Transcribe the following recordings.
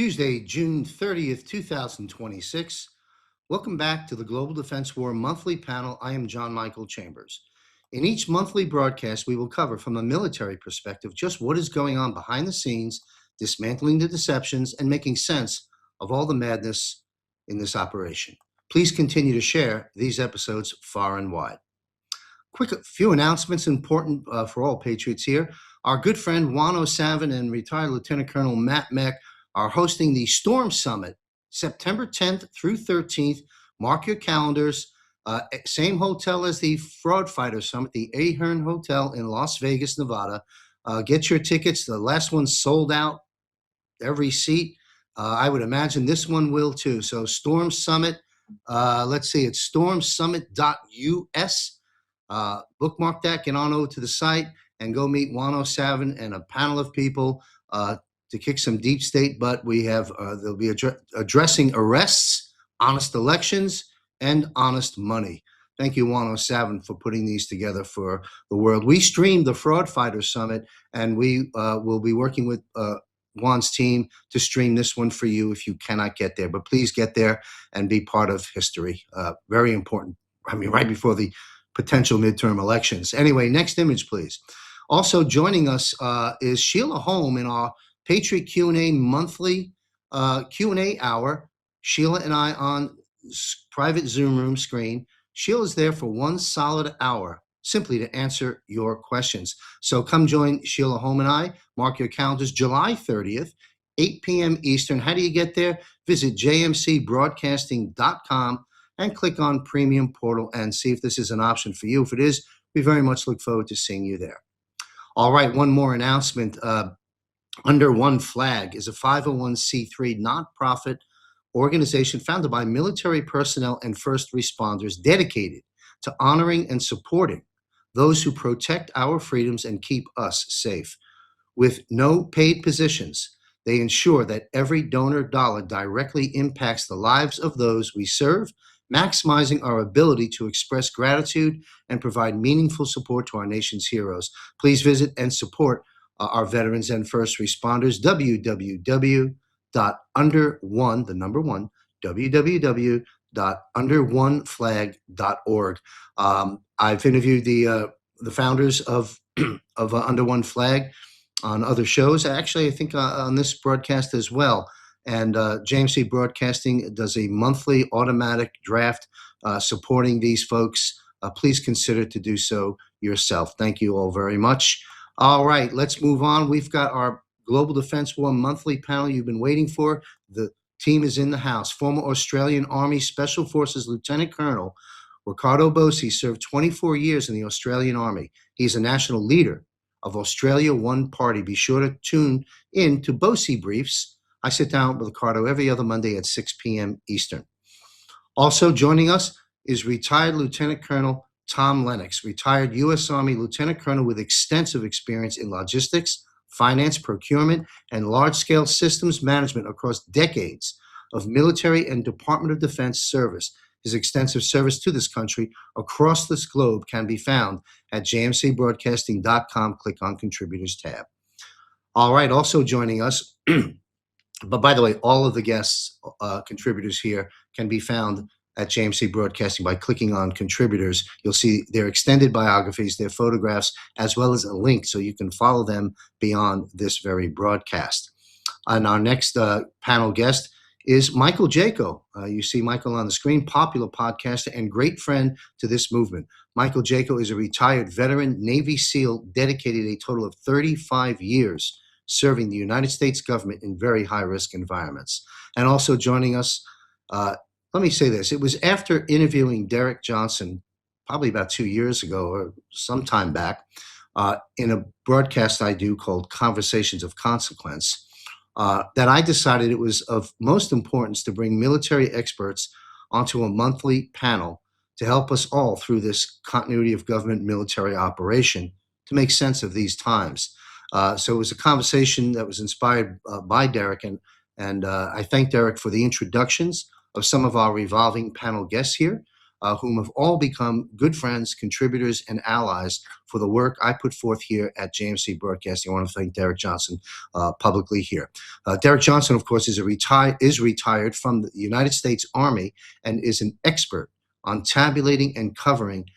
Tuesday, June 30th, 2026. Welcome back to the Global Defense War Monthly Panel. I am John Michael Chambers. In each monthly broadcast, we will cover from a military perspective just what is going on behind the scenes, dismantling the deceptions, and making sense of all the madness in this operation. Please continue to share these episodes far and wide. Quick few announcements important for all patriots here. Our good friend Juan O'Savin and retired Lieutenant Colonel Matt Meck are hosting the Storm Summit, September 10th through 13th. Mark your calendars. Same hotel as the Fraud Fighter Summit, the Ahern Hotel in Las Vegas, Nevada. Get your tickets. The last one sold out, every seat. I would imagine this one will too. So Storm Summit, let's see, it's stormsummit.us. Bookmark that, get on over to the site and go meet Juan O'Savin and a panel of people to kick some deep state butt. We have, they'll be addressing arrests, honest elections, and honest money. Thank you, Juan O'Savin, for putting these together for the world. We streamed the Fraud Fighter Summit, and we will be working with Juan's team to stream this one for you if you cannot get there. But please get there and be part of history. Very important. I mean, right before the potential midterm elections. Anyway, next image, please. Also joining us is Sheila Holm in our Patriot Q&A monthly Q&A hour. Sheila and I on private Zoom room screen. Sheila's there for 1 solid hour simply to answer your questions. So come join Sheila Holm and I. Mark your calendars, July 30th, 8 p.m. Eastern. How do you get there? Visit jmcbroadcasting.com and click on Premium Portal and see if this is an option for you. If it is, we very much look forward to seeing you there. All right, one more announcement. Under One Flag is a 501c3 nonprofit organization founded by military personnel and first responders dedicated to honoring and supporting those who protect our freedoms and keep us safe. With no paid positions, they ensure that every donor dollar directly impacts the lives of those we serve, maximizing our ability to express gratitude and provide meaningful support to our nation's heroes. Please visit and support our veterans and first responders, www.underoneflag.org. I've interviewed the founders of Under One Flag on other shows. Actually, I think on this broadcast as well. And JMC Broadcasting does a monthly automatic draft supporting these folks. Please consider to do so yourself. Thank you all very much. All right, let's move on. We've got our Global Defense War monthly panel you've been waiting for. The team is in the house. Former Australian Army Special Forces Lieutenant Colonel Ricardo Bosi served 24 years in the Australian Army. He's a national leader of Australia One Party. Be sure to tune in to Bosi Briefs. I sit down with Ricardo every other Monday at 6 p.m. Eastern. Also joining us is retired Lieutenant Colonel Tom Lennox, retired U.S. Army Lieutenant Colonel with extensive experience in logistics, finance, procurement, and large-scale systems management across decades of military and Department of Defense service. His extensive service to this country across this globe can be found at jmcbroadcasting.com. Click on Contributors tab. All right, also joining us, but by the way, all of the guests, contributors here can be found at JMC Broadcasting by clicking on Contributors. You'll see their extended biographies, their photographs, as well as a link so you can follow them beyond this very broadcast. And our next panel guest is Michael Jaco. You see Michael on the screen, popular podcaster and great friend to this movement. Michael Jaco is a retired veteran Navy SEAL dedicated a total of 35 years serving the United States government in very high-risk environments. And also joining us, let me say this. It was after interviewing Derek Johnson, probably about 2 years ago or some time back, in a broadcast I do called Conversations of Consequence, that I decided it was of most importance to bring military experts onto a monthly panel to help us all through this continuity of government military operation to make sense of these times. So it was a conversation that was inspired by Derek, and I thank Derek for the introductions of some of our revolving panel guests here. whom have all become good friends, contributors, and allies for the work I put forth here at JMC Broadcasting. I want to thank Derek Johnson publicly here. Derek Johnson, of course, is retired from the United States Army and is an expert on tabulating and covering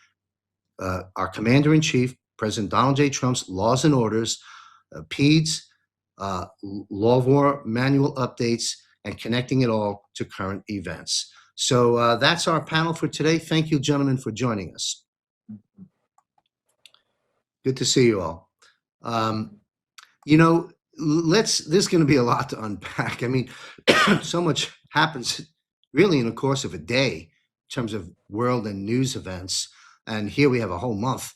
our Commander-in-Chief, President Donald J. Trump's laws and orders, PEDS, law of war manual updates, and connecting it all to current events. So that's our panel for today. Thank you, gentlemen, for joining us. Good to see you all. You know, there's going to be a lot to unpack. I mean, so much happens really in the course of a day in terms of world and news events. And here we have a whole month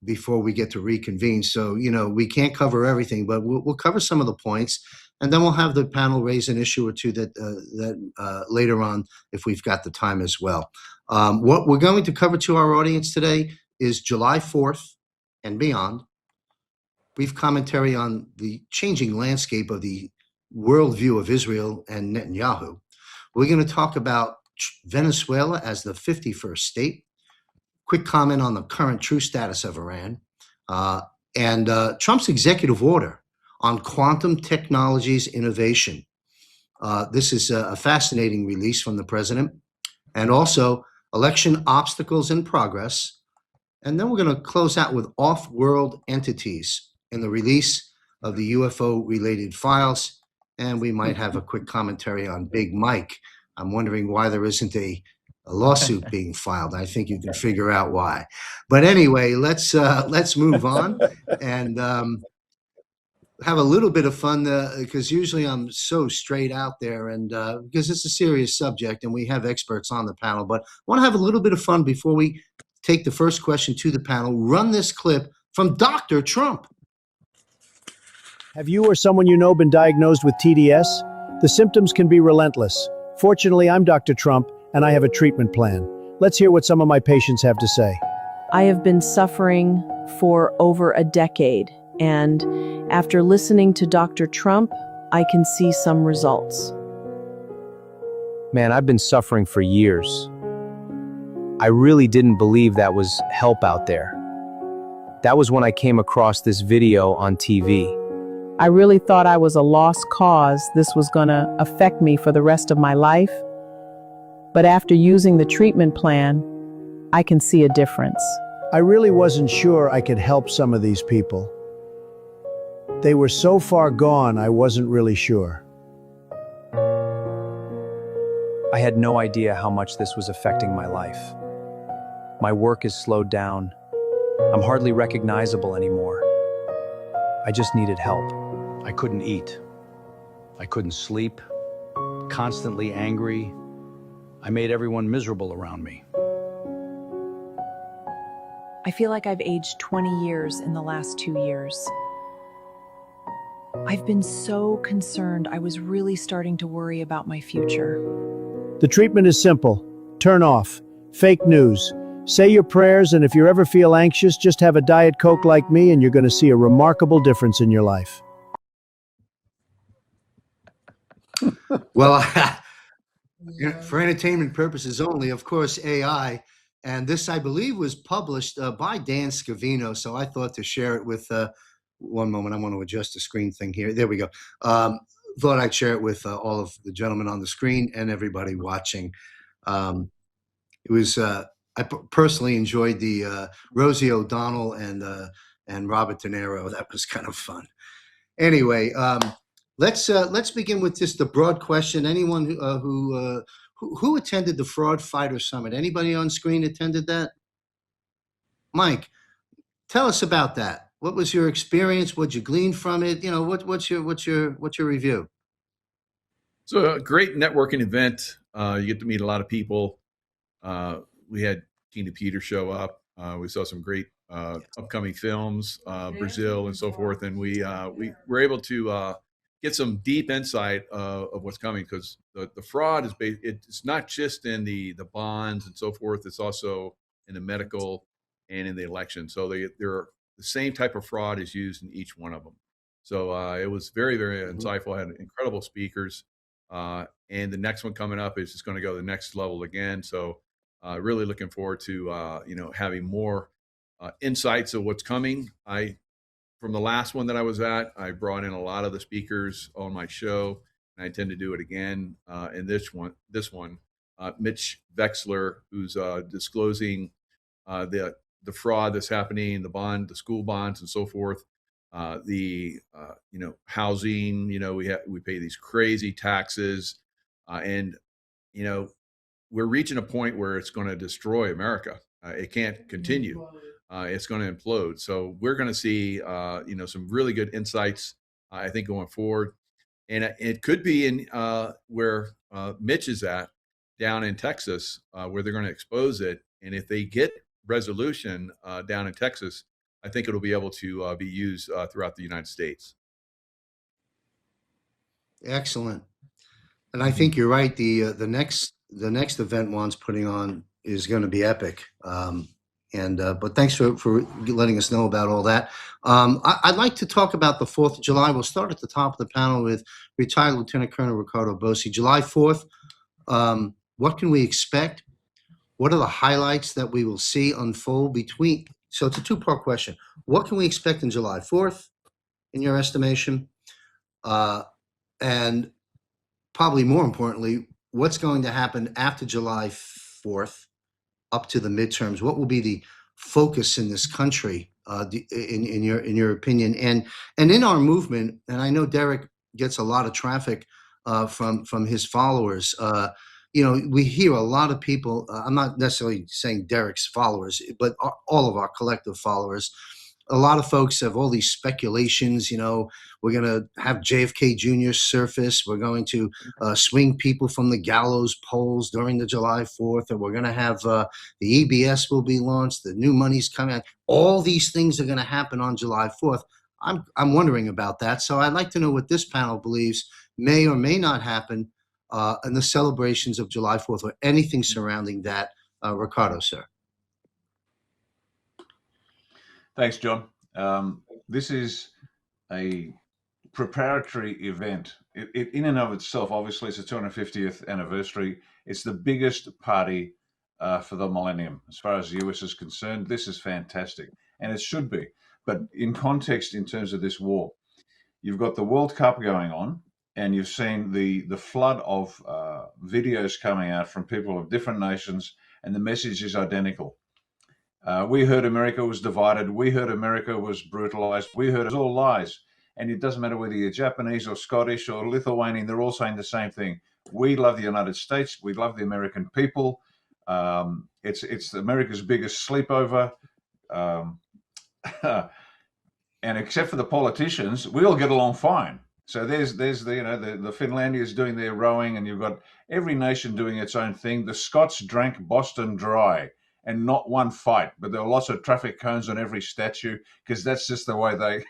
before we get to reconvene. So, you know, we can't cover everything, but we'll cover some of the points. And then we'll have the panel raise an issue or two that later on, if we've got the time as well. What we're going to cover to our audience today is July 4th and beyond. Brief commentary on the changing landscape of the worldview of Israel and Netanyahu. We're going to talk about Venezuela as the 51st state. Quick comment on the current true status of Iran, and Trump's executive order on quantum technologies innovation. This is a fascinating release from the president, and also election obstacles in progress. And then we're going to close out with off-world entities and the release of the UFO-related files, and we might have a quick commentary on Big Mike. I'm wondering why there isn't a lawsuit being filed. I think you can figure out why. But anyway, let's move on and have a little bit of fun because usually I'm so straight out there, and because it's a serious subject and we have experts on the panel. But I want to have a little bit of fun before we take the first question to the panel. Run this clip from Dr. Trump. Have you or someone you know been diagnosed with TDS? The symptoms can be relentless. Fortunately, I'm Dr. Trump, and I have a treatment plan. Let's hear what some of my patients have to say. I have been suffering for over a decade, and after listening to Dr. Trump, I can see some results. Man, I've been suffering for years. I really didn't believe that was help out there. That was when I came across this video on TV. I really thought I was a lost cause. This was gonna affect me for the rest of my life. But after using the treatment plan, I can see a difference. I really wasn't sure I could help some of these people. They were so far gone, I wasn't really sure. I had no idea how much this was affecting my life. My work is slowed down. I'm hardly recognizable anymore. I just needed help. I couldn't eat. I couldn't sleep. Constantly angry. I made everyone miserable around me. I feel like I've aged 20 years in the last 2 years. I've been so concerned. I was really starting to worry about my future. The treatment is simple. Turn off fake news. Say your prayers, and if you ever feel anxious, just have a Diet Coke like me, and you're going to see a remarkable difference in your life. Well, for entertainment purposes only, of course, AI. And this, I believe, was published by Dan Scavino. So I thought to share it with, one moment, I want to adjust the screen thing here. There we go. Thought I'd share it with all of the gentlemen on the screen and everybody watching. It was, I personally enjoyed the Rosie O'Donnell and Robert De Niro. That was kind of fun. Anyway, let's begin with just the broad question. Anyone who attended the Fraud Fighter Summit? Anybody on screen attended that? Mike, tell us about that. What was your experience? What'd you glean from it? You know, what's your review? So a great networking event. You get to meet a lot of people. We had Tina Peters show up. We saw some great upcoming films, Brazil and so forth, and we were able to get some deep insight of what's coming, because the fraud is it's not just in the bonds and so forth. It's also in the medical and in the election. So they're the same type of fraud is used in each one of them. So it was very, very insightful. I had incredible speakers. And the next one coming up is just going to go to the next level again. So Really looking forward to having more insights of what's coming. From the last one that I was at, I brought in a lot of the speakers on my show, and I intend to do it again in this one. Mitch Vexler, who's disclosing the fraud that's happening, the school bonds, and so forth. The housing. We pay these crazy taxes, and we're reaching a point where it's going to destroy America. It can't continue. It's going to implode. So we're going to see some really good insights. I think going forward, and it could be in where Mitch is at down in Texas, where they're going to expose it. And if they get resolution down in Texas, I think it'll be able to be used throughout the United States. Excellent. And I think you're right. The next event Juan's putting on is going to be epic. But thanks for letting us know about all that. I'd like to talk about the 4th of July. We'll start at the top of the panel with retired Lieutenant Colonel Ricardo Bosi. July 4th, what can we expect? What are the highlights that we will see unfold between? So it's a two-part question. What can we expect in July 4th, in your estimation? And probably more importantly, what's going to happen after July 4th up to the midterms? What will be the focus in this country, in your opinion, and in our movement? And I know Derek gets a lot of traffic from his followers. We hear a lot of people. I'm not necessarily saying Derek's followers, but all of our collective followers. A lot of folks have all these speculations. We're going to have JFK Jr. surface. We're going to swing people from the gallows poles during the July 4th, and we're going to have the EBS will be launched. The new money's coming out. All these things are going to happen on July 4th. I'm wondering about that. So I'd like to know what this panel believes may or may not happen in the celebrations of July 4th or anything surrounding that. Ricardo, sir. Thanks, John. This is a preparatory event. It in and of itself, obviously, it's the 250th anniversary. It's the biggest party for the millennium. As far as the US is concerned, this is fantastic, and it should be. But in context, in terms of this war, you've got the World Cup going on, and you've seen the flood of videos coming out from people of different nations, and the message is identical. We heard America was divided. We heard America was brutalized. We heard it was all lies. And it doesn't matter whether you're Japanese or Scottish or Lithuanian, they're all saying the same thing. We love the United States. We love the American people. It's America's biggest sleepover. And except for the politicians, we all get along fine. So there's the Finlandians doing their rowing, and you've got every nation doing its own thing. The Scots drank Boston dry, and not one fight, but there were lots of traffic cones on every statue because that's just the way they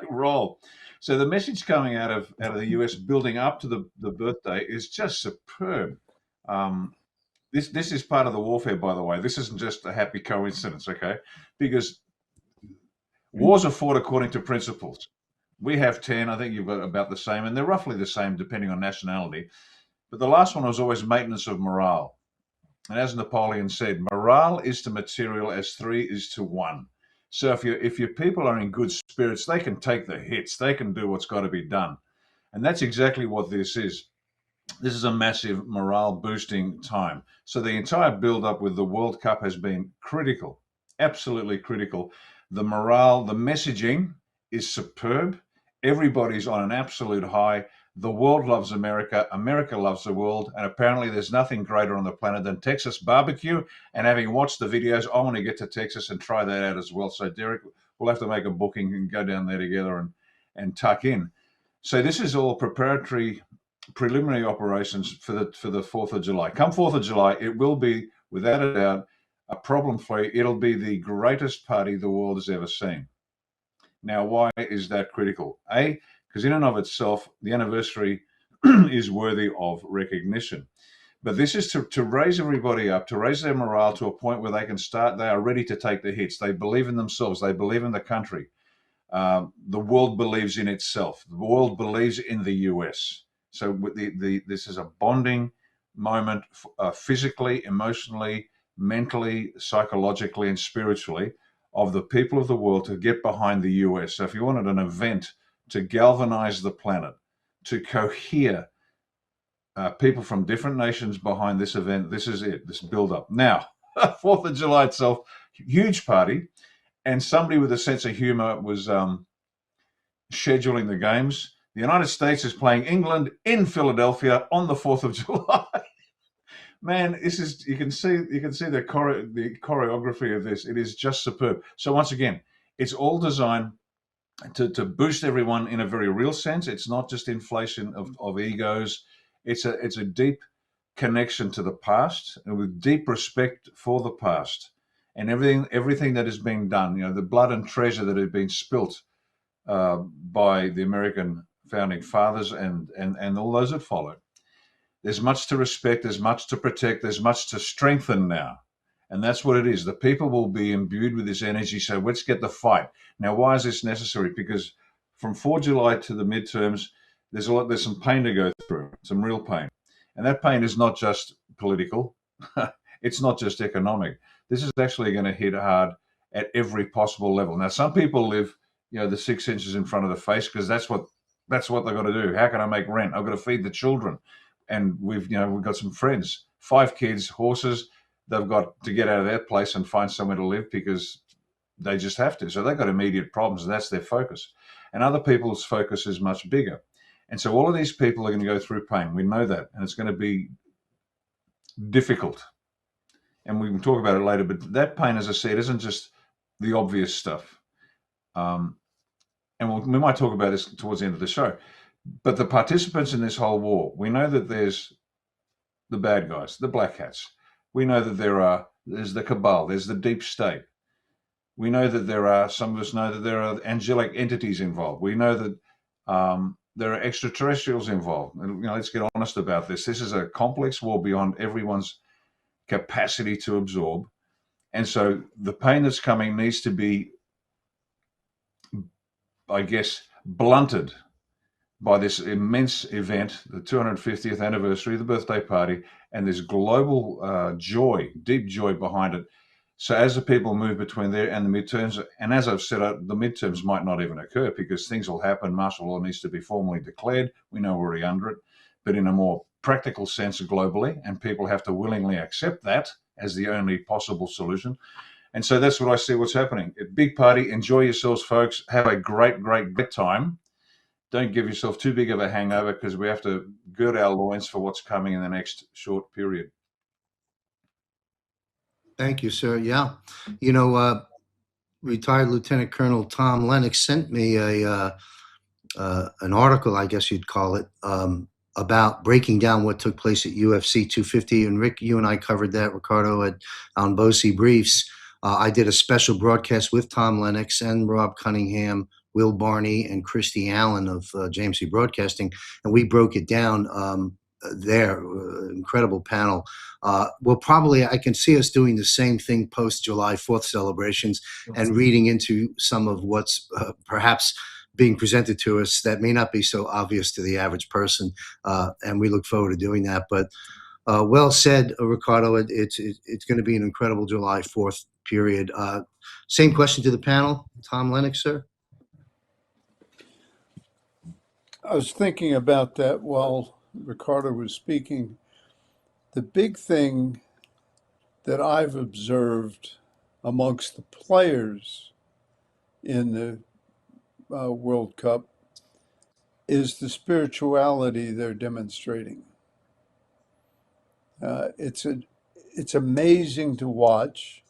roll. So the message coming out of the US building up to the birthday is just superb. This is part of the warfare, by the way. This isn't just a happy coincidence, okay? Because wars are fought according to principles. We have 10, I think you've got about the same, and they're roughly the same depending on nationality. But the last one was always maintenance of morale. And as Napoleon said, morale is to material as 3 is to 1. So if your people are in good spirits, they can take the hits. They can do what's got to be done. And that's exactly what this is. This is a massive morale boosting time. So the entire build up with the World Cup has been critical, absolutely critical. The morale, the messaging is superb. Everybody's on an absolute high. The world loves America. America loves the world. And apparently there's nothing greater on the planet than Texas barbecue. And having watched the videos, I want to get to Texas and try that out as well. So Derek, we'll have to make a booking and go down there together and tuck in. So this is all preliminary operations for the 4th of July. Come 4th of July, it will be, without a doubt, a problem-free. It'll be the greatest party the world has ever seen. Now, why is that critical? Because in and of itself, the anniversary is worthy of recognition. But this is to raise everybody up, to raise their morale to a point where they can start, they are ready to take the hits. They believe in themselves. They believe in the country. The world believes in itself. The world believes in the US. So this is a bonding moment, physically, emotionally, mentally, psychologically, and spiritually, of the people of the world to get behind the US. So if you wanted an event to galvanize the planet, to cohere people from different nations behind this event, this is it, this build up. Now, 4th of July itself, huge party, and somebody with a sense of humor was scheduling the games. The United States is playing England in Philadelphia on the 4th of July. Man, this is, you can see the choreography of this. It is just superb. So once again, it's all designed to boost everyone in a very real sense. It's not just inflation of egos. It's a deep connection to the past, and with deep respect for the past and everything that has been done. You know, the blood and treasure that had been spilt by the American founding fathers and all those that followed. There's much to respect, there's much to protect, there's much to strengthen now. And that's what it is. The people will be imbued with this energy. So let's get the fight. Now, why is this necessary? Because from 4 July to the midterms, there's some pain to go through, some real pain. And that pain is not just political. It's not just economic. This is actually going to hit hard at every possible level. Now, some people live, the 6 inches in front of the face because that's what they've got to do. How can I make rent? I've got to feed the children. And we've got some friends, 5 kids, horses. They've got to get out of their place and find somewhere to live because they just have to. So they've got immediate problems, and that's their focus. And other people's focus is much bigger. And so all of these people are going to go through pain. We know that. And it's going to be difficult. And we can talk about it later. But that pain, as I said, isn't just the obvious stuff. And we might talk about this towards the end of the show. But the participants in this whole war, we know that there's the bad guys, the black hats. We know that there's the cabal, there's the deep state. We know that some of us know that there are angelic entities involved. We know that there are extraterrestrials involved. And let's get honest about this. This is a complex war beyond everyone's capacity to absorb. And so the pain that's coming needs to be, I guess, blunted by this immense event, the 250th anniversary of the birthday party, and this global joy, deep joy behind it. So as the people move between there and the midterms, and as I've said, the midterms might not even occur because things will happen. Martial law needs to be formally declared. We know we're already under it, but in a more practical sense globally, and people have to willingly accept that as the only possible solution. And so that's what I see what's happening. A big party. Enjoy yourselves, folks. Have a great, great, great time. Don't give yourself too big of a hangover because we have to gird our loins for what's coming in the next short period. Thank you, sir. Yeah. Retired Lieutenant Colonel Tom Lennox sent me an article, I guess you'd call it, about breaking down what took place at UFC 250. And Rick, you and I covered that, Ricardo, on Bosi Briefs. I did a special broadcast with Tom Lennox and Rob Cunningham, Will Barney, and Christy Allen of JMC Broadcasting, and we broke it down there. Incredible panel. I can see us doing the same thing post July 4th celebrations and reading into some of what's perhaps being presented to us that may not be so obvious to the average person, and we look forward to doing that. But well said, Ricardo. It's going to be an incredible July 4th period. Same question to the panel, Tom Lennox, sir. I was thinking about that while Ricardo was speaking. The big thing that I've observed amongst the players in the World Cup is the spirituality they're demonstrating. It's amazing to watch,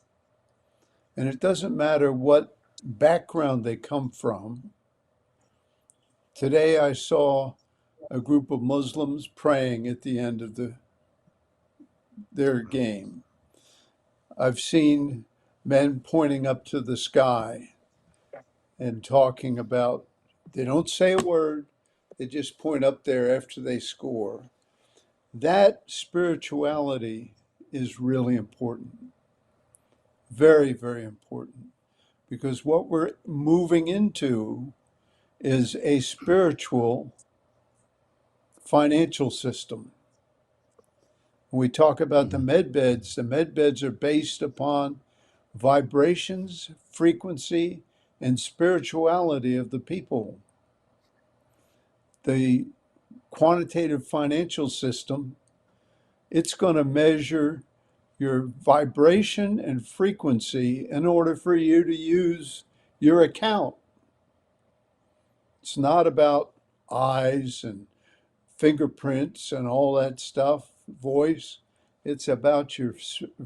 and it doesn't matter what background they come from. Today I saw a group of Muslims praying at the end of their game. I've seen men pointing up to the sky and talking about, they don't say a word, they just point up there after they score. That spirituality is really important. Very, very important. Because what we're moving into is a spiritual financial system. When we talk about the med beds are based upon vibrations, frequency, and spirituality of the people. The quantitative financial system, it's going to measure your vibration and frequency in order for you to use your account. It's not about eyes and fingerprints and all that stuff, voice. It's about your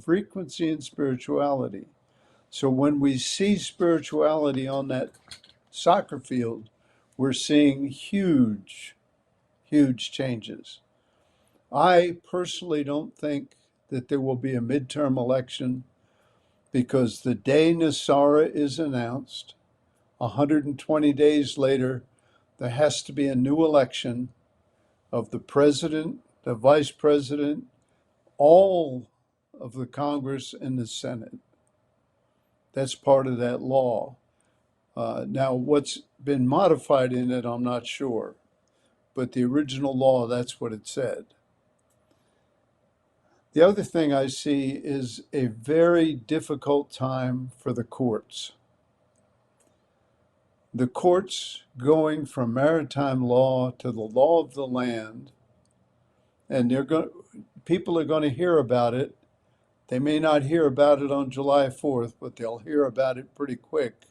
frequency and spirituality. So when we see spirituality on that soccer field, we're seeing huge, huge changes. I personally don't think that there will be a midterm election because the day Nasara is announced, 120 days later, there has to be a new election of the president, the vice president, all of the Congress and the Senate. That's part of that law. Now, what's been modified in it, I'm not sure. But the original law, that's what it said. The other thing I see is a very difficult time for the courts. The courts going from maritime law to the law of the land, and people are going to hear about it. They may not hear about it on July 4th, but they'll hear about it pretty quick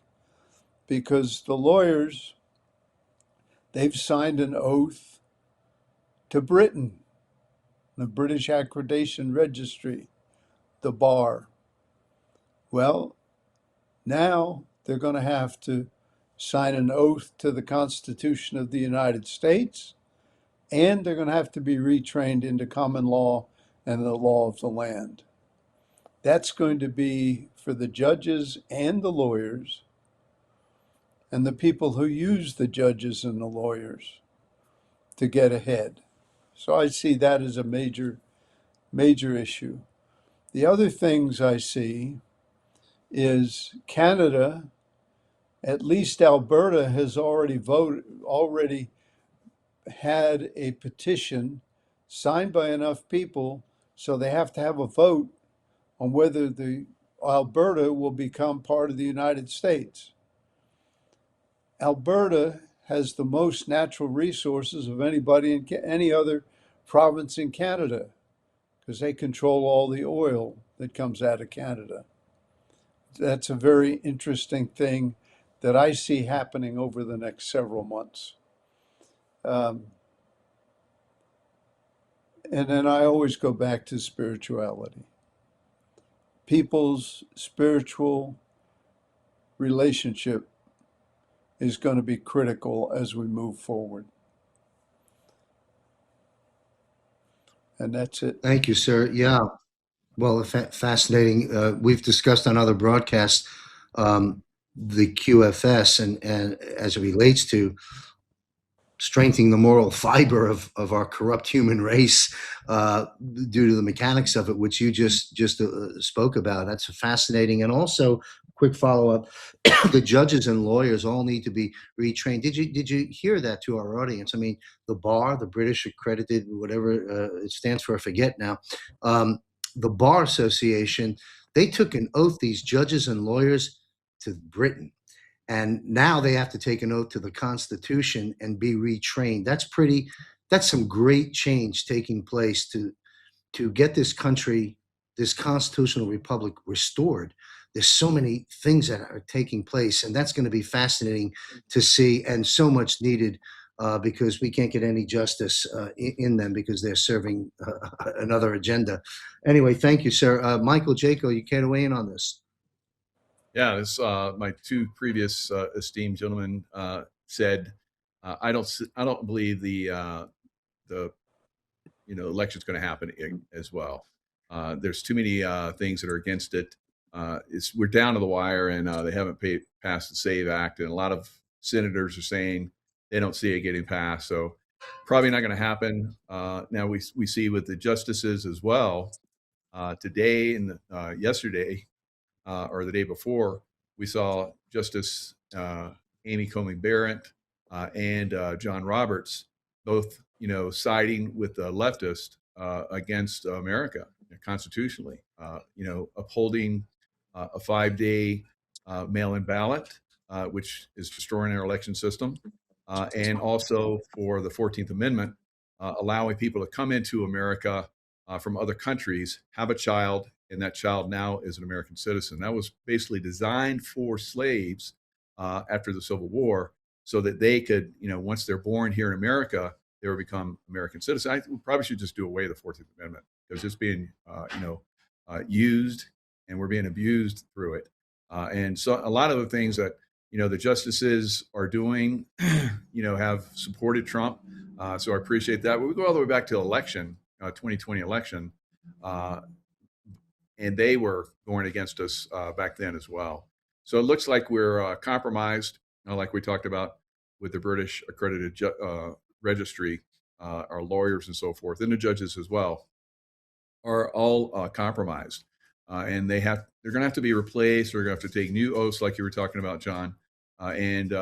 because the lawyers, they've signed an oath to Britain, the British Accreditation Registry, the bar. Well, now they're going to have to sign an oath to the Constitution of the United States, and they're going to have to be retrained into common law and the law of the land. That's going to be for the judges and the lawyers and the people who use the judges and the lawyers to get ahead. So I see that as a major, major issue. The other things I see is Canada, at least Alberta, has already had a petition signed by enough people, so they have to have a vote on whether the Alberta will become part of the United States. Alberta has the most natural resources of anybody in any other province in Canada because they control all the oil that comes out of Canada. That's a very interesting thing that I see happening over the next several months. And then I always go back to spirituality. People's spiritual relationship is going to be critical as we move forward. And that's it. Thank you, sir. Yeah. Well, fascinating. We've discussed on other broadcasts the QFS and as it relates to strengthening the moral fiber of our corrupt human race due to the mechanics of it, which you just spoke about. That's fascinating. And also, quick follow-up, the judges and lawyers all need to be retrained. Did you hear that to our audience? I mean, the bar, the British accredited, whatever it stands for, I forget now, the Bar Association, they took an oath, these judges and lawyers, to Britain. And now they have to take an oath to the Constitution and be retrained. That's some great change taking place to get this country, this constitutional republic restored. There's so many things that are taking place, and that's going to be fascinating to see and so much needed because we can't get any justice in them because they're serving another agenda. Anyway, thank you, sir. Michael, Jaco, you care to weigh in on this? Yeah, this my two previous esteemed gentlemen said. I don't believe the election's going to happen as well. There's too many things that are against it. We're down to the wire, and they haven't passed the SAVE Act, and a lot of senators are saying they don't see it getting passed. So probably not going to happen. Now we see with the justices as well. Today and yesterday. Or the day before, we saw Justice Amy Coney Barrett and John Roberts both, siding with the leftist against America constitutionally. Upholding a 5-day mail-in ballot, which is destroying our election system, and also for the 14th Amendment, allowing people to come into America from other countries, have a child, and that child now is an American citizen. That was basically designed for slaves after the Civil War, so that they could, once they're born here in America, they would become American citizens. We probably should just do away with the 14th Amendment because it's being, used, and we're being abused through it. And so a lot of the things that, the justices are doing, have supported Trump. So I appreciate that. But we go all the way back to election, 2020 election, and they were going against us back then as well. So it looks like we're compromised, like we talked about with the British accredited registry, our lawyers and so forth, and the judges as well, are all compromised. And they're going to have to be replaced. They're going to have to take new oaths, like you were talking about, John, and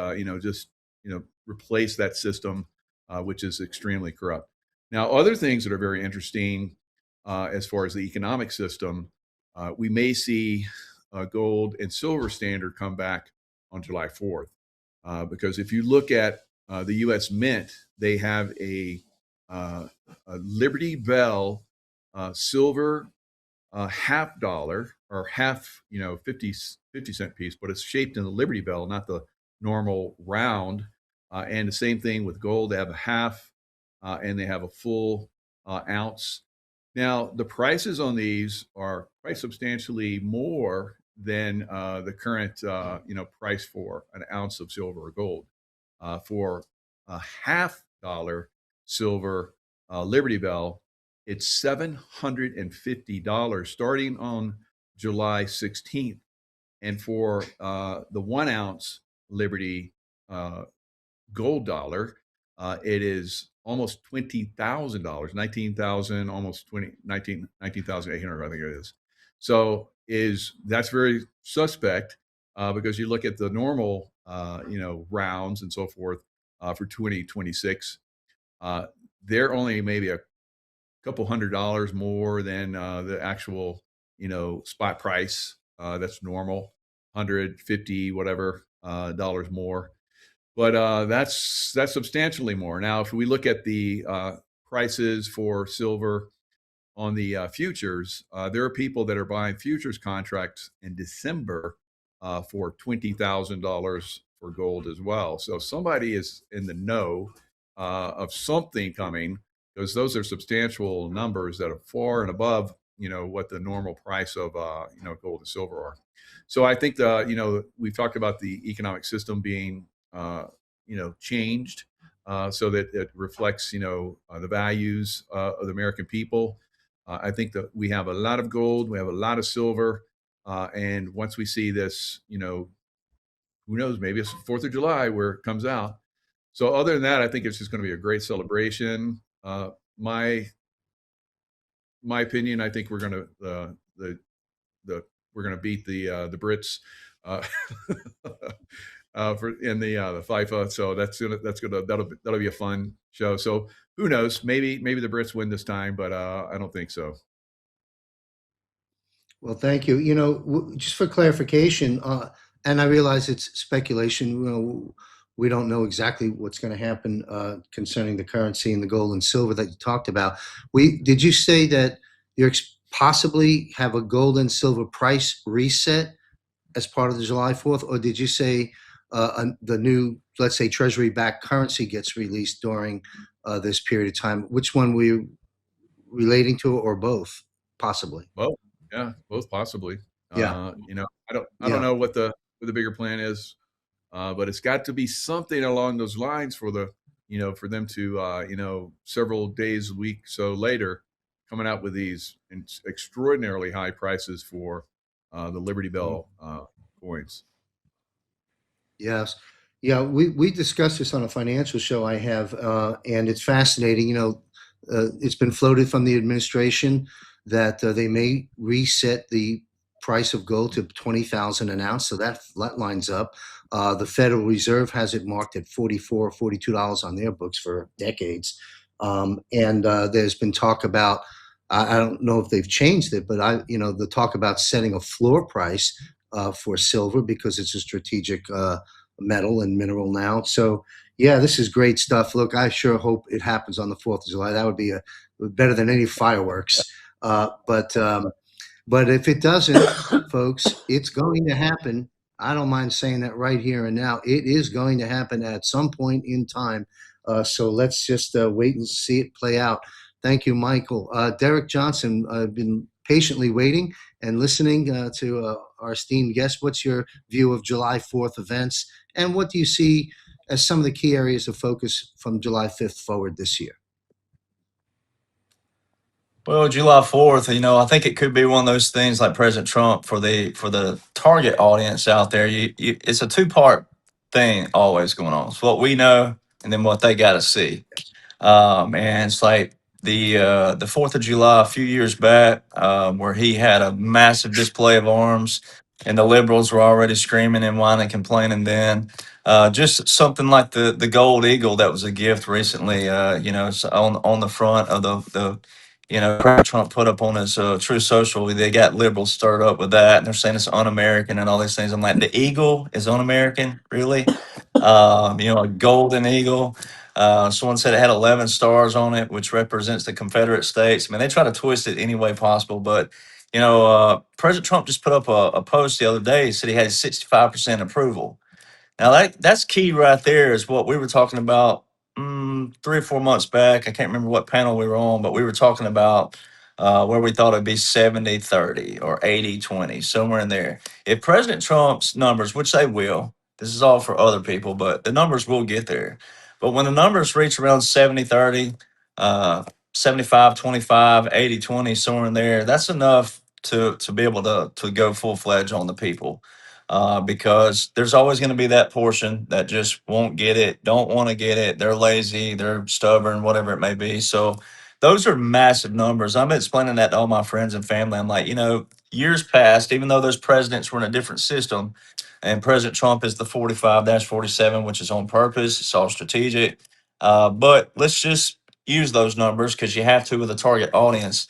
replace that system, which is extremely corrupt. Now, other things that are very interesting as far as the economic system, we may see gold and silver standard come back on July 4th, because if you look at the U.S. Mint, they have a Liberty Bell silver $half or half, 50 cent piece, but it's shaped in the Liberty Bell, not the normal round. And the same thing with gold. They have a half and they have a full ounce. Now, the prices on these are quite substantially more than the current, price for an ounce of silver or gold. For a $half silver Liberty Bell, it's $750 starting on July 16th. And for the 1 ounce Liberty gold dollar, it is almost $20,000, 19,000, almost 19,800, I think it is. So that's very suspect because you look at the normal, rounds and so forth for 2026, they're only maybe a couple $100 more than the actual, spot price. That's normal, 150 whatever dollars more. But that's substantially more. Now, if we look at the prices for silver on the futures, there are people that are buying futures contracts in December for $20,000 for gold as well. So somebody is in the know of something coming, because those are substantial numbers that are far and above, what the normal price of, gold and silver are. So I think we've talked about the economic system being, changed so that it reflects, the values of the American people. I think that we have a lot of gold, we have a lot of silver, and once we see this, who knows, maybe it's 4th of July where it comes out. So other than that, I think it's just going to be a great celebration. My opinion, I think we're going to we're going to beat the Brits in the FIFA. So that'll be a fun show. So who knows? Maybe the Brits win this time, but I don't think so. Well, thank you. Just for clarification, and I realize it's speculation. We don't know exactly what's going to happen concerning the currency and the gold and silver that you talked about. Did you say that you're possibly have a gold and silver price reset as part of the July 4th, or did you say the new, let's say, Treasury-backed currency gets released during this period of time? Which one were you relating to, or both, possibly? Both, yeah, both possibly. Yeah. I don't know what the bigger plan is, but it's got to be something along those lines for for them to several days, a week so later, coming out with these extraordinarily high prices for the Liberty Bell coins. Yes. Yeah, we discussed this on a financial show I have, and it's fascinating. It's been floated from the administration that they may reset the price of gold to 20,000 an ounce. So that lines up. The Federal Reserve has it marked at $44, $42 on their books for decades. And there's been talk about, I don't know if they've changed it, but the talk about setting a floor price for silver because it's a strategic metal and mineral now. So yeah, this is great stuff. Look, I sure hope it happens on the 4th of July. That would be better than any fireworks. But if it doesn't, folks, it's going to happen. I don't mind saying that right here and now. It is going to happen at some point in time. So let's just wait and see it play out. Thank you, Michael. Derek Johnson, I've been patiently waiting and listening to our esteemed guest. What's your view of July 4th events? And what do you see as some of the key areas of focus from July 5th forward this year? Well, July 4th, I think it could be one of those things like President Trump for the target audience out there. It's a two-part thing always going on. It's what we know and then what they got to see. And it's like the 4th of July a few years back, where he had a massive display of arms, and the liberals were already screaming and whining, complaining. Then, just something like the gold eagle that was a gift recently. It's on the front of the President Trump put up on his True Social. They got liberals stirred up with that, and they're saying it's un-American and all these things. I'm like, the eagle is un-American, really? A golden eagle. Someone said it had 11 stars on it, which represents the Confederate States. I mean, they try to twist it any way possible. But, President Trump just put up a post the other day. He said he had 65% approval. Now that's key right there is what we were talking about 3 or 4 months back. I can't remember what panel we were on, but we were talking about where we thought it'd be 70-30 or 80-20, somewhere in there. If President Trump's numbers, which they will, this is all for other people, but the numbers will get there. But when the numbers reach around 70-30, 75-25, 80-20, somewhere in there, that's enough to be able to go full fledged on the people. Because there's always going to be that portion that just won't get it, don't want to get it. They're lazy, they're stubborn, whatever it may be. So those are massive numbers. I'm explaining that to all my friends and family. I'm like, years past, even though those presidents were in a different system, and President Trump is the 45-47, which is on purpose, it's all strategic. But let's just use those numbers because you have to with a target audience.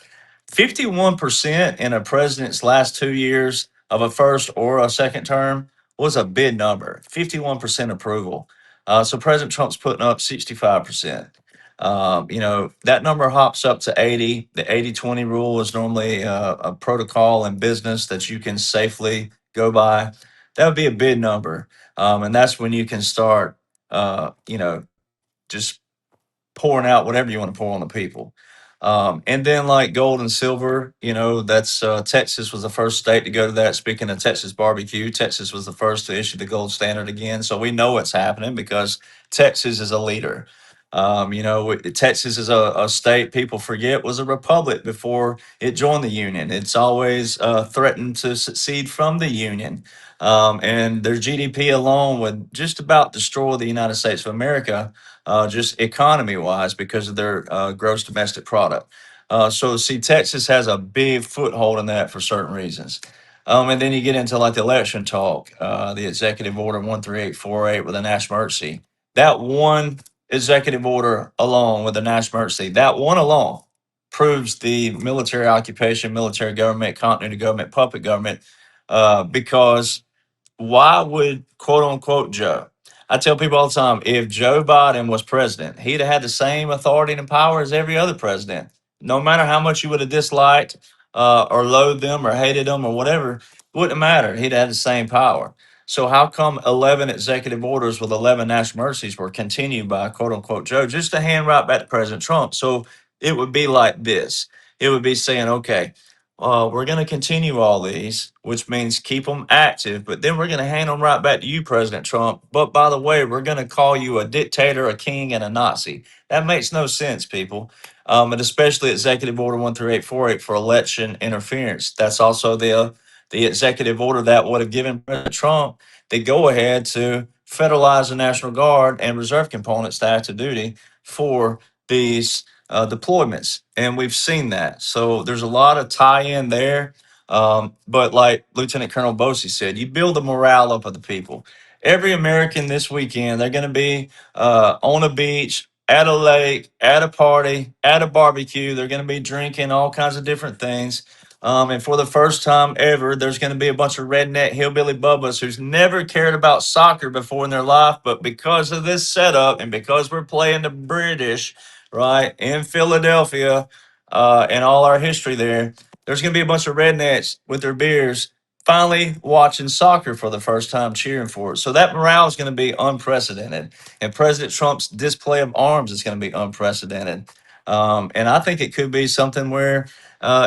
51% in a president's last 2 years of a first or a second term was a big number. 51% approval. So President Trump's putting up 65%. That number hops up to 80. The 80-20 rule is normally a protocol in business that you can safely go by. That would be a big number. And that's when you can start, just pouring out whatever you want to pour on the people. And then like gold and silver, that's Texas was the first state to go to that. Speaking of Texas barbecue, Texas was the first to issue the gold standard again. So we know what's happening because Texas is a leader. Texas is a state people forget was a republic before it joined the union. It's always threatened to secede from the union. And their GDP alone would just about destroy the United States of America, just economy wise, because of their gross domestic product. So, see, Texas has a big foothold in that for certain reasons. And then you get into like the election talk, the executive order 13848 with a national emergency. That one executive order alone with a national emergency, that one alone proves the military occupation, military government, continuity government, puppet government, because why would quote unquote Joe? I tell people all the time, if Joe Biden was president, he'd have had the same authority and power as every other president. No matter how much you would have disliked or loathed them or hated them or whatever, it wouldn't have mattered. He'd have had the same power. So how come 11 executive orders with 11 national emergencies were continued by quote unquote Joe, just to hand right back to President Trump? So it would be like this. It would be saying, okay, we're going to continue all these, which means keep them active, but then we're going to hand them right back to you, President Trump. But by the way, we're going to call you a dictator, a king, and a Nazi. That makes no sense, people. And especially Executive Order 13848 for election interference. That's also the executive order that would have given President Trump the go ahead to federalize the National Guard and reserve components to active duty for these deployments, and we've seen that. So there's a lot of tie-in there. But like Lieutenant Colonel Bosi said, you build the morale up of the people. Every American this weekend, they're going to be on a beach at a lake, at a party, at a barbecue. They're going to be drinking all kinds of different things. And for the first time ever, there's going to be a bunch of redneck hillbilly bubbas who's never cared about soccer before in their life. But because of this setup and because we're playing the British, right, in Philadelphia, and all our history there's going to be a bunch of rednecks with their beers finally watching soccer for the first time, cheering for it. So that morale is going to be unprecedented. And President Trump's display of arms is going to be unprecedented. And I think it could be something where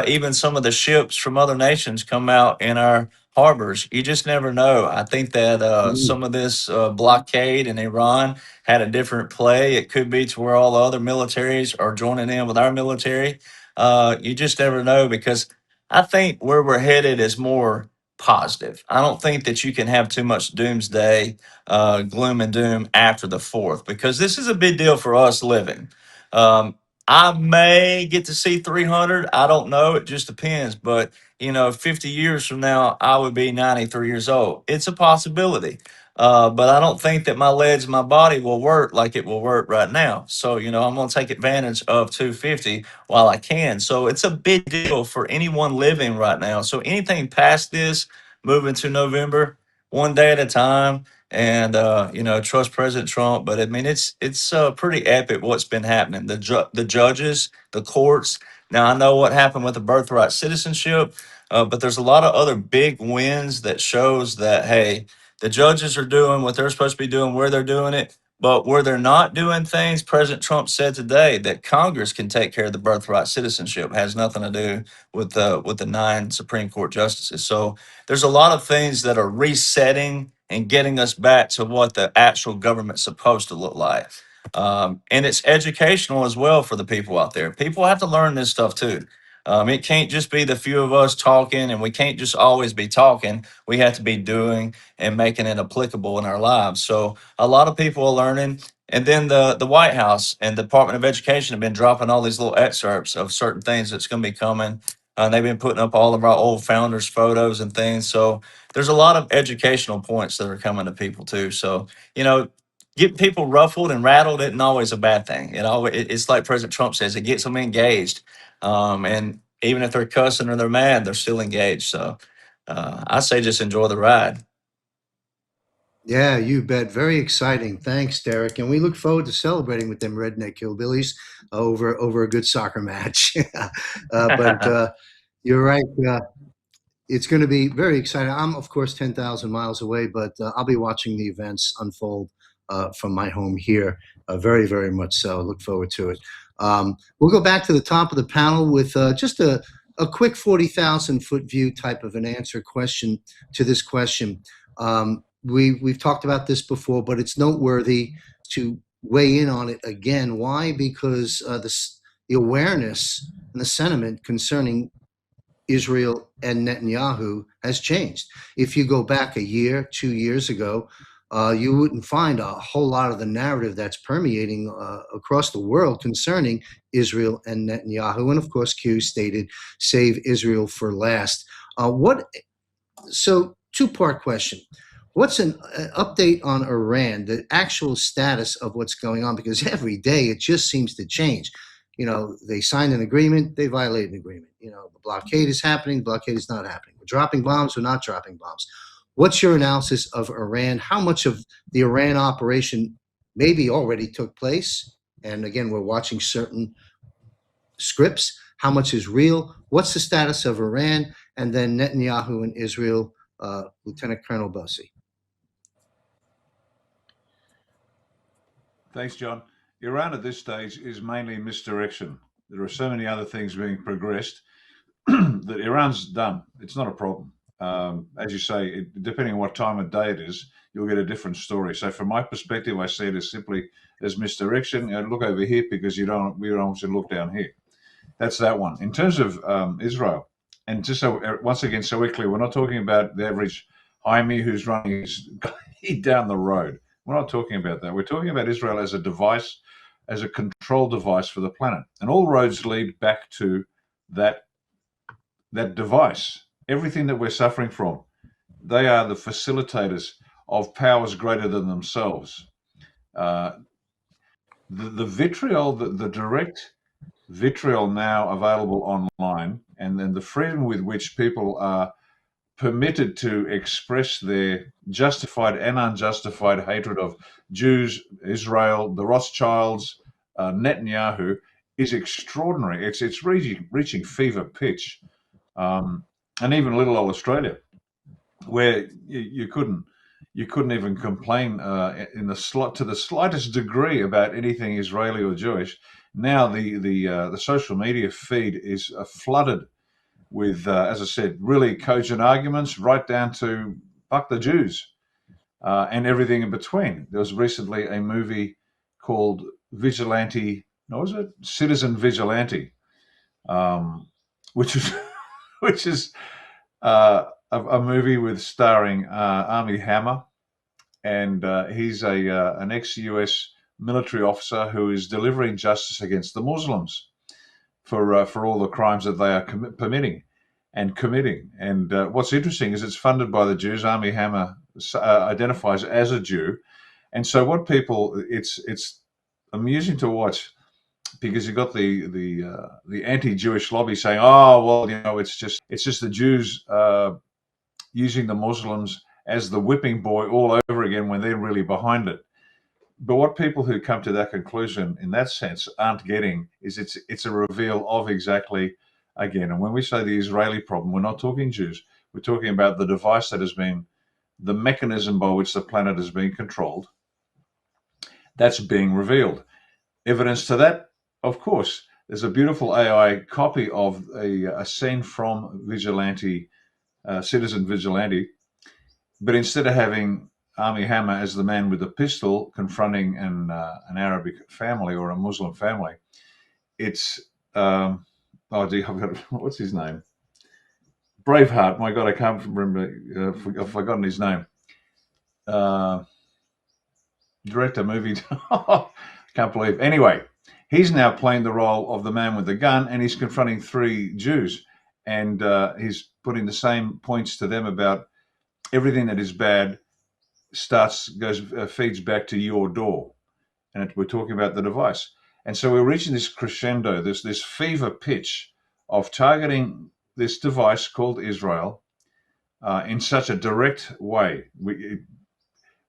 even some of the ships from other nations come out in our harbors. You just never know. I think that some of this blockade in Iran had a different play. It could be to where all the other militaries are joining in with our military. You just never know, because I think where we're headed is more positive. I don't think that you can have too much doomsday, gloom and doom after the fourth, because this is a big deal for us living. Um, I may get to see 300. I don't know. It just depends. But, 50 years from now, I would be 93 years old. It's a possibility. But I don't think that my legs and my body will work like it will work right now. So, I'm going to take advantage of 250 while I can. So it's a big deal for anyone living right now. So anything past this, moving to November, one day at a time, and trust President Trump. But I mean, it's pretty epic what's been happening. The judges, the courts. Now I know what happened with the birthright citizenship, but there's a lot of other big wins that shows that, hey, the judges are doing what they're supposed to be doing where they're doing it. But where they're not doing things, President Trump said today that Congress can take care of the birthright citizenship. It has nothing to do with the 9 Supreme Court justices. So there's a lot of things that are resetting and getting us back to what the actual government's supposed to look like. And it's educational as well for the people out there. People have to learn this stuff too. It can't just be the few of us talking, and we can't just always be talking. We have to be doing and making it applicable in our lives. So a lot of people are learning. And then the White House and the Department of Education have been dropping all these little excerpts of certain things that's going to be coming. They've been putting up all of our old founders' photos and things. So there's a lot of educational points that are coming to people too. So, getting people ruffled and rattled isn't always a bad thing. It's like President Trump says, it gets them engaged. And even if they're cussing or they're mad, they're still engaged. So I say just enjoy the ride. Yeah, you bet. Very exciting. Thanks, Derek. And we look forward to celebrating with them redneck hillbillies over a good soccer match. But you're right. It's going to be very exciting. I'm, of course, 10,000 miles away, but I'll be watching the events unfold from my home here. Very, very much so. Look forward to it. We'll go back to the top of the panel with just a quick 40,000 foot view type of an answer question to this question. We've talked about this before, but it's noteworthy to weigh in on it again. Why? Because the awareness and the sentiment concerning Israel and Netanyahu has changed. If you go back a year, 2 years ago, you wouldn't find a whole lot of the narrative that's permeating across the world concerning Israel and Netanyahu. And of course, Q stated, save Israel for last. So two-part question. What's an update on Iran, the actual status of what's going on? Because every day it just seems to change. They signed an agreement, they violated an agreement. The blockade is happening, blockade is not happening. We're dropping bombs, we're not dropping bombs. What's your analysis of Iran? How much of the Iran operation maybe already took place? And again, we're watching certain scripts. How much is real? What's the status of Iran? And then Netanyahu and Israel, Lieutenant Colonel Bosi. Thanks, John. Iran at this stage is mainly misdirection. There are so many other things being progressed that Iran's done. It's not a problem. As you say, depending on what time of day it is, you'll get a different story. So from my perspective, I see it as simply as misdirection. Look over here because we don't want to look down here. That's that one. In terms of Israel, and just so once again, so we're clear, we're not talking about the average Jaime who's running his down the road. We're not talking about that. We're talking about Israel as a device, as a control device for the planet. And all roads lead back to that device. Everything that we're suffering from, they are the facilitators of powers greater than themselves. The vitriol, the direct vitriol now available online, and then the freedom with which people are permitted to express their justified and unjustified hatred of Jews, Israel, the Rothschilds, Netanyahu, is extraordinary. It's reaching fever pitch, and even little old Australia, where you couldn't even complain to the slightest degree about anything Israeli or Jewish. Now the social media feed is flooded with, as I said, really cogent arguments, right down to fuck the Jews, and everything in between. There was recently a movie called Vigilante. No, was it Citizen Vigilante? Which is which is a movie with starring Armie Hammer, and he's an ex-US military officer who is delivering justice against the Muslims for all the crimes that they are committing. And what's interesting is it's funded by the Jews. Armie Hammer identifies as a Jew, and so what people it's amusing to watch, because you've got the anti-Jewish lobby saying, "Oh, well, it's just the Jews using the Muslims as the whipping boy all over again," when they're really behind it. But what people who come to that conclusion in that sense aren't getting is it's a reveal of exactly, again, and when we say the Israeli problem, we're not talking Jews. We're talking about the device that has been the mechanism by which the planet has been controlled. That's being revealed. Evidence to that, of course, there's a beautiful AI copy of a scene from Vigilante, Citizen Vigilante, but instead of having Armie Hammer as the man with the pistol confronting an Arabic family or a Muslim family, it's oh gee, what's his name? Braveheart. My God, I can't remember. I've forgotten his name. Director, movie. Can't believe. Anyway, he's now playing the role of the man with the gun, and he's confronting three Jews, and he's putting the same points to them about everything that is bad feeds back to your door, and we're talking about the device. And so we're reaching this crescendo, this fever pitch of targeting this device called Israel in such a direct way.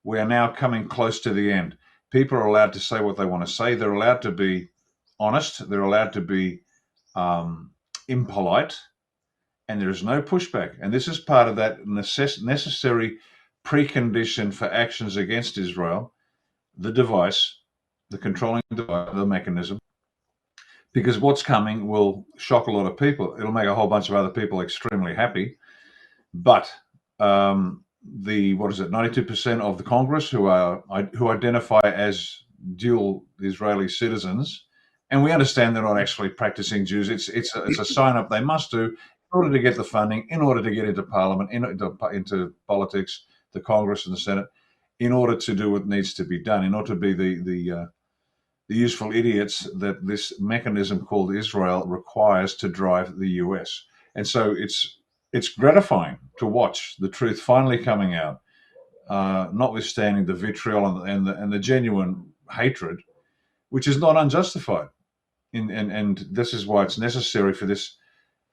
We are now coming close to the end. People are allowed to say what they want to say. They're allowed to be honest. They're allowed to be impolite, and there is no pushback. And this is part of that necessary precondition for actions against Israel, the device, the controlling device, the mechanism, because what's coming will shock a lot of people. It'll make a whole bunch of other people extremely happy. But 92% of the Congress who identify as dual Israeli citizens, and we understand they're not actually practicing Jews. It's a sign up they must do in order to get the funding, in order to get into Parliament, into politics, the Congress and the Senate, in order to do what needs to be done, in order to be the useful idiots that this mechanism called Israel requires to drive the US. And so it's gratifying to watch the truth finally coming out, notwithstanding the vitriol and the genuine hatred, which is not unjustified. And this is why it's necessary for this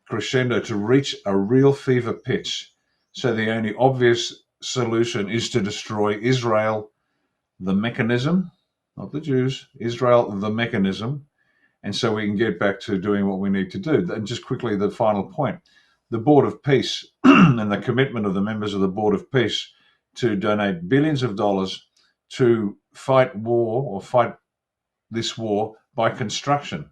crescendo to reach a real fever pitch. So the only obvious solution is to destroy Israel, the mechanism, not the Jews, Israel, the mechanism. And so we can get back to doing what we need to do. And just quickly, the final point, the Board of Peace and the commitment of the members of the Board of Peace to donate billions of dollars to fight this war by construction.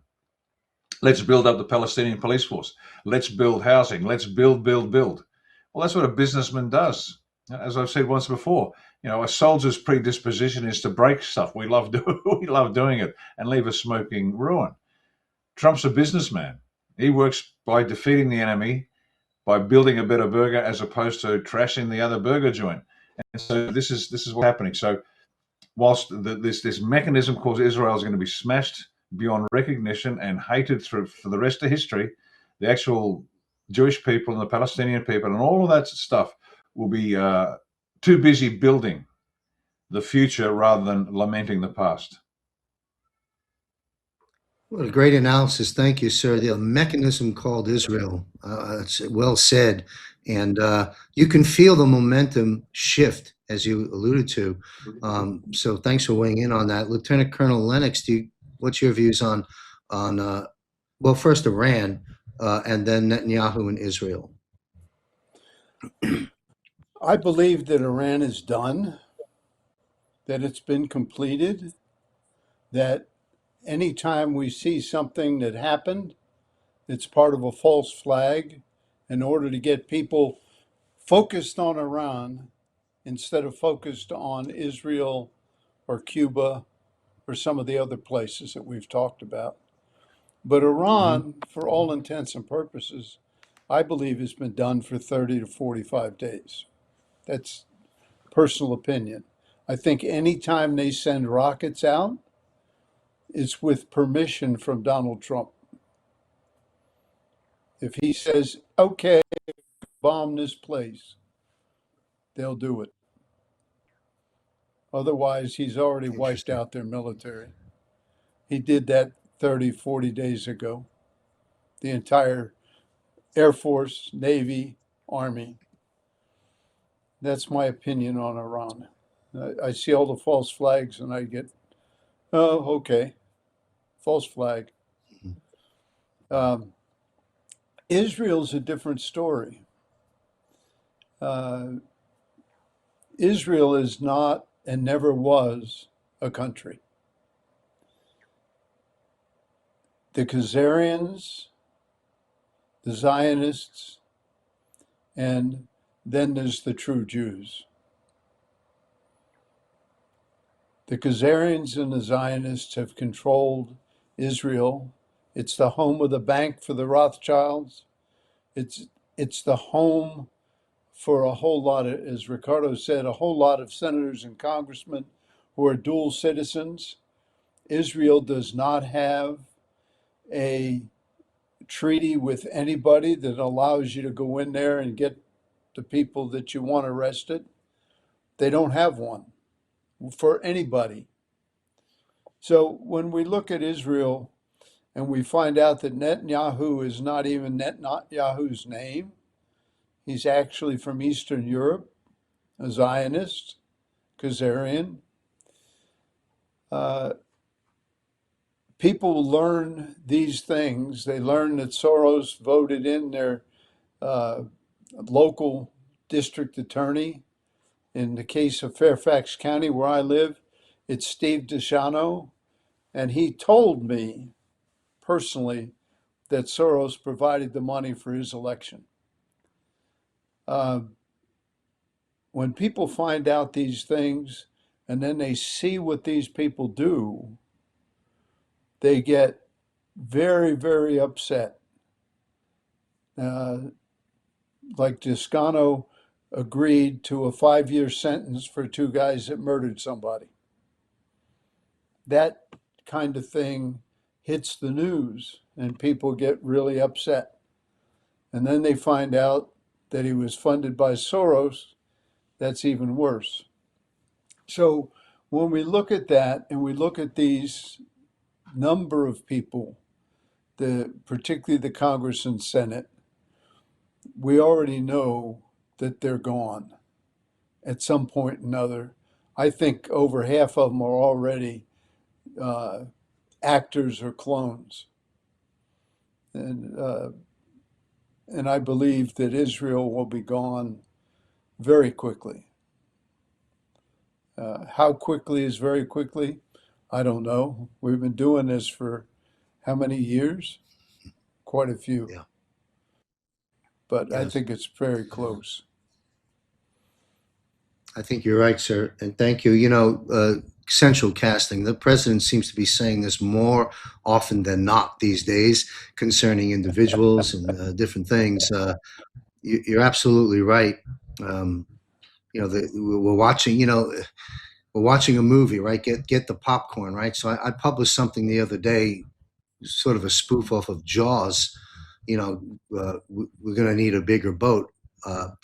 Let's build up the Palestinian police force. Let's build housing. Let's build. Well, that's what a businessman does. As I've said once before, a soldier's predisposition is to break stuff. We love doing it and leave a smoking ruin. Trump's a businessman. He works by defeating the enemy, by building a better burger as opposed to trashing the other burger joint. And so this is what's happening. So whilst this mechanism called Israel is going to be smashed beyond recognition and hated for the rest of history, the actual Jewish people and the Palestinian people and all of that stuff will be too busy building the future rather than lamenting the past. What a great analysis. Thank you, sir. The mechanism called Israel. It's well said. And you can feel the momentum shift, as you alluded to. So thanks for weighing in on that. Lieutenant Colonel Lennox, what's your views on well, first Iran, and then Netanyahu and Israel? I believe that Iran is done, that it's been completed, that anytime we see something that happened, it's part of a false flag in order to get people focused on Iran instead of focused on Israel or Cuba or some of the other places that we've talked about. But Hmm. Iran, for all intents and purposes, I believe has been done for 30 to 45 days. That's personal opinion. I think anytime they send rockets out, it's with permission from Donald Trump. If he says, okay, bomb this place, they'll do it. Otherwise, he's already wiped Interesting. out their military. He did that 30, 40 days ago. The entire Air Force, Navy, Army. That's my opinion on Iran. I see all the false flags and I get, oh, okay, false flag. Mhm. Um, Israel's a different story. Uh, Israel is not and never was a country. The Khazarians, the Zionists, and then there's the true Jews. The Khazarians and the Zionists have controlled Israel. It's the home of the bank for the Rothschilds. It's the home for a whole lot of, as Ricardo said, a whole lot of senators and congressmen who are dual citizens. Israel does not have a treaty with anybody that allows you to go in there and get the people that you want arrested. They don't have one for anybody. So when we look at Israel and we find out that Netanyahu is not even Netanyahu's name, he's actually from Eastern Europe, a Zionist, Khazarian. Uh, People learn these things. They learn that Soros voted in their uh, local district attorney. In the case of Fairfax County, where I live, it's Steve DeShano. And he told me personally that Soros provided the money for his election. Uh, when people find out these things and then they see what these people do, they get very, very upset. Uh, like Descano agreed to a 5-year sentence for two guys that murdered somebody. That kind of thing hits the news and people get really upset. And then they find out that he was funded by Soros. That's even worse. So when we look at that and we look at these number of people, particularly the Congress and Senate, we already know that they're gone at some point or another. I think over half of them are already uh, actors or clones. And, uh, and I believe that Israel will be gone very quickly. How quickly is very quickly? I don't know. We've been doing this for how many years? Quite a few. Yeah. But I Yes. think it's very close. I think you're right, sir, and thank you. Central casting. The president seems to be saying this more often than not these days concerning individuals and different things. You're absolutely right. Um, we're watching. We're watching a movie, right? Get the popcorn, right? So I published something the other day, sort of a spoof off of Jaws. We're going to need a bigger boat.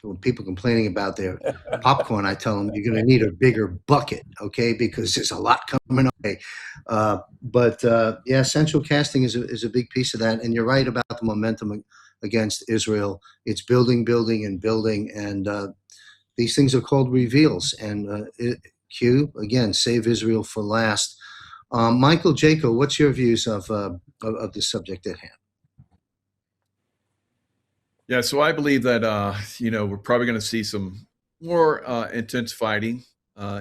when people complaining about their popcorn, I tell them you're going to need a bigger bucket, okay, because there's a lot coming up. Okay? But central casting is a big piece of that, and you're right about the momentum against Israel. It's building, building, and building, and these things are called reveals. And Q, again, save Israel for last. Michael, Jaco, what's your views of the subject at hand? Yeah, so I believe that we're probably going to see some more intense fighting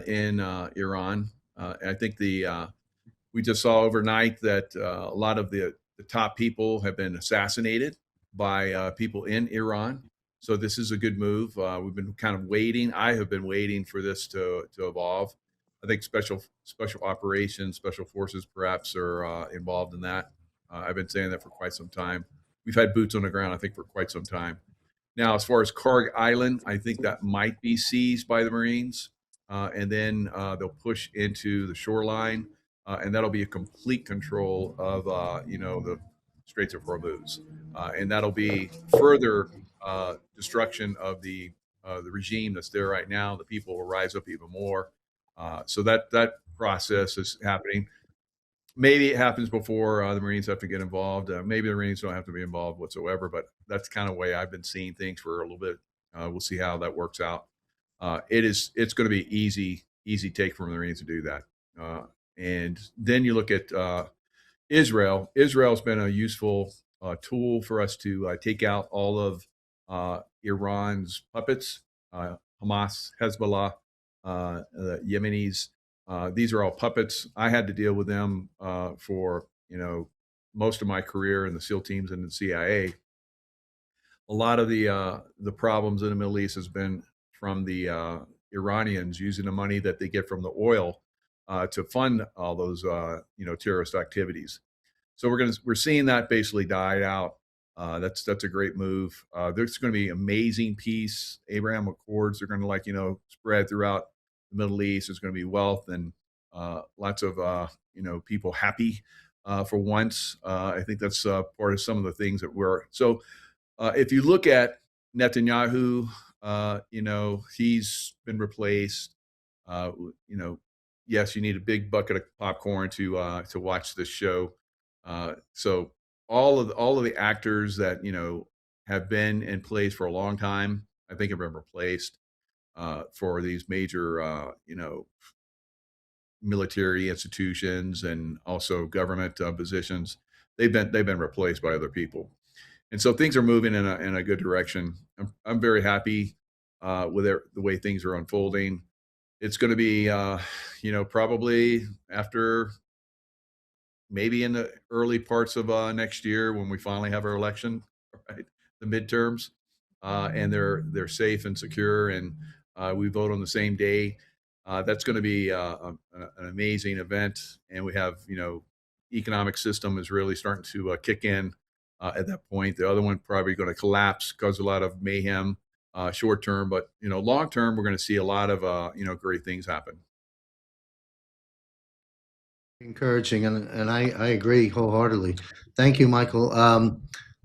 in Iran. I think we just saw overnight that a lot of the top people have been assassinated by people in Iran. So this is a good move. We've been kind of waiting. I have been waiting for this to evolve. I think special operations, special forces, perhaps are involved in that. I've been saying that for quite some time. We've had boots on the ground, I think, for quite some time. Now, as far as Karg Island, I think that might be seized by the Marines, and then they'll push into the shoreline, and that'll be a complete control of the Straits of Hormuz, and that'll be further destruction of the regime that's there right now. The people will rise up even more. So that process is happening. Maybe it happens before the Marines have to get involved. Maybe the Marines don't have to be involved whatsoever, but that's kind of the way I've been seeing things for a little bit. We'll see how that works out. It's going to be easy take from the Marines to do that. And then you look at Israel. Israel's been a useful tool for us to take out all of Iran's puppets, Hamas, Hezbollah, the Yemenis. These are all puppets. I had to deal with them for most of my career in the SEAL teams and the CIA. A lot of the problems in the Middle East has been from the Iranians using the money that they get from the oil to fund all those terrorist activities. So we're seeing that basically die out. That's a great move. There's going to be amazing peace. Abraham Accords are going to spread throughout the Middle East. There's going to be wealth and lots of people happy for once. I think that's part of some of the things that we're. So if you look at Netanyahu, he's been replaced. Yes, you need a big bucket of popcorn to watch this show. So all of the actors that have been in place for a long time, I think have been replaced for these major military institutions and also government positions. They've been replaced by other people, and so things are moving in a good direction. I'm very happy with the way things are unfolding. It's going to be probably after maybe in the early parts of next year when we finally have our election, right? The midterms, and they're safe and secure, and we vote on the same day. That's going to be an amazing event, and we have economic system is really starting to kick in at that point. The other one probably going to collapse, cause a lot of mayhem short term, but long term we're going to see a lot of great things happen. Encouraging, and I agree wholeheartedly. Thank you, Michael.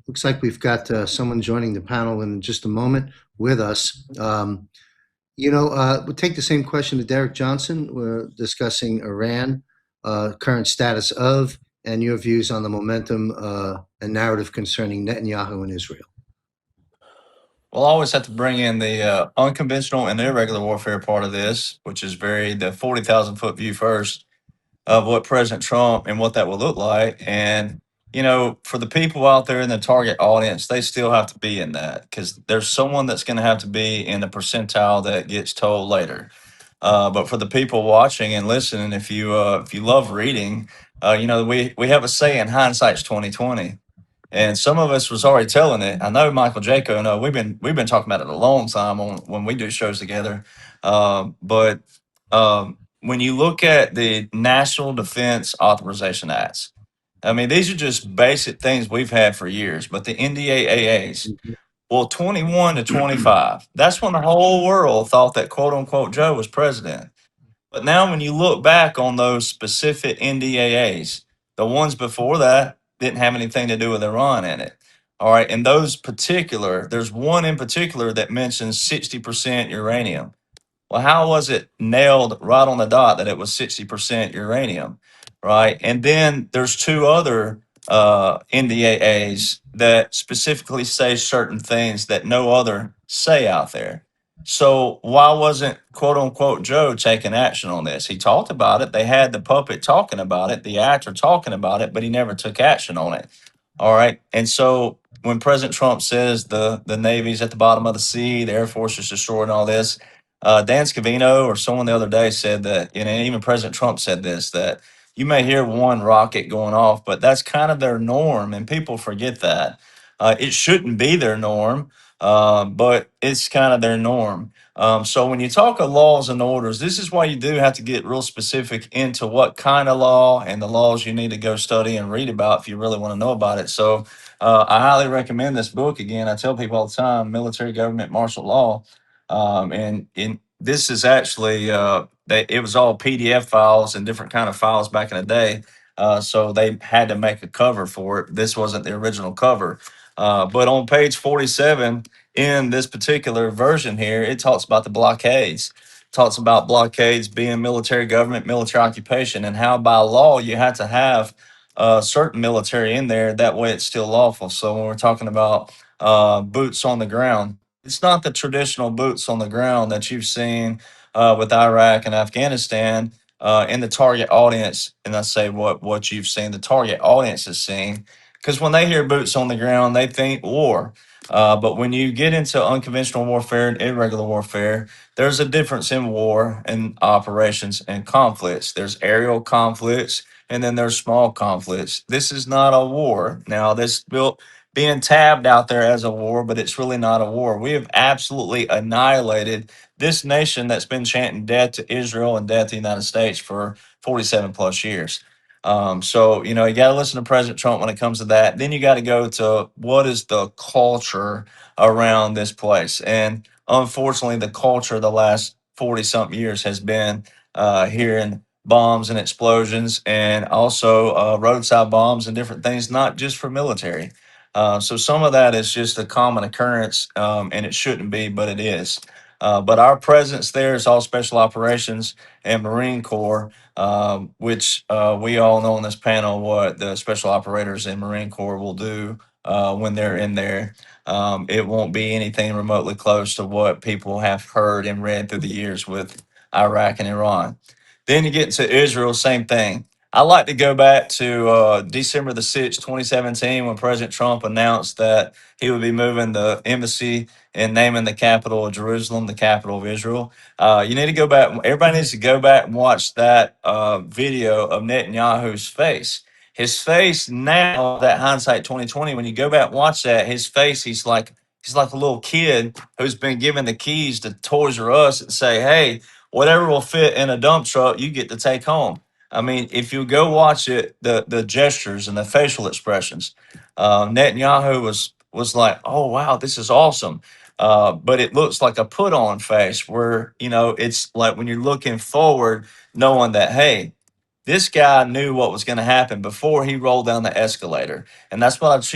Looks like we've got someone joining the panel in just a moment with us. We'll take the same question to Derek Johnson. We're discussing Iran, current status of, and your views on the momentum and narrative concerning Netanyahu and Israel. Well, I always have to bring in the unconventional and irregular warfare part of this, which is the 40,000 foot view first of what President Trump and what that will look like. And, for the people out there in the target audience, they still have to be in that because there's someone that's going to have to be in the percentile that gets told later. But for the people watching and listening, if you love reading, we have a saying, hindsight's 2020. And some of us was already telling it. I know Michael Jaco. No, we've been talking about it a long time when we do shows together. But when you look at the National Defense Authorization Acts, I mean, these are just basic things we've had for years. But the NDAAs, well, 21 to 25, that's when the whole world thought that quote unquote Joe was president. But now when you look back on those specific NDAAs, the ones before that didn't have anything to do with Iran in it. All right. And those particular, there's one in particular that mentions 60% uranium. Well, how was it nailed right on the dot that it was 60% uranium, right? And then there's two other NDAAs that specifically say certain things that no other say out there. So why wasn't quote unquote Joe taking action on this? He talked about it. They had the puppet talking about it, the actor talking about it, but he never took action on it. All right. And so when President Trump says the Navy's at the bottom of the sea, the Air Force is destroying all this, Dan Scavino or someone the other day said that, and even President Trump said this, that you may hear one rocket going off, but that's kind of their norm, and people forget that. It shouldn't be their norm, but it's kind of their norm. So when you talk of laws and orders, this is why you do have to get real specific into what kind of law and the laws you need to go study and read about if you really want to know about it. So I highly recommend this book. Again, I tell people all the time, Military, Government, Martial Law. And this is actually it was all PDF files and different kind of files back in the day. So they had to make a cover for it. This wasn't the original cover. But on page 47 in this particular version here, it talks about the blockades. Talks about blockades being military government, military occupation, and how by law you have to have certain military in there. That way it's still lawful. So when we're talking about boots on the ground, it's not the traditional boots on the ground that you've seen with Iraq and Afghanistan in the target audience. And I say what you've seen, the target audience has seen. Because when they hear boots on the ground, they think war. But when you get into unconventional warfare and irregular warfare, there's a difference in war and operations and conflicts. There's aerial conflicts and then there's small conflicts. This is not a war. Now, this built being tabbed out there as a war, but it's really not a war. We have absolutely annihilated this nation that's been chanting death to Israel and death to the United States for 47 plus years. So, you know, you got to listen to President Trump when it comes to that. Then you got to go to what is the culture around this place. And unfortunately, the culture the last 40 something years has been hearing bombs and explosions and also roadside bombs and different things, not just for military. So some of that is just a common occurrence, and it shouldn't be, but it is. But our presence there is all special operations and Marine Corps, which we all know on this panel what the special operators in Marine Corps will do when they're in there. It won't be anything remotely close to what people have heard and read through the years with Iraq and Iran. Then you get to Israel, same thing. I like to go back to December the 6th, 2017, when President Trump announced that he would be moving the embassy and naming the capital of Jerusalem, the capital of Israel. You need to go back. Everybody needs to go back and watch that video of Netanyahu's face. His face now, that hindsight 2020, when you go back and watch that, his face, he's like a little kid who's been given the keys to Toys R Us and say, hey, whatever will fit in a dump truck, you get to take home. I mean, if you go watch it, the gestures and the facial expressions, Netanyahu was like, "Oh wow, this is awesome," but it looks like a put on face where it's like when you're looking forward, knowing that hey, this guy knew what was going to happen before he rolled down the escalator, and that's what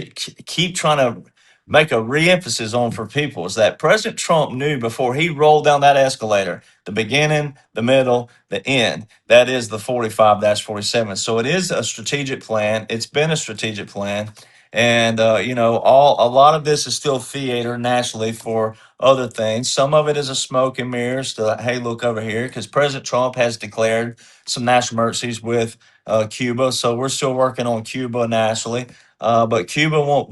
keep trying to make a reemphasis on for people is that President Trump knew before he rolled down that escalator, the beginning, the middle, the end. That is the 45-47. So it is a strategic plan. It's been a strategic plan. And a lot of this is still theater nationally for other things. Some of it is a smoke and mirrors to hey, look over here, because President Trump has declared some national emergencies with Cuba. So we're still working on Cuba nationally. But Cuba won't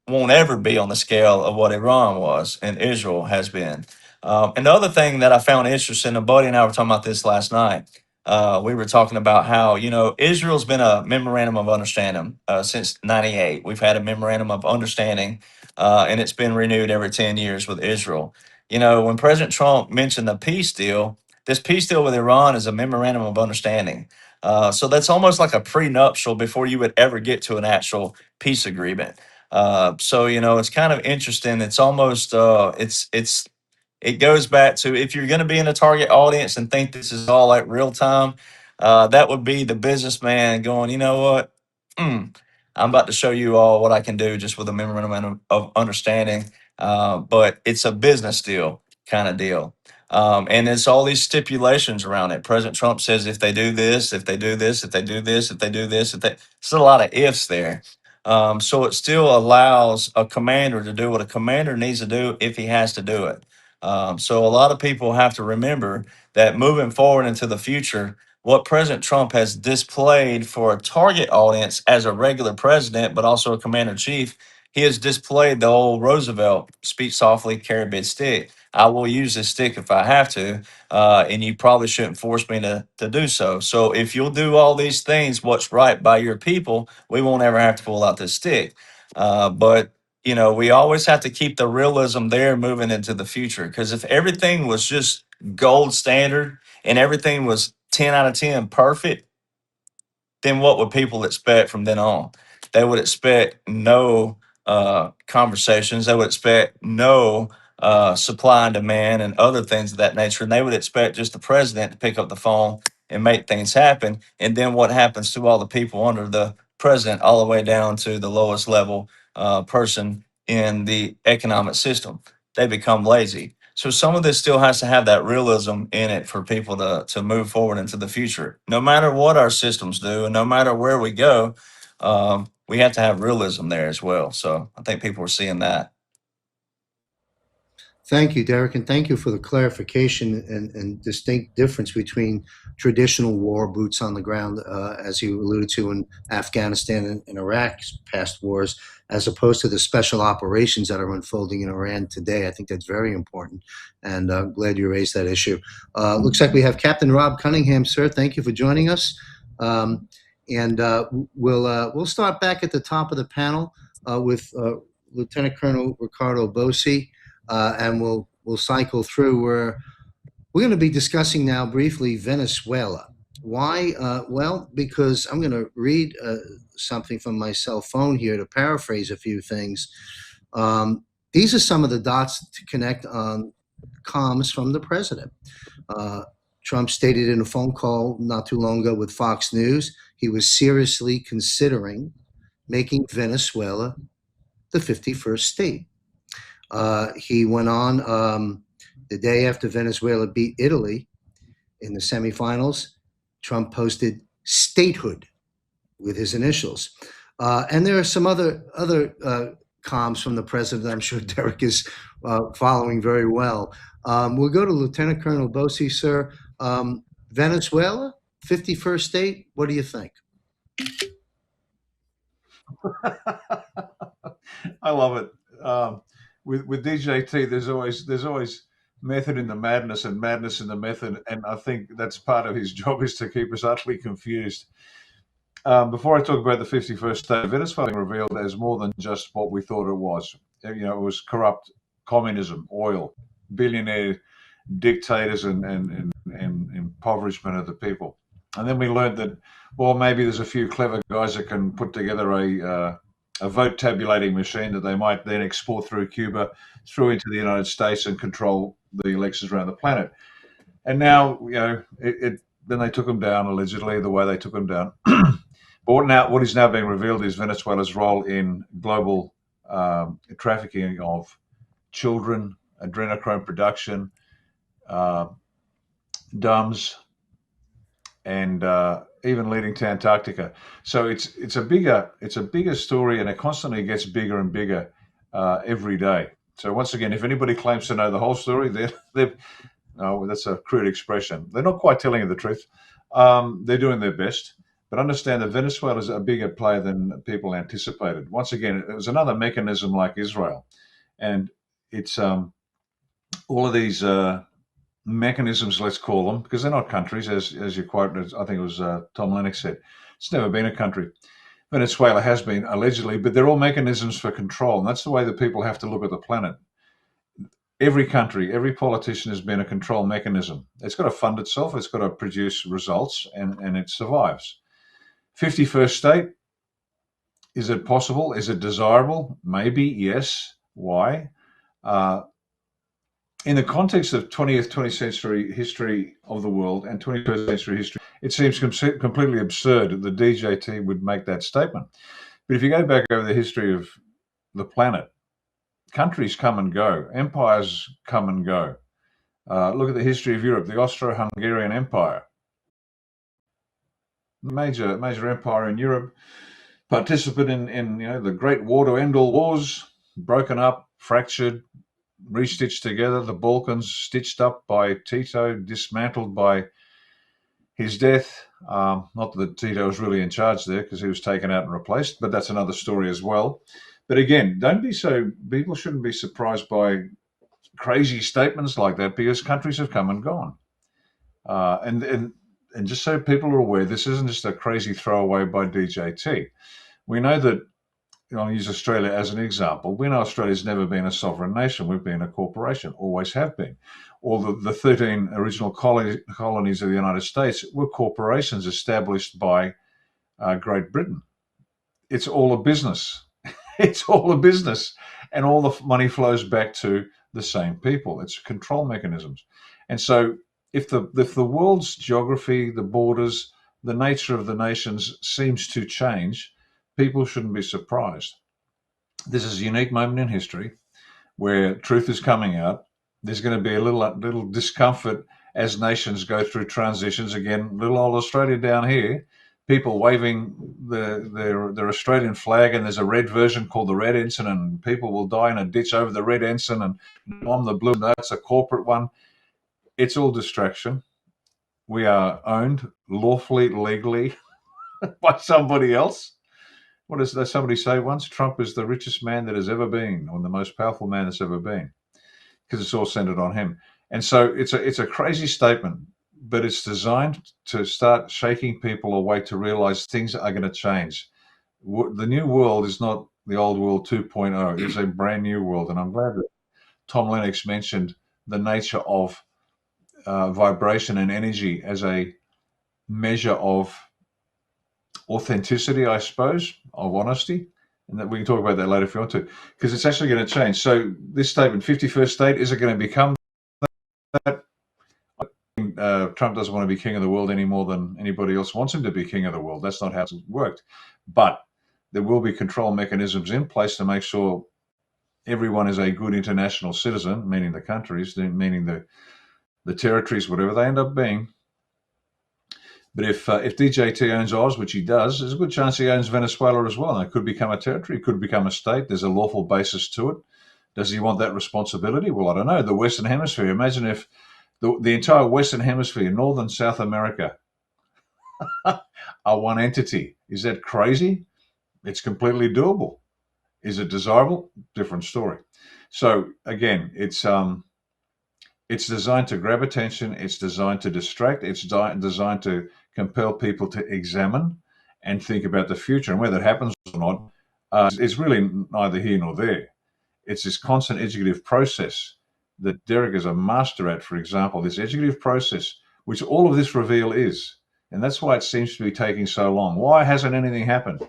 won't ever be on the scale of what Iran was and Israel has been. And the other thing that I found interesting, and Buddy and I were talking about this last night. We were talking about how Israel's been a memorandum of understanding since '98. We've had a memorandum of understanding, and it's been renewed every 10 years with Israel. When President Trump mentioned the peace deal, this peace deal with Iran is a memorandum of understanding. So that's almost like a prenuptial before you would ever get to an actual peace agreement. So it's kind of interesting. It's almost it goes back to if you're going to be in a target audience and think this is all like real time, that would be the businessman going, you know what? I'm about to show you all what I can do just with a memorandum of understanding. But it's a business deal kind of deal. And it's all these stipulations around it. President Trump says if they do this, if they do this, if they do this, if they do this, if they, it's a lot of ifs there. So it still allows a commander to do what a commander needs to do if he has to do it. So a lot of people have to remember that moving forward into the future, what President Trump has displayed for a target audience as a regular president, but also a commander in chief, he has displayed the old Roosevelt speak softly, carry a big stick. I will use this stick if I have to, and you probably shouldn't force me to do so. So if you'll do all these things, what's right by your people, we won't ever have to pull out this stick. But you know, we always have to keep the realism there moving into the future. Because if everything was just gold standard and everything was 10 out of 10 perfect, then what would people expect from then on? They would expect no conversations. They would expect no supply and demand and other things of that nature. And they would expect just the president to pick up the phone and make things happen. And then what happens to all the people under the president, all the way down to the lowest level person in the economic system? They become lazy. So some of this still has to have that realism in it for people to move forward into the future. No matter what our systems do, and no matter where we go, we have to have realism there as well. So I think people are seeing that. Thank you, Derek, and thank you for the clarification and distinct difference between traditional war, boots on the ground, as you alluded to in Afghanistan and Iraq's past wars, as opposed to the special operations that are unfolding in Iran today. I think that's very important, and I'm glad you raised that issue. Looks like we have Captain Rob Cunningham, sir. Thank you for joining us. We'll start back at the top of the panel with Lieutenant Colonel Ricardo Bosi. And we'll cycle through where we're going to be discussing now briefly Venezuela. Why? Well, because I'm going to read something from my cell phone here to paraphrase a few things. These are some of the dots to connect on comms from the president. Trump stated in a phone call not too long ago with Fox News he was seriously considering making Venezuela the 51st state. He went on the day after Venezuela beat Italy in the semifinals. Trump posted statehood with his initials. And there are some other comms from the president I'm sure Derek is following very well. We'll go to Lieutenant Colonel Bosi, sir. Venezuela, 51st state, what do you think? I love it. With DJT, there's always method in the madness and madness in the method, and I think that's part of his job is to keep us utterly confused. Before I talk about the 51st state, Venezuela revealed as more than just what we thought it was. You know, it was corrupt communism, oil, billionaire dictators, and impoverishment of the people. And then we learned that, well, maybe there's a few clever guys that can put together a vote tabulating machine that they might then export through Cuba, through into the United States and control the elections around the planet. And now, you know, then they took them down, allegedly, the way they took them down. But what is now being revealed is Venezuela's role in global trafficking of children, adrenochrome production, DUMS, and even leading to Antarctica. So it's a bigger story, and it constantly gets bigger and bigger every day. So once again, if anybody claims to know the whole story, that's a crude expression. They're not quite telling you the truth. They're doing their best, but understand that Venezuela is a bigger player than people anticipated. Once again, it was another mechanism like Israel, and it's all of these mechanisms, let's call them, because they're not countries, as you quoted, I think it was Tom Lennox said. It's never been a country. Venezuela has been, allegedly, but they're all mechanisms for control, and that's the way that people have to look at the planet. Every country, every politician has been a control mechanism. It's got to fund itself, it's got to produce results, and it survives. 51st state, is it possible? Is it desirable? Maybe, yes. Why? In the context of 20th century history of the world and 21st century history, it seems completely absurd that the DJT would make that statement. But if you go back over the history of the planet, countries come and go, empires come and go. Look at the history of Europe, the Austro-Hungarian Empire, major empire in Europe, participant in the Great War to end all wars, broken up, fractured, restitched together. The Balkans stitched up by Tito, dismantled by his death. Not that Tito was really in charge there, because he was taken out and replaced, but that's another story as well. But again, people shouldn't be surprised by crazy statements like that, because countries have come and gone. And just so people are aware, this isn't just a crazy throwaway by DJT. We know that, I'll use Australia as an example. We know Australia's never been a sovereign nation. We've been a corporation, always have been. All the 13 original colonies of the United States were corporations established by Great Britain. It's all a business. It's all a business. And all the money flows back to the same people. It's control mechanisms. And so if the world's geography, the borders, the nature of the nations seems to change, people shouldn't be surprised. This is a unique moment in history where truth is coming out. There's going to be a little discomfort as nations go through transitions. Again, little old Australia down here, people waving their Australian flag, and there's a red version called the Red Ensign, and people will die in a ditch over the Red Ensign, and I'm the blue. That's a corporate one. It's all distraction. We are owned lawfully, legally by somebody else. What does somebody say once? Trump is the richest man that has ever been, or the most powerful man that's ever been, because it's all centered on him. And so it's a crazy statement, but it's designed to start shaking people awake to realize things are going to change. The new world is not the old world 2.0. It's a brand new world. And I'm glad that Tom Lennox mentioned the nature of vibration and energy as a measure of authenticity, I suppose, of honesty. And that we can talk about that later if you want to, because it's actually going to change. So this statement, 51st state, is it going to become that? Trump doesn't want to be king of the world any more than anybody else wants him to be king of the world. That's not how it's worked. But there will be control mechanisms in place to make sure everyone is a good international citizen, meaning the countries, meaning the territories, whatever they end up being. But if DJT owns Oz, which he does, there's a good chance he owns Venezuela as well. And it could become a territory, it could become a state. There's a lawful basis to it. Does he want that responsibility? Well, I don't know. The Western Hemisphere, imagine if the entire Western Hemisphere, Northern South America, are one entity. Is that crazy? It's completely doable. Is it desirable? Different story. So again, it's designed to grab attention. It's designed to distract. It's designed to compel people to examine and think about the future. And whether it happens or not, it's really neither here nor there. It's this constant educative process that Derek is a master at, for example, this educative process, which all of this reveal is. And that's why it seems to be taking so long. Why hasn't anything happened?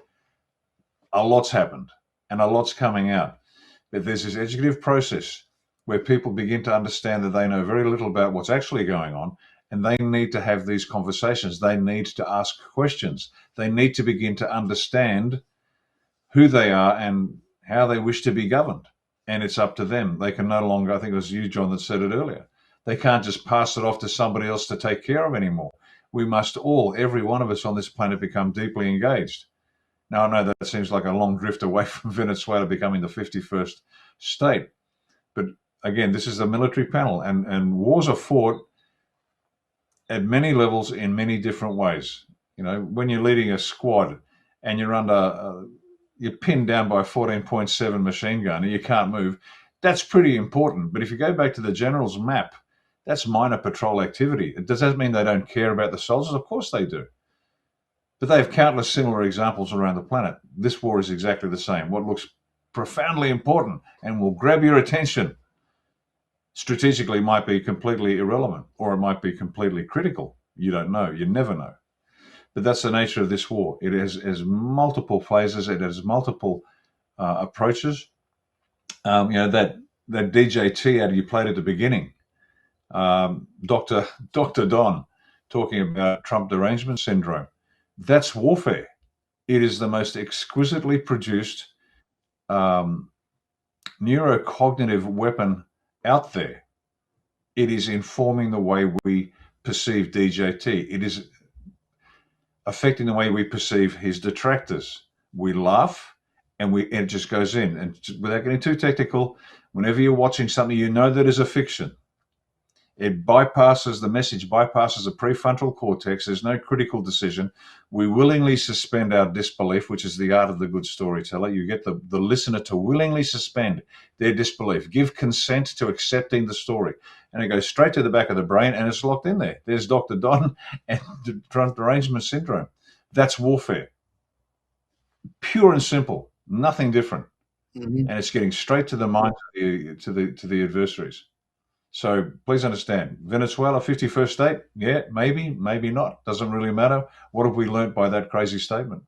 A lot's happened, and a lot's coming out. But there's this educative process where people begin to understand that they know very little about what's actually going on, and they need to have these conversations. They need to ask questions. They need to begin to understand who they are and how they wish to be governed. And it's up to them. They can no longer, I think it was you, John, that said it earlier, they can't just pass it off to somebody else to take care of anymore. We must all, every one of us on this planet, become deeply engaged. Now, I know that seems like a long drift away from Venezuela becoming the 51st state. But again, this is a military panel, and wars are fought at many levels in many different ways. You know, when you're leading a squad and you're you're pinned down by a 14.7 machine gun and you can't move, that's pretty important. But if you go back to the general's map, that's minor patrol activity. Does that mean they don't care about the soldiers? Of course they do. But they have countless similar examples around the planet. This war is exactly the same. What looks profoundly important and will grab your attention strategically might be completely irrelevant, or it might be completely critical. You don't know. You never know. But that's the nature of this war. It has multiple phases. It has multiple approaches. That DJT ad you played at the beginning, Dr. Don talking about Trump derangement syndrome. That's warfare. It is the most exquisitely produced neurocognitive weapon out there. It is informing the way we perceive DJT. It is affecting the way we perceive his detractors. We laugh and it just goes in. And without getting too technical, whenever you're watching something you know that is a fiction, it bypasses, the message bypasses the prefrontal cortex. There's no critical decision. We willingly suspend our disbelief, which is the art of the good storyteller. You get the listener to willingly suspend their disbelief, give consent to accepting the story. And it goes straight to the back of the brain and it's locked in there. There's Dr. Don and derangement syndrome. That's warfare. Pure and simple, nothing different. Mhm. And it's getting straight to the mind to the adversaries. So please understand, Venezuela, 51st state, yeah, maybe, maybe not. Doesn't really matter. What have we learned by that crazy statement?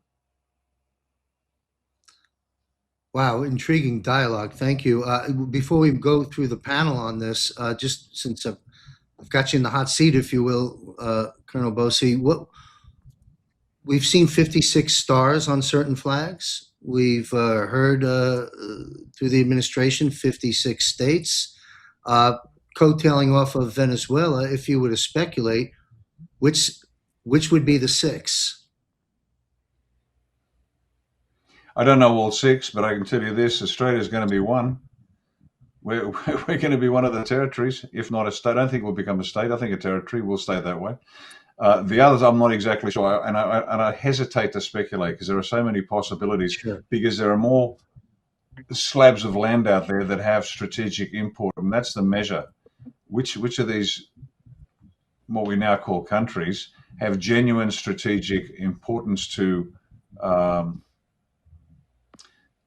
Wow, intriguing dialogue. Thank you. Before we go through the panel on this, just since I've got you in the hot seat, if you will, Colonel Bosi, we've seen 56 stars on certain flags. We've heard through the administration 56 states. Coattailing off of Venezuela, if you were to speculate, which would be the six? I don't know all six, but I can tell you this: Australia's going to be one. We're going to be one of the territories, if not a state. I don't think we'll become a state. I think a territory will stay that way. The others, I'm not exactly sure, and I hesitate to speculate because there are so many possibilities. Sure. Because there are more slabs of land out there that have strategic import, and that's the measure. Which of these, what we now call countries, have genuine strategic importance to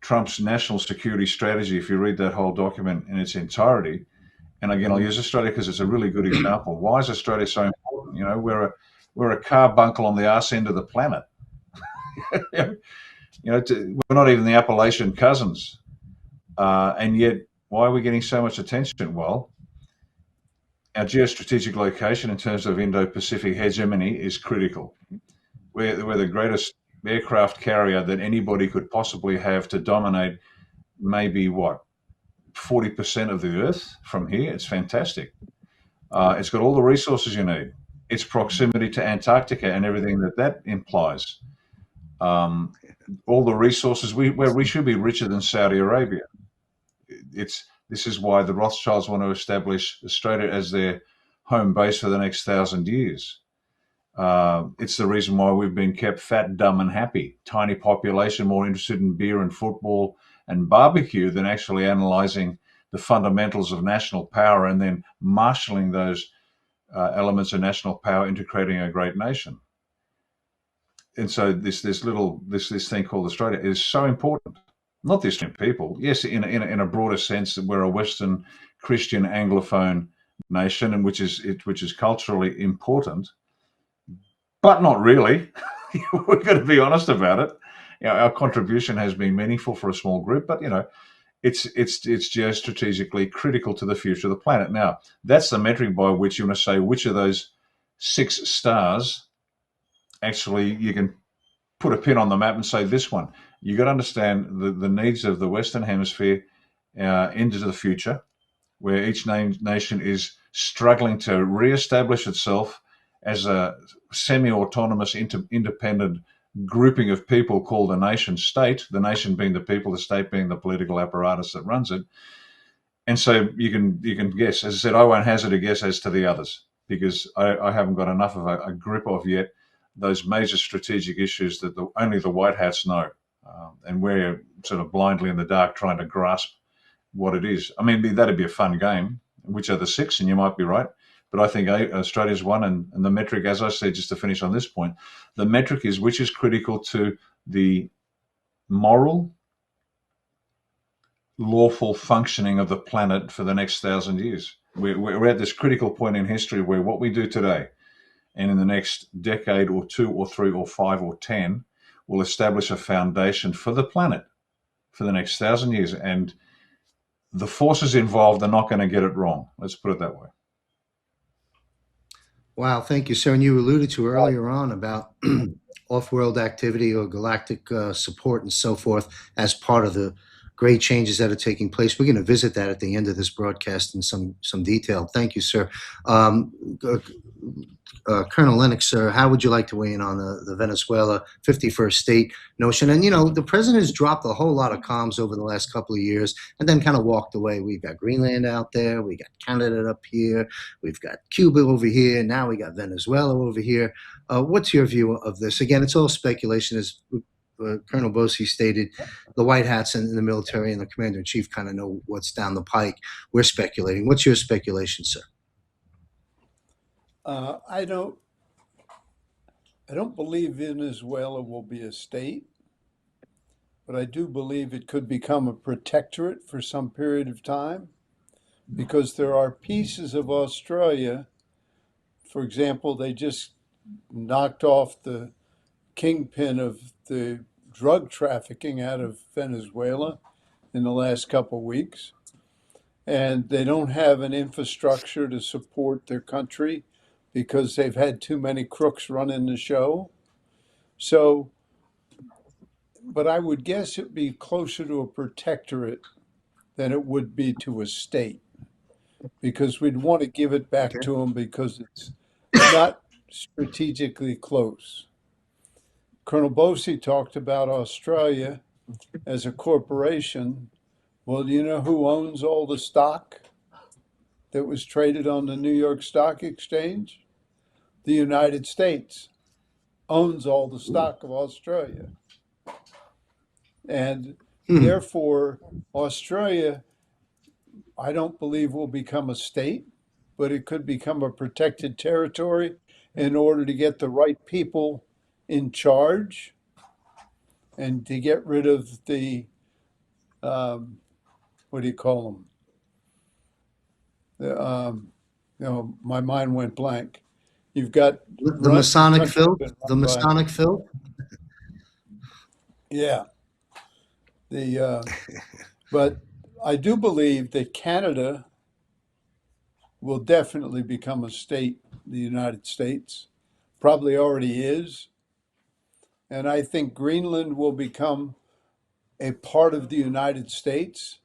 Trump's national security strategy? If you read that whole document in its entirety, and again, I'll use Australia because it's a really good example. Why is Australia so important? You know, we're a carbuncle on the arse end of the planet. You know, we're not even the Appalachian cousins, and yet why are we getting so much attention? Well, our geostrategic location in terms of Indo-Pacific hegemony is critical. We're the greatest aircraft carrier that anybody could possibly have to dominate maybe, 40% of the Earth from here. It's fantastic. It's got all the resources you need. Its proximity to Antarctica and everything that implies. All the resources, we should be richer than Saudi Arabia. This is why the Rothschilds want to establish Australia as their home base for the next 1,000 years. It's the reason why we've been kept fat, dumb, and happy. Tiny population, more interested in beer and football and barbecue than actually analysing the fundamentals of national power and then marshalling those elements of national power into creating a great nation. And so this thing called Australia is so important. Not the Australian people. Yes, in a broader sense, that we're a Western Christian Anglophone nation, and which is culturally important, but not really. We're going to be honest about it. You know, our contribution has been meaningful for a small group, but it's geostrategically critical to the future of the planet. Now, that's the metric by which you want to say which of those 6 stars actually you can put a pin on the map and say this one. You got to understand the needs of the Western Hemisphere into the future, where each nation is struggling to re-establish itself as a semi-autonomous, independent grouping of people called a nation state, the nation being the people, the state being the political apparatus that runs it. And so you can guess. As I said, I won't hazard a guess as to the others because I haven't got enough of a grip of yet those major strategic issues that only the white hats know. And we're sort of blindly in the dark trying to grasp what it is. I mean, that'd be a fun game. Which are the 6? And you might be right. But I think Australia's one. And the metric, as I said, just to finish on this point, the metric is which is critical to the moral, lawful functioning of the planet for the next 1,000 years. We're at this critical point in history where what we do today and in the next decade or 2 or 3 or 5 or 10 will establish a foundation for the planet for the next 1,000 years. And the forces involved are not going to get it wrong. Let's put it that way. Wow, thank you, sir. And you alluded to earlier on about off-world activity or galactic support and so forth as part of the great changes that are taking place. We're going to visit that at the end of this broadcast in some detail. Thank you, sir. Colonel Lennox, sir, how would you like to weigh in on the Venezuela 51st state notion? And, the president has dropped a whole lot of comms over the last couple of years and then kind of walked away. We've got Greenland out there. We got Canada up here. We've got Cuba over here. Now we got Venezuela over here. What's your view of this? Again, it's all speculation. As Colonel Bosi stated, the white hats and the military and the commander-in-chief kind of know what's down the pike. We're speculating. What's your speculation, sir? I don't believe Venezuela will be a state, but I do believe it could become a protectorate for some period of time, because there are pieces of Australia. For example, they just knocked off the kingpin of the drug trafficking out of Venezuela in the last couple of weeks, and they don't have an infrastructure to support their country because they've had too many crooks running the show. So, but I would guess it'd be closer to a protectorate than it would be to a state, because we'd want to give it back to them because it's not strategically close. Colonel Bosi talked about Australia as a corporation. Well, do you know who owns all the stock that was traded on the New York Stock Exchange? The United States owns all the stock of Australia. And therefore, Australia, I don't believe will become a state, but it could become a protected territory in order to get the right people in charge and to get rid of the, what do you call them? My mind went blank. You've got the Masonic filth. The Masonic filth. Yeah. But I do believe that Canada will definitely become a state, the United States, probably already is. And I think Greenland will become a part of the United States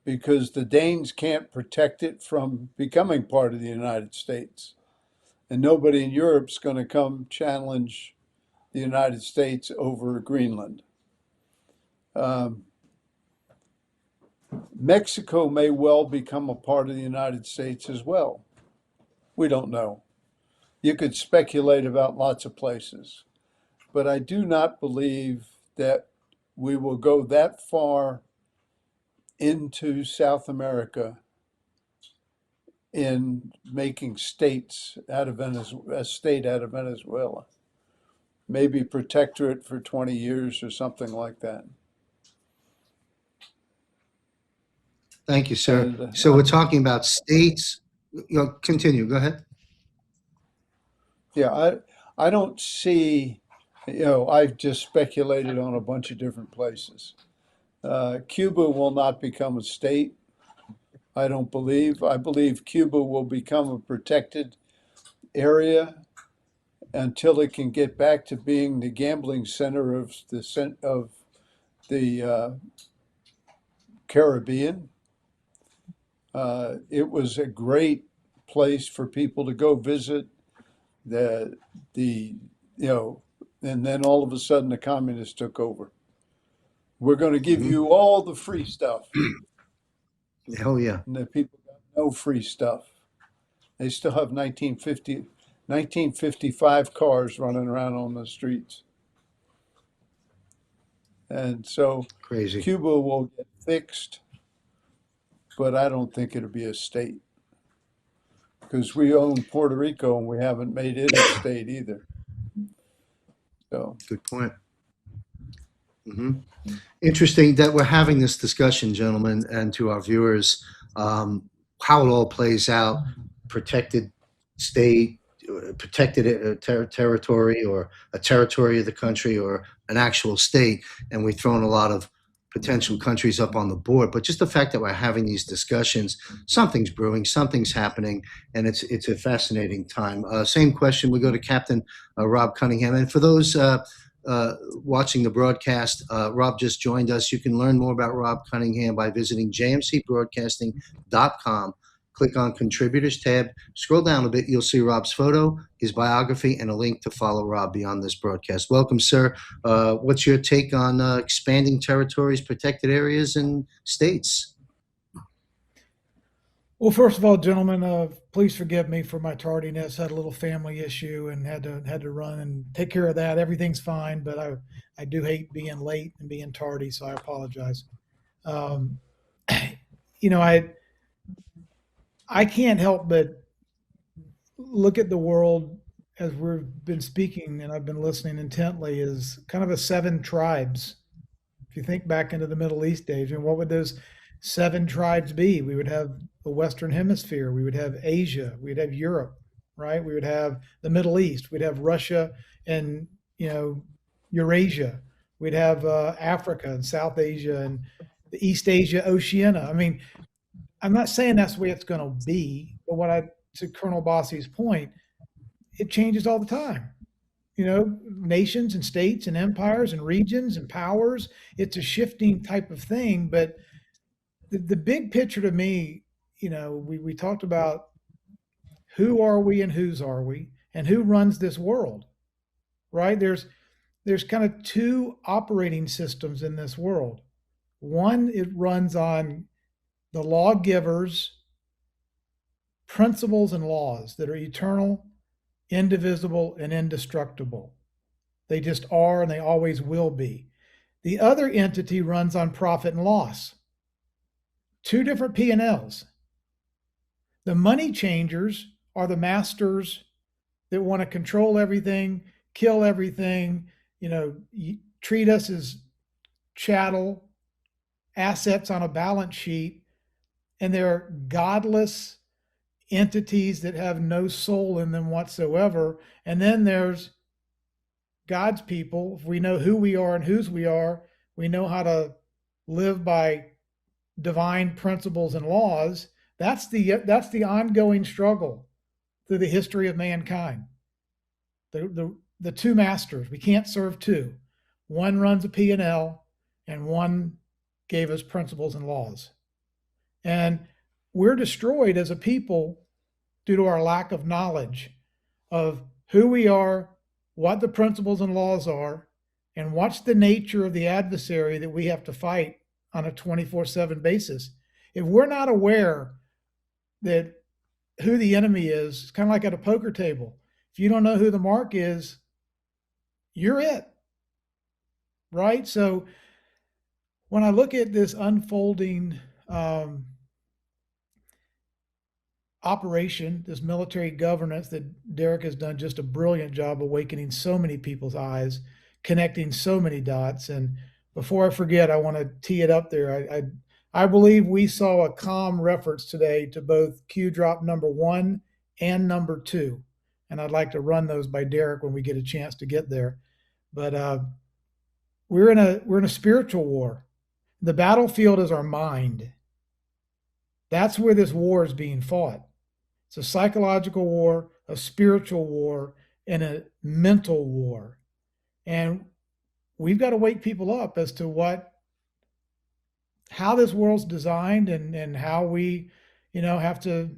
because the Danes can't protect it from becoming part of the United States. And nobody in Europe's going to come challenge the United States over Greenland. Mexico may well become a part of the United States as well. We don't know. You could speculate about lots of places, but I do not believe that we will go that far into South America in making states out of Venezuela, a state out of Venezuela. Maybe protectorate for 20 years or something like that. Thank you, sir. And, So we're talking about states. Continue. Go ahead. Yeah, I don't see, I've just speculated on a bunch of different places. Cuba will not become a state, I don't believe. I believe Cuba will become a protected area until it can get back to being the gambling center of the Caribbean. It was a great place for people to go visit. And then all of a sudden the communists took over. We're going to give you all the free stuff. Hell yeah. And the people got no free stuff. They still have 1955 cars running around on the streets. And so Crazy. Cuba will get fixed, but I don't think it'll be a state. Because we own Puerto Rico and we haven't made it a state either. So Good point. Interesting that we're having this discussion, gentlemen, and to our viewers, how it all plays out. Protected state, protected territory, or a territory of the country, or an actual state, and we've thrown a lot of potential countries up on the board. But just the fact that we're having these discussions, something's brewing, something's happening, and it's a fascinating time. Same question. We go to Captain Rob Cunningham. And for those watching the broadcast, Rob just joined us. You can learn more about Rob Cunningham by visiting jmcbroadcasting.com. Click on Contributors tab. Scroll down a bit. You'll see Rob's photo, his biography, and a link to follow Rob beyond this broadcast. Welcome, sir. What's your take on expanding territories, protected areas, and states? Well, first of all, gentlemen, please forgive me for my tardiness. Had a little family issue and had to run and take care of that. Everything's fine, but I do hate being late and being tardy, so I apologize. I can't help but look at the world as we've been speaking, and I've been listening intently, as kind of a 7 tribes. If you think back into the Middle East days, and what would those 7 tribes be? We would have the Western Hemisphere, we would have Asia, we'd have Europe, right? We would have the Middle East, we'd have Russia and, Eurasia. We'd have Africa and South Asia and the East Asia, Oceania. I mean, I'm not saying that's the way it's going to be, but to Colonel Bosi's point, it changes all the time. Nations and states and empires and regions and powers, it's a shifting type of thing. But the big picture to me, we talked about who are we and whose are we and who runs this world, right? There's kind of 2 operating systems in this world. One, it runs on the lawgivers' principles and laws that are eternal, indivisible, and indestructible. They just are, and they always will be. The other entity runs on profit and loss. 2 different P&Ls. The money changers are the masters that want to control everything, kill everything, treat us as chattel, assets on a balance sheet. And they're godless entities that have no soul in them whatsoever. And then there's God's people. If we know who we are and whose we are, we know how to live by divine principles and laws. That's the ongoing struggle through the history of mankind. The 2 masters. We can't serve 2. One runs a P&L, and one gave us principles and laws. And we're destroyed as a people due to our lack of knowledge of who we are, what the principles and laws are, and what's the nature of the adversary that we have to fight on a 24/7 basis. If we're not aware that who the enemy is, it's kind of like at a poker table. If you don't know who the mark is, you're it, right? So when I look at this unfolding operation, this military governance that Derek has done just a brilliant job awakening so many people's eyes, connecting so many dots. And before I forget, I want to tee it up there. I believe we saw a calm reference today to both Q drop number 1 and number 2. And I'd like to run those by Derek when we get a chance to get there. But we're in a spiritual war. The battlefield is our mind. That's where this war is being fought. It's a psychological war, a spiritual war, and a mental war. And we've got to wake people up as to how this world's designed and how we, have to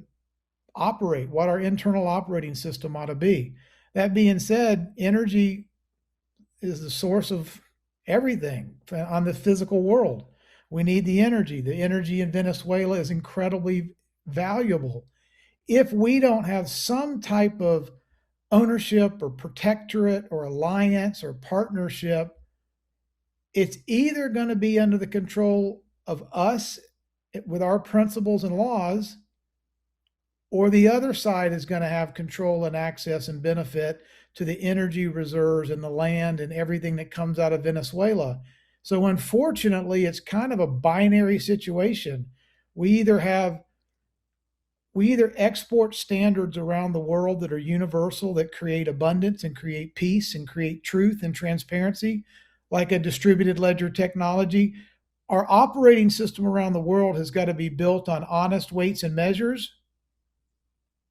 operate, what our internal operating system ought to be. That being said, energy is the source of everything on the physical world. We need the energy. The energy in Venezuela is incredibly valuable. If we don't have some type of ownership or protectorate or alliance or partnership, it's either going to be under the control of us with our principles and laws, or the other side is going to have control and access and benefit to the energy reserves and the land and everything that comes out of Venezuela. So unfortunately, it's kind of a binary situation. We either export standards around the world that are universal, that create abundance and create peace and create truth and transparency, like a distributed ledger technology, our operating system around the world has got to be built on honest weights and measures,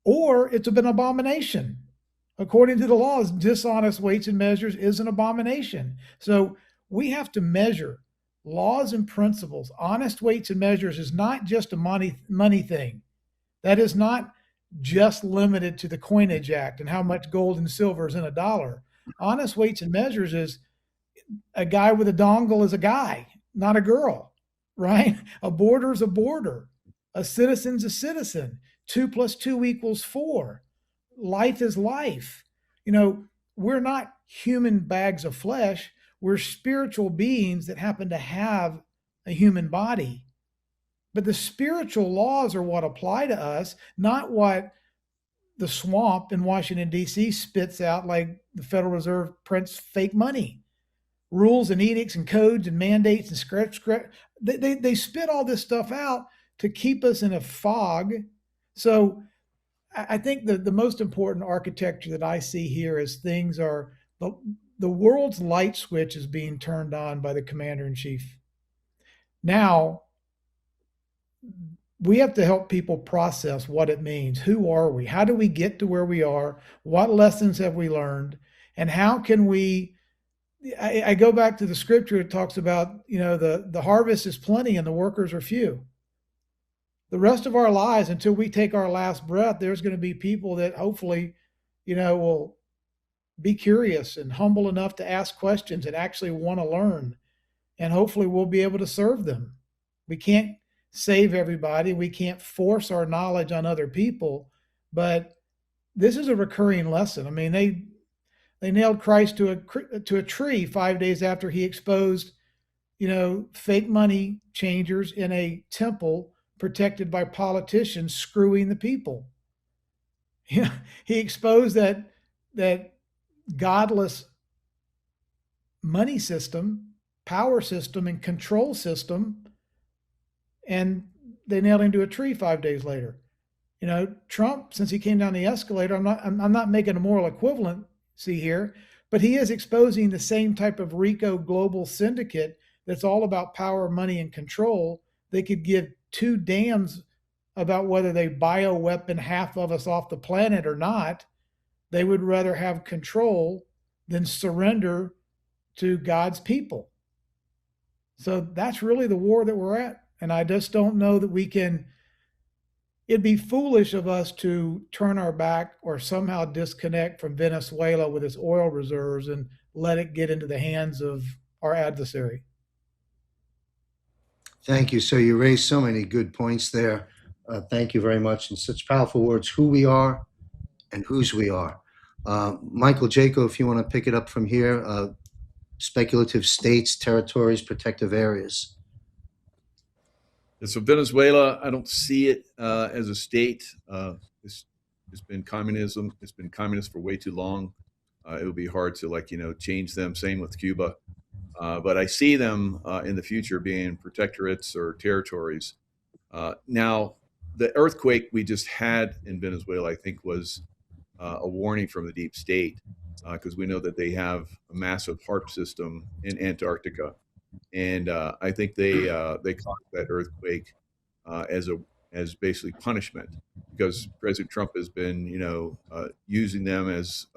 or it's an abomination. According to the laws, dishonest weights and measures is an abomination. So we have to measure laws and principles. Honest weights and measures is not just a money thing. That is not just limited to the Coinage Act and how much gold and silver is in a dollar. Honest weights and measures is a guy with a dongle is a guy, not a girl, right? A border is a border. A citizen's a citizen. 2 + 2 = 4. Life is life. You know, we're not human bags of flesh. We're spiritual beings that happen to have a human body. But the spiritual laws are what apply to us, not what the swamp in Washington, D.C. spits out like the Federal Reserve prints fake money. Rules and edicts and codes and mandates and scripts. They spit all this stuff out to keep us in a fog. So I think the most important architecture that I see here is things are the world's light switch is being turned on by the commander in chief. Now, we have to help people process what it means. Who are we? How do we get to where we are? What lessons have we learned? And how can we? I go back to the scripture. It talks about, you know, the harvest is plenty and the workers are few. The rest of our lives, until we take our last breath, there's going to be people that hopefully, you know, will be curious and humble enough to ask questions and actually want to learn. And hopefully we'll be able to serve them. We can't save everybody. We can't force our knowledge on other people. But this is a recurring lesson. I mean, they nailed Christ to a tree 5 days after he exposed, you know, fake money changers in a temple protected by politicians screwing the people. Yeah, he exposed that godless money system, power system, and control system, and they nailed him to a tree 5 days later. You know, Trump, since he came down the escalator, I'm not making a moral equivalency here, but he is exposing the same type of RICO global syndicate that's all about power, money, and control. They could give two damns about whether they bioweapon half of us off the planet or not. They would rather have control than surrender to God's people. So that's really the war that we're at. And I just don't know that we can. It'd be foolish of us to turn our back or somehow disconnect from Venezuela with its oil reserves and let it get into the hands of our adversary. Thank you. So you raised so many good points there. Thank you very much. And such powerful words, who we are and whose we are. Michael, Jaco, if you want to pick it up from here, speculative states, territories, protective areas. So Venezuela, I don't see it as a state. It's been communism. It's been communist for way too long. It would be hard to change them. Same with Cuba. But I see them in the future being protectorates or territories. Now, the earthquake we just had in Venezuela, I think, was a warning from the deep state, because we know that they have a massive HARP system in Antarctica. And I think they caused that earthquake as basically punishment, because President Trump has been using them as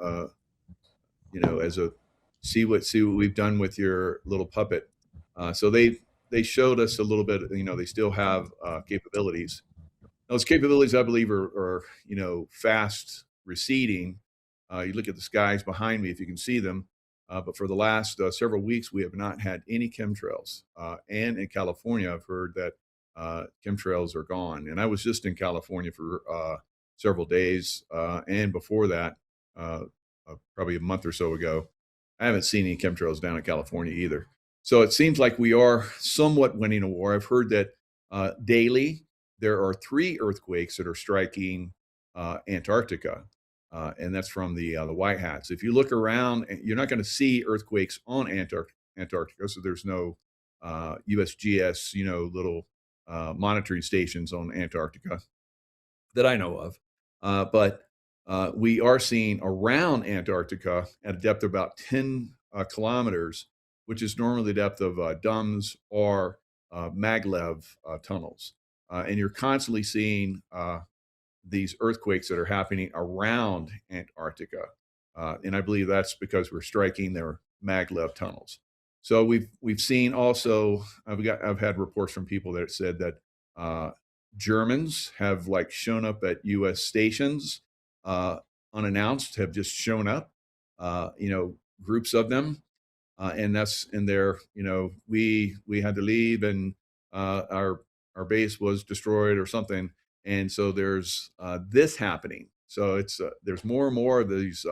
as a see what we've done with your little puppet. So they showed us a little bit. They still have capabilities. Those capabilities, I believe, are fast receding. You look at the skies behind me if you can see them. But for the last several weeks, we have not had any chemtrails. And in California, I've heard that chemtrails are gone. And I was just in California for several days. And before that, probably a month or so ago, I haven't seen any chemtrails down in California either. So it seems like we are somewhat winning a war. I've heard that daily there are 3 earthquakes that are striking Antarctica. And that's from the White Hats. If you look around, you're not going to see earthquakes on Antarctica. So there's no USGS, little monitoring stations on Antarctica that I know of. But we are seeing around Antarctica at a depth of about 10 kilometers, which is normally the depth of DUMS or maglev tunnels. And you're constantly seeing these earthquakes that are happening around Antarctica. And I believe that's because we're striking their maglev tunnels. So we've seen also, I've had reports from people that said that Germans have like shown up at U.S. stations unannounced, have just shown up, groups of them. And that's in there, we had to leave and our base was destroyed or something. And so there's this happening. So there's more and more of these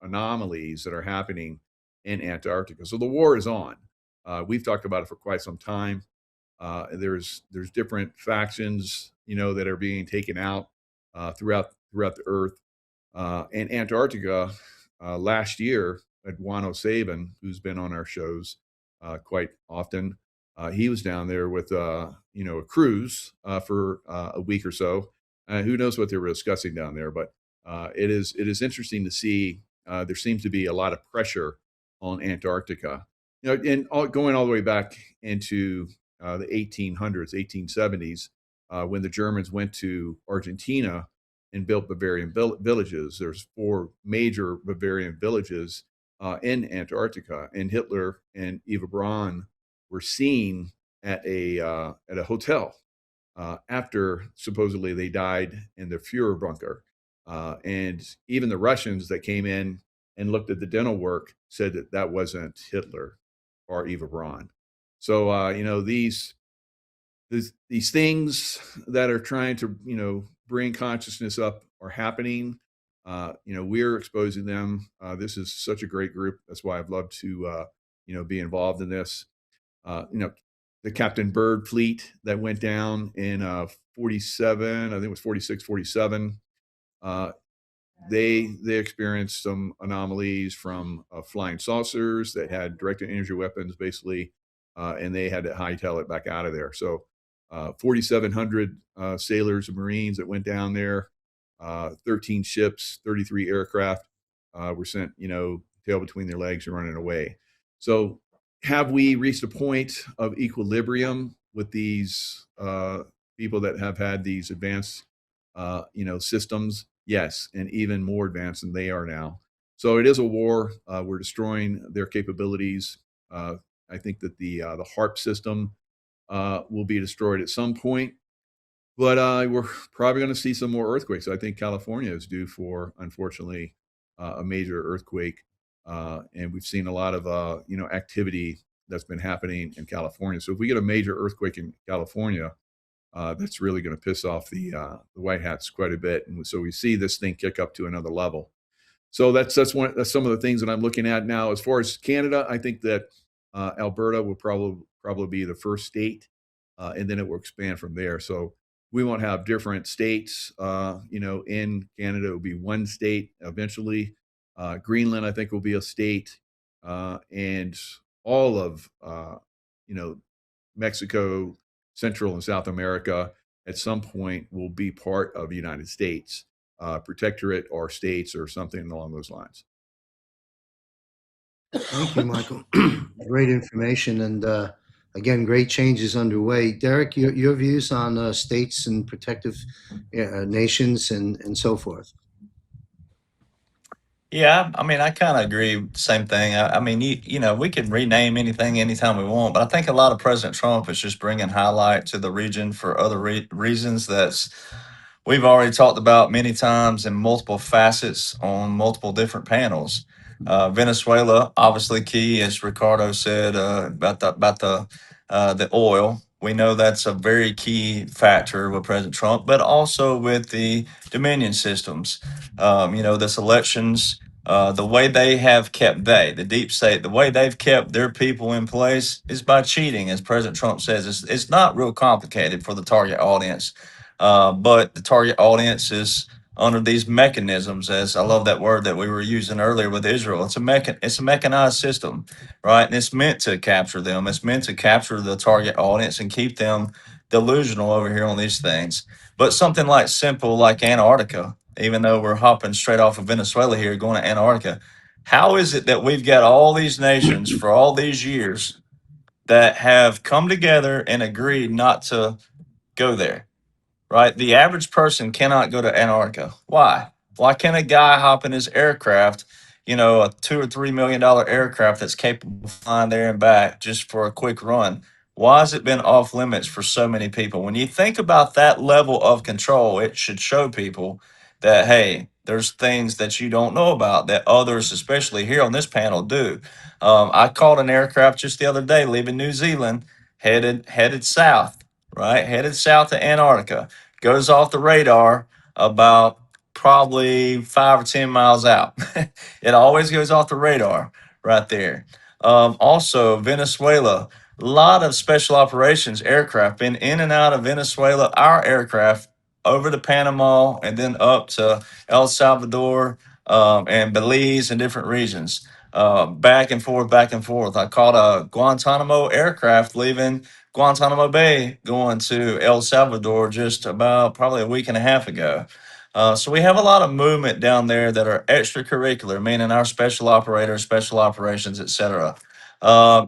anomalies that are happening in Antarctica. So the war is on. We've talked about it for quite some time. There's different factions, that are being taken out throughout the earth. And Antarctica last year, Juan Saban, who's been on our shows quite often, he was down there with a cruise for a week or so. Who knows what they were discussing down there? But it is interesting to see. There seems to be a lot of pressure on Antarctica. Going all the way back into the 1800s, 1870s, when the Germans went to Argentina and built Bavarian villages. There's 4 major Bavarian villages in Antarctica, and Hitler and Eva Braun were seen at a hotel after supposedly they died in the Fuhrer bunker. And even the Russians that came in and looked at the dental work said that wasn't Hitler or Eva Braun. So these things that are trying to bring consciousness up are happening. We're exposing them. This is such a great group. That's why I've loved to be involved in this. The Captain Byrd fleet that went down in 47, I think it was 46, 47. They experienced some anomalies from flying saucers that had directed energy weapons, basically, and they had to hightail it back out of there. So 4,700 sailors and Marines that went down there, 13 ships, 33 aircraft were sent, tail between their legs and running away. So have we reached a point of equilibrium with these people that have had these advanced, systems? Yes, and even more advanced than they are now. So it is a war. We're destroying their capabilities. I think that the HARP system will be destroyed at some point, but we're probably going to see some more earthquakes. I think California is due for, unfortunately, a major earthquake, and we've seen a lot of activity that's been happening in California. So if we get a major earthquake in California, that's really going to piss off the white hats quite a bit, and so we see this thing kick up to another level. So that's some of the things that I'm looking at now. As far as Canada, I think that Alberta will probably be the first state, and then it will expand from there. So we won't have different states. In Canada, it will be one state eventually. Greenland, I think, will be a state, and all of Mexico, Central and South America, at some point will be part of the United States, protectorate or states or something along those lines. Thank you, Michael. Great information, and again, great changes underway. Derek, your views on states and protective nations and so forth. Yeah, I mean, I kind of agree. Same thing. I mean, we can rename anything anytime we want, but I think a lot of President Trump is just bringing highlight to the region for other reasons that's we've already talked about many times in multiple facets on multiple different panels. Venezuela, obviously key, as Ricardo said about the oil. We know that's a very key factor with President Trump, but also with the Dominion systems. This elections, the way they have kept the deep state, the way they've kept their people in place is by cheating, as President Trump says. It's not real complicated for the target audience, but the target audience is under these mechanisms. As I love that word that we were using earlier with Israel, it's a mechanized system, right? And it's meant to capture them. It's meant to capture the target audience and keep them delusional over here on these things. But something like simple like Antarctica, even though we're hopping straight off of Venezuela here, going to Antarctica, how is it that we've got all these nations for all these years that have come together and agreed not to go there, right? The average person cannot go to Antarctica. Why? Why can't a guy hop in his aircraft, a $2 or $3 million aircraft that's capable of flying there and back just for a quick run? Why has it been off limits for so many people? When you think about that level of control, it should show people that, hey, there's things that you don't know about that others, especially here on this panel, do. I caught an aircraft just the other day leaving New Zealand, headed south, right? Headed south to Antarctica, goes off the radar about probably 5 or 10 miles out. It always goes off the radar right there. Also, Venezuela, a lot of special operations aircraft been in and out of Venezuela. Our aircraft over to Panama and then up to El Salvador and Belize and different regions. Back and forth, back and forth. I caught a Guantanamo aircraft leaving Guantanamo Bay going to El Salvador just about probably a week and a half ago. So we have a lot of movement down there that are extracurricular, meaning our special operators, special operations, etc.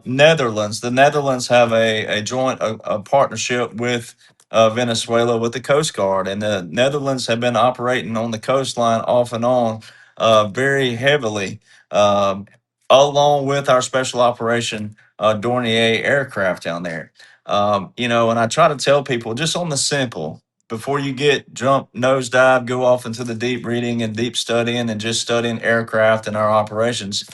Netherlands. The Netherlands have a joint a partnership with Venezuela with the Coast Guard, and the Netherlands have been operating on the coastline off and on very heavily, along with our special operation Dornier aircraft down there. And I try to tell people just on the simple, before you get jump nosedive, go off into the deep reading and deep studying and just studying aircraft and our operations.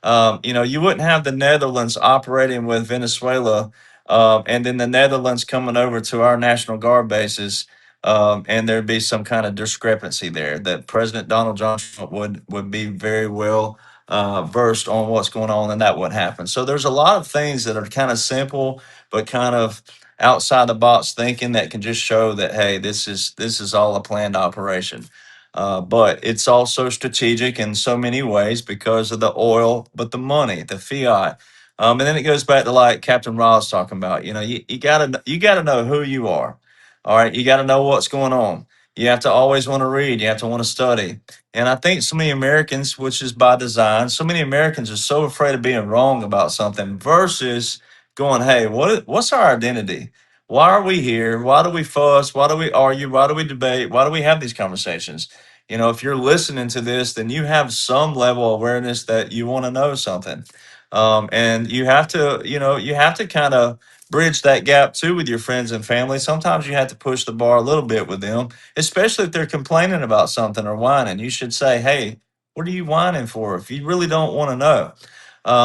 You wouldn't have the Netherlands operating with Venezuela, and then the Netherlands coming over to our National Guard bases, and there'd be some kind of discrepancy there that President Donald John Trump would be very well versed on what's going on, and that wouldn't happen. So there's a lot of things that are kind of simple, but kind of outside the box thinking that can just show that, hey, this is all a planned operation. But it's also strategic in so many ways because of the oil, but the money, the fiat. And then it goes back to like Captain Ross talking about, you gotta know who you are. All right. You gotta know what's going on. You have to always want to read. You have to want to study. And I think so many Americans, which is by design, so many Americans are so afraid of being wrong about something versus going, hey, what's our identity? Why are we here? Why do we fuss? Why do we argue? Why do we debate? Why do we have these conversations? If you're listening to this, then you have some level of awareness that you want to know something. And you have to kind of bridge that gap too with your friends and family. Sometimes you have to push the bar a little bit with them, especially if they're complaining about something or whining. You should say, hey, what are you whining for if you really don't want to know?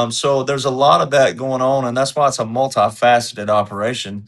So there's a lot of that going on, and that's why it's a multifaceted operation,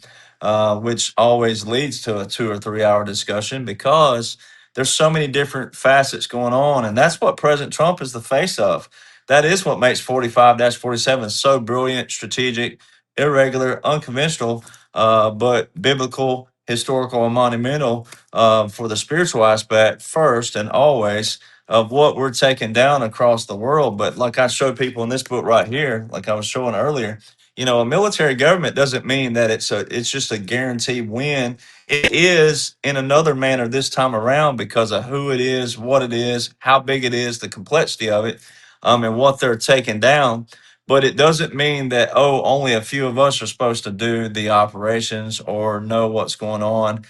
which always leads to a 2 or 3 hour discussion because there's so many different facets going on, and that's what President Trump is the face of. That is what makes 45-47 so brilliant, strategic, irregular, unconventional, but biblical, historical, and monumental for the spiritual aspect first and always of what we're taking down across the world. But like I showed people in this book right here, like I was showing earlier, a military government doesn't mean that it's just a guaranteed win. It is in another manner this time around because of who it is, what it is, how big it is, the complexity of it, and what they're taking down. But it doesn't mean that, only a few of us are supposed to do the operations or know what's going on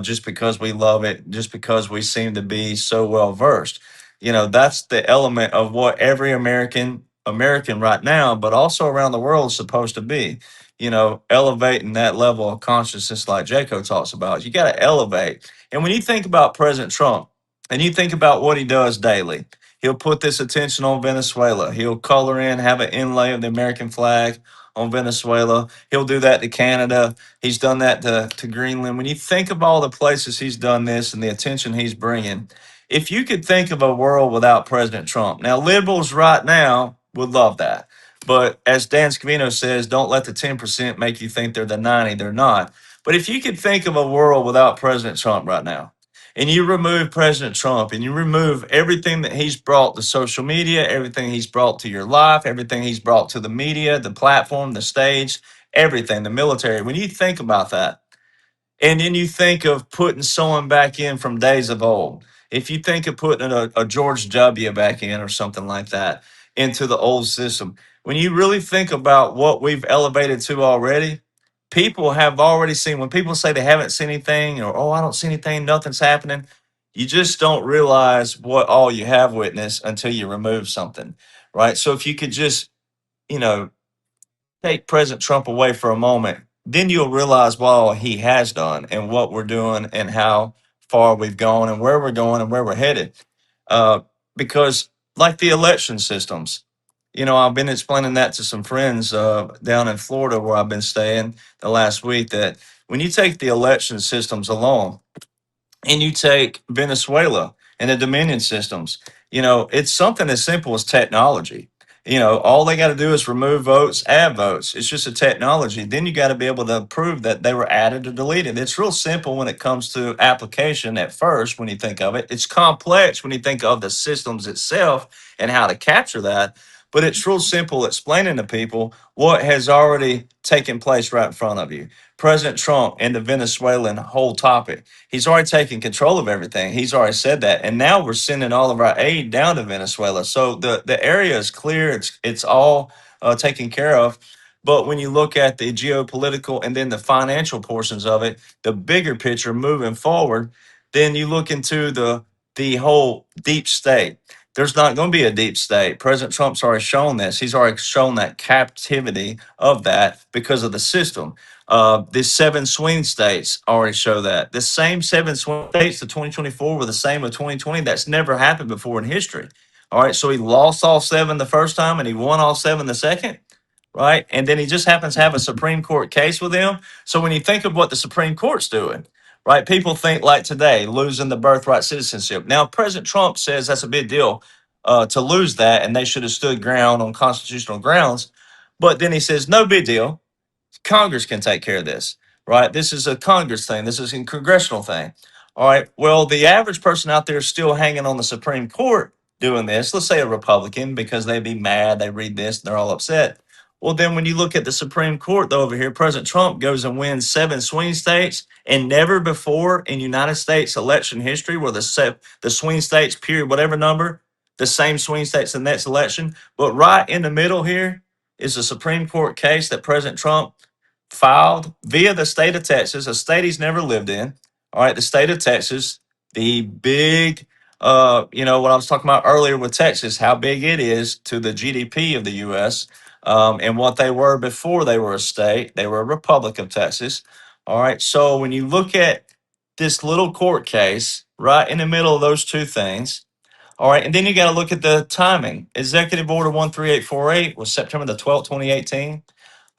just because we love it, just because we seem to be so well versed. That's the element of what every American right now, but also around the world is supposed to be. Elevating that level of consciousness, like Jaco talks about. You got to elevate. And when you think about President Trump and you think about what he does daily, he'll put this attention on Venezuela. He'll color in, have an inlay of the American flag on Venezuela. He'll do that to Canada. He's done that to Greenland. When you think of all the places he's done this and the attention he's bringing, if you could think of a world without President Trump, now liberals right now would love that. But as Dan Scavino says, don't let the 10% make you think they're the 90. They're not. But if you could think of a world without President Trump right now, and you remove President Trump and you remove everything that he's brought to social media, everything he's brought to your life, everything he's brought to the media, the platform, the stage, everything, the military, when you think about that, and then you think of putting someone back in from days of old. If you think of putting a George W. back in or something like that, into the old system. When you really think about what we've elevated to already, people have already seen, when people say they haven't seen anything or, oh, I don't see anything, nothing's happening, you just don't realize what all you have witnessed until you remove something, right? So if you could just, you know, take President Trump away for a moment, then you'll realize what all he has done and what we're doing and how far we've gone and where we're going and where we're headed. Because, like the election systems, I've been explaining that to some friends down in Florida where I've been staying the last week, that when you take the election systems alone, and you take Venezuela and the Dominion systems, it's something as simple as technology. All they got to do is remove votes, add votes. It's just a technology. Then you got to be able to prove that they were added or deleted. It's real simple when it comes to application at first, when you think of it. It's complex when you think of the systems itself and how to capture that. But it's real simple explaining to people what has already taken place right in front of you. President Trump and the Venezuelan whole topic. He's already taken control of everything. He's already said that. And now we're sending all of our aid down to Venezuela. So the area is clear. It's all taken care of. But when you look at the geopolitical and then the financial portions of it, the bigger picture moving forward, then you look into the whole deep state. There's not going to be a deep state. President Trump's already shown this. He's already shown that captivity of that because of the system. The 7 swing states already show that. The same 7 swing states, the 2024 were the same with 2020. That's never happened before in history. All right, so he lost all 7 the first time and he won all 7 the second, right? And then he just happens to have a Supreme Court case with him. So when you think of what the Supreme Court's doing, right, people think like today, losing the birthright citizenship. Now, President Trump says that's a big deal to lose that, and they should have stood ground on constitutional grounds. But then he says, no big deal. Congress can take care of this, right? This is a Congress thing. This is a congressional thing. All right. Well, the average person out there is still hanging on the Supreme Court doing this. Let's say a Republican, because they'd be mad. They read this and they're all upset. Well, then when you look at the Supreme Court, though, over here, President Trump goes and wins 7 swing states, and never before in United States election history were the swing states, period, whatever number, the same swing states in the next election. But right in the middle here is a Supreme Court case that President Trump filed via the state of Texas, a state he's never lived in. All right, the state of Texas, the big, what I was talking about earlier with Texas, how big it is to the GDP of the U.S. And what they were before they were a state. They were a republic of Texas. All right, so when you look at this little court case right in the middle of those two things, all right, and then you got to look at the timing. Executive Order 13848 was September the 12th, 2018.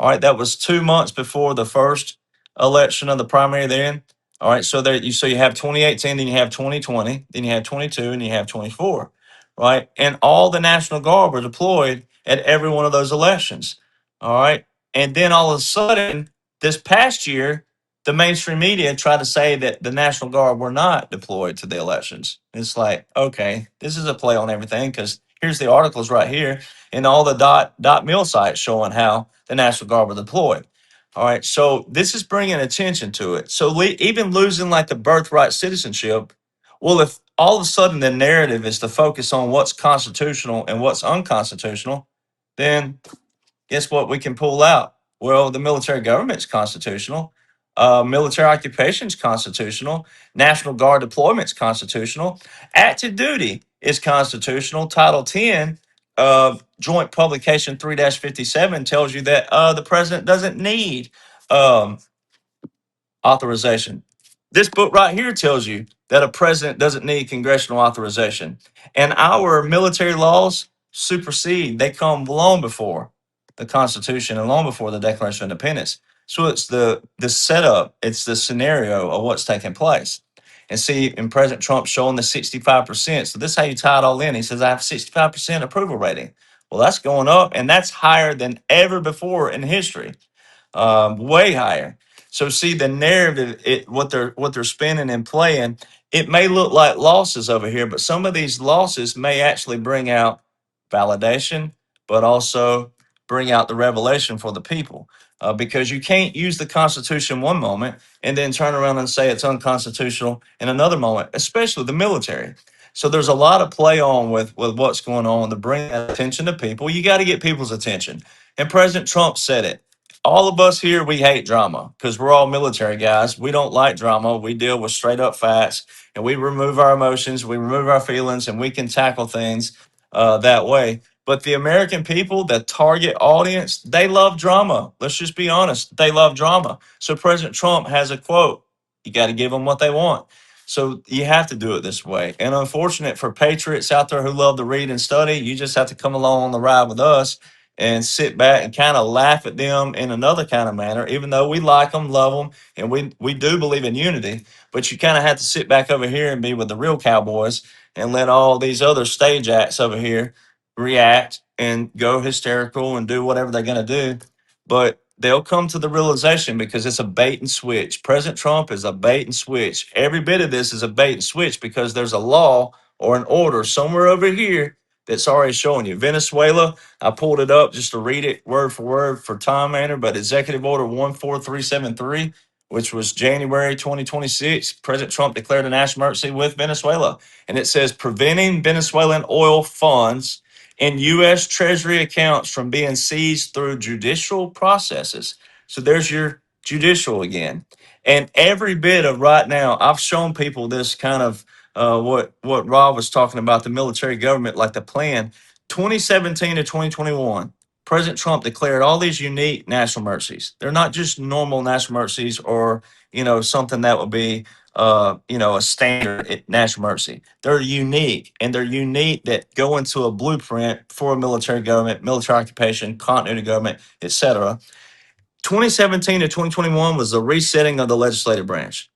All right, that was 2 months before the first election of the primary then. All right, so you have 2018, then you have 2020, then you have 22, and you have 24. Right? And all the National Guard were deployed at every one of those elections. All right. And then all of a sudden, this past year, the mainstream media tried to say that the National Guard were not deployed to the elections. It's like, okay, this is a play on everything, because here's the articles right here and all the dot mil sites showing how the National Guard were deployed. All right, so this is bringing attention to it. So even losing like the birthright citizenship, well, if all of a sudden the narrative is to focus on what's constitutional and what's unconstitutional, then guess what we can pull out? Well, the military government's constitutional. Military occupation's constitutional. National Guard deployment's constitutional. Active duty is constitutional. Title 10 of Joint Publication 3-57 tells you that the president doesn't need um, authorization. This book right here tells you that a president doesn't need congressional authorization. And our military laws supersede, they come long before the Constitution and long before the Declaration of Independence. So it's the setup, it's the scenario of what's taking place. And see, and President Trump showing the 65%. So this is how you tie it all in. He says, I have 65% approval rating. Well, that's going up, and that's higher than ever before in history, way higher. So see the narrative, what they're spinning and playing. It may look like losses over here, but some of these losses may actually bring out validation, but also bring out the revelation for the people. Because you can't use the Constitution one moment and then turn around and say it's unconstitutional in another moment, especially the military. So there's a lot of play on with what's going on to bring that attention to people. You got to get people's attention. And President Trump said it. All of us here, we hate drama because we're all military guys. We don't like drama. We deal with straight up facts and we remove our emotions, we remove our feelings, and we can tackle things that way. But the American people, the target audience, they love drama. Let's just be honest. They love drama. So President Trump has a quote. You got to give them what they want. So you have to do it this way. And unfortunate for patriots out there who love to read and study, you just have to come along on the ride with us and sit back and kind of laugh at them in another kind of manner, even though we like them, love them, and we do believe in unity. But you kind of have to sit back over here and be with the real cowboys and let all these other stage acts over here react and go hysterical and do whatever they're going to do. But they'll come to the realization because it's a bait and switch. President Trump is a bait and switch. Every bit of this is a bait and switch because there's a law or an order somewhere over here that's already showing you. Venezuela, I pulled it up just to read it word for time manner, but Executive Order 14373, which was January 2026, President Trump declared a national emergency with Venezuela. And it says preventing Venezuelan oil funds in U.S. Treasury accounts from being seized through judicial processes. So there's your judicial again. And every bit of right now, I've shown people this kind of what Rob was talking about, the military government, like the plan. 2017 to 2021, President Trump declared all these unique national emergencies. They're not just normal national emergencies or, something that would be a standard national emergency. They're unique, and they're unique that go into a blueprint for a military government, military occupation, continuity government, etc. 2017 to 2021 was the resetting of the legislative branch.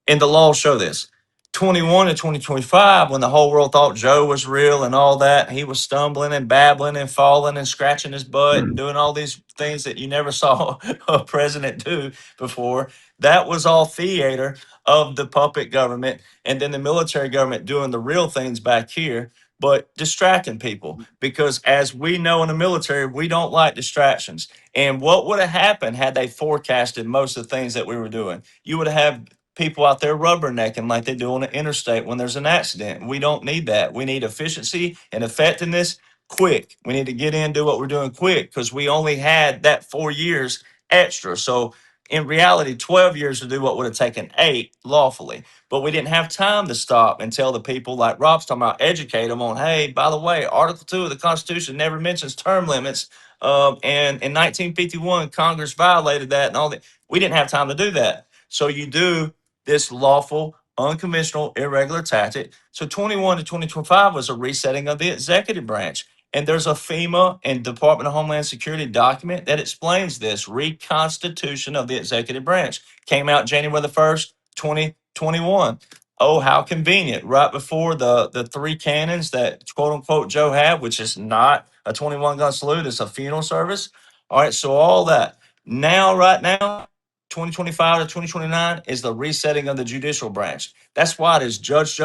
And the laws show this. 21 to 2025, when the whole world thought Joe was real and all that, he was stumbling and babbling and falling and scratching his butt and doing all these things that you never saw a president do before. That was all theater of the puppet government. And then the military government doing the real things back here, but distracting people. Because as we know in the military, we don't like distractions. And what would have happened had they forecasted most of the things that we were doing? You would have people out there rubbernecking like they do on the interstate when there's an accident. We don't need that. We need efficiency and effectiveness quick. We need to get in, do what we're doing quick because we only had that 4 years extra. So in reality, 12 years to do what would have taken 8 lawfully. But we didn't have time to stop and tell the people like Rob's talking about, educate them on, hey, by the way, Article 2 of the Constitution never mentions term limits. And in 1951, Congress violated that and all that. We didn't have time to do that. So you do this lawful, unconventional, irregular tactic. So 21 to 2025 was a resetting of the executive branch. And there's a FEMA and Department of Homeland Security document that explains this reconstitution of the executive branch. Came out January the 1st, 2021. Oh, how convenient. Right before the 3 cannons that quote unquote Joe had, which is not a 21 gun salute, it's a funeral service. All right, so all that. Right now, 2025 to 2029 is the resetting of the judicial branch. That's why it is judge,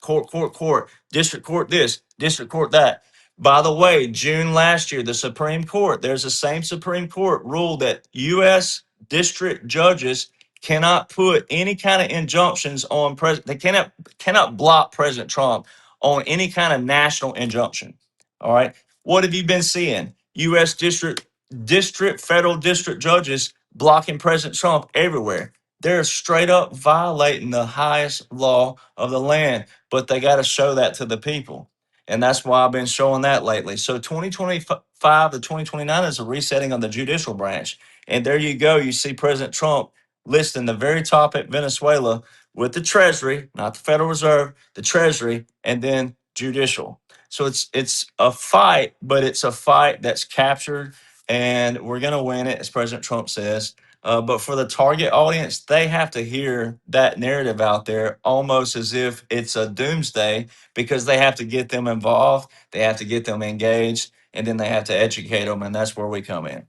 court, district court this, district court that. By the way, June last year, the Supreme Court, there's the same Supreme Court ruled that U.S. district judges cannot put any kind of injunctions on president. They cannot block President Trump on any kind of national injunction. All right. What have you been seeing? U.S. federal district judges blocking President Trump everywhere. They're straight up violating the highest law of the land, but they got to show that to the people. And that's why I've been showing that lately. So 2025 to 2029 is a resetting of the judicial branch. And there you go. You see President Trump listing the very top at Venezuela with the Treasury, not the Federal Reserve, the Treasury, and then judicial. So it's a fight, but it's a fight that's captured, and we're going to win it, as President Trump says. But for the target audience, they have to hear that narrative out there almost as if it's a doomsday because they have to get them involved, they have to get them engaged, and then they have to educate them, and that's where we come in.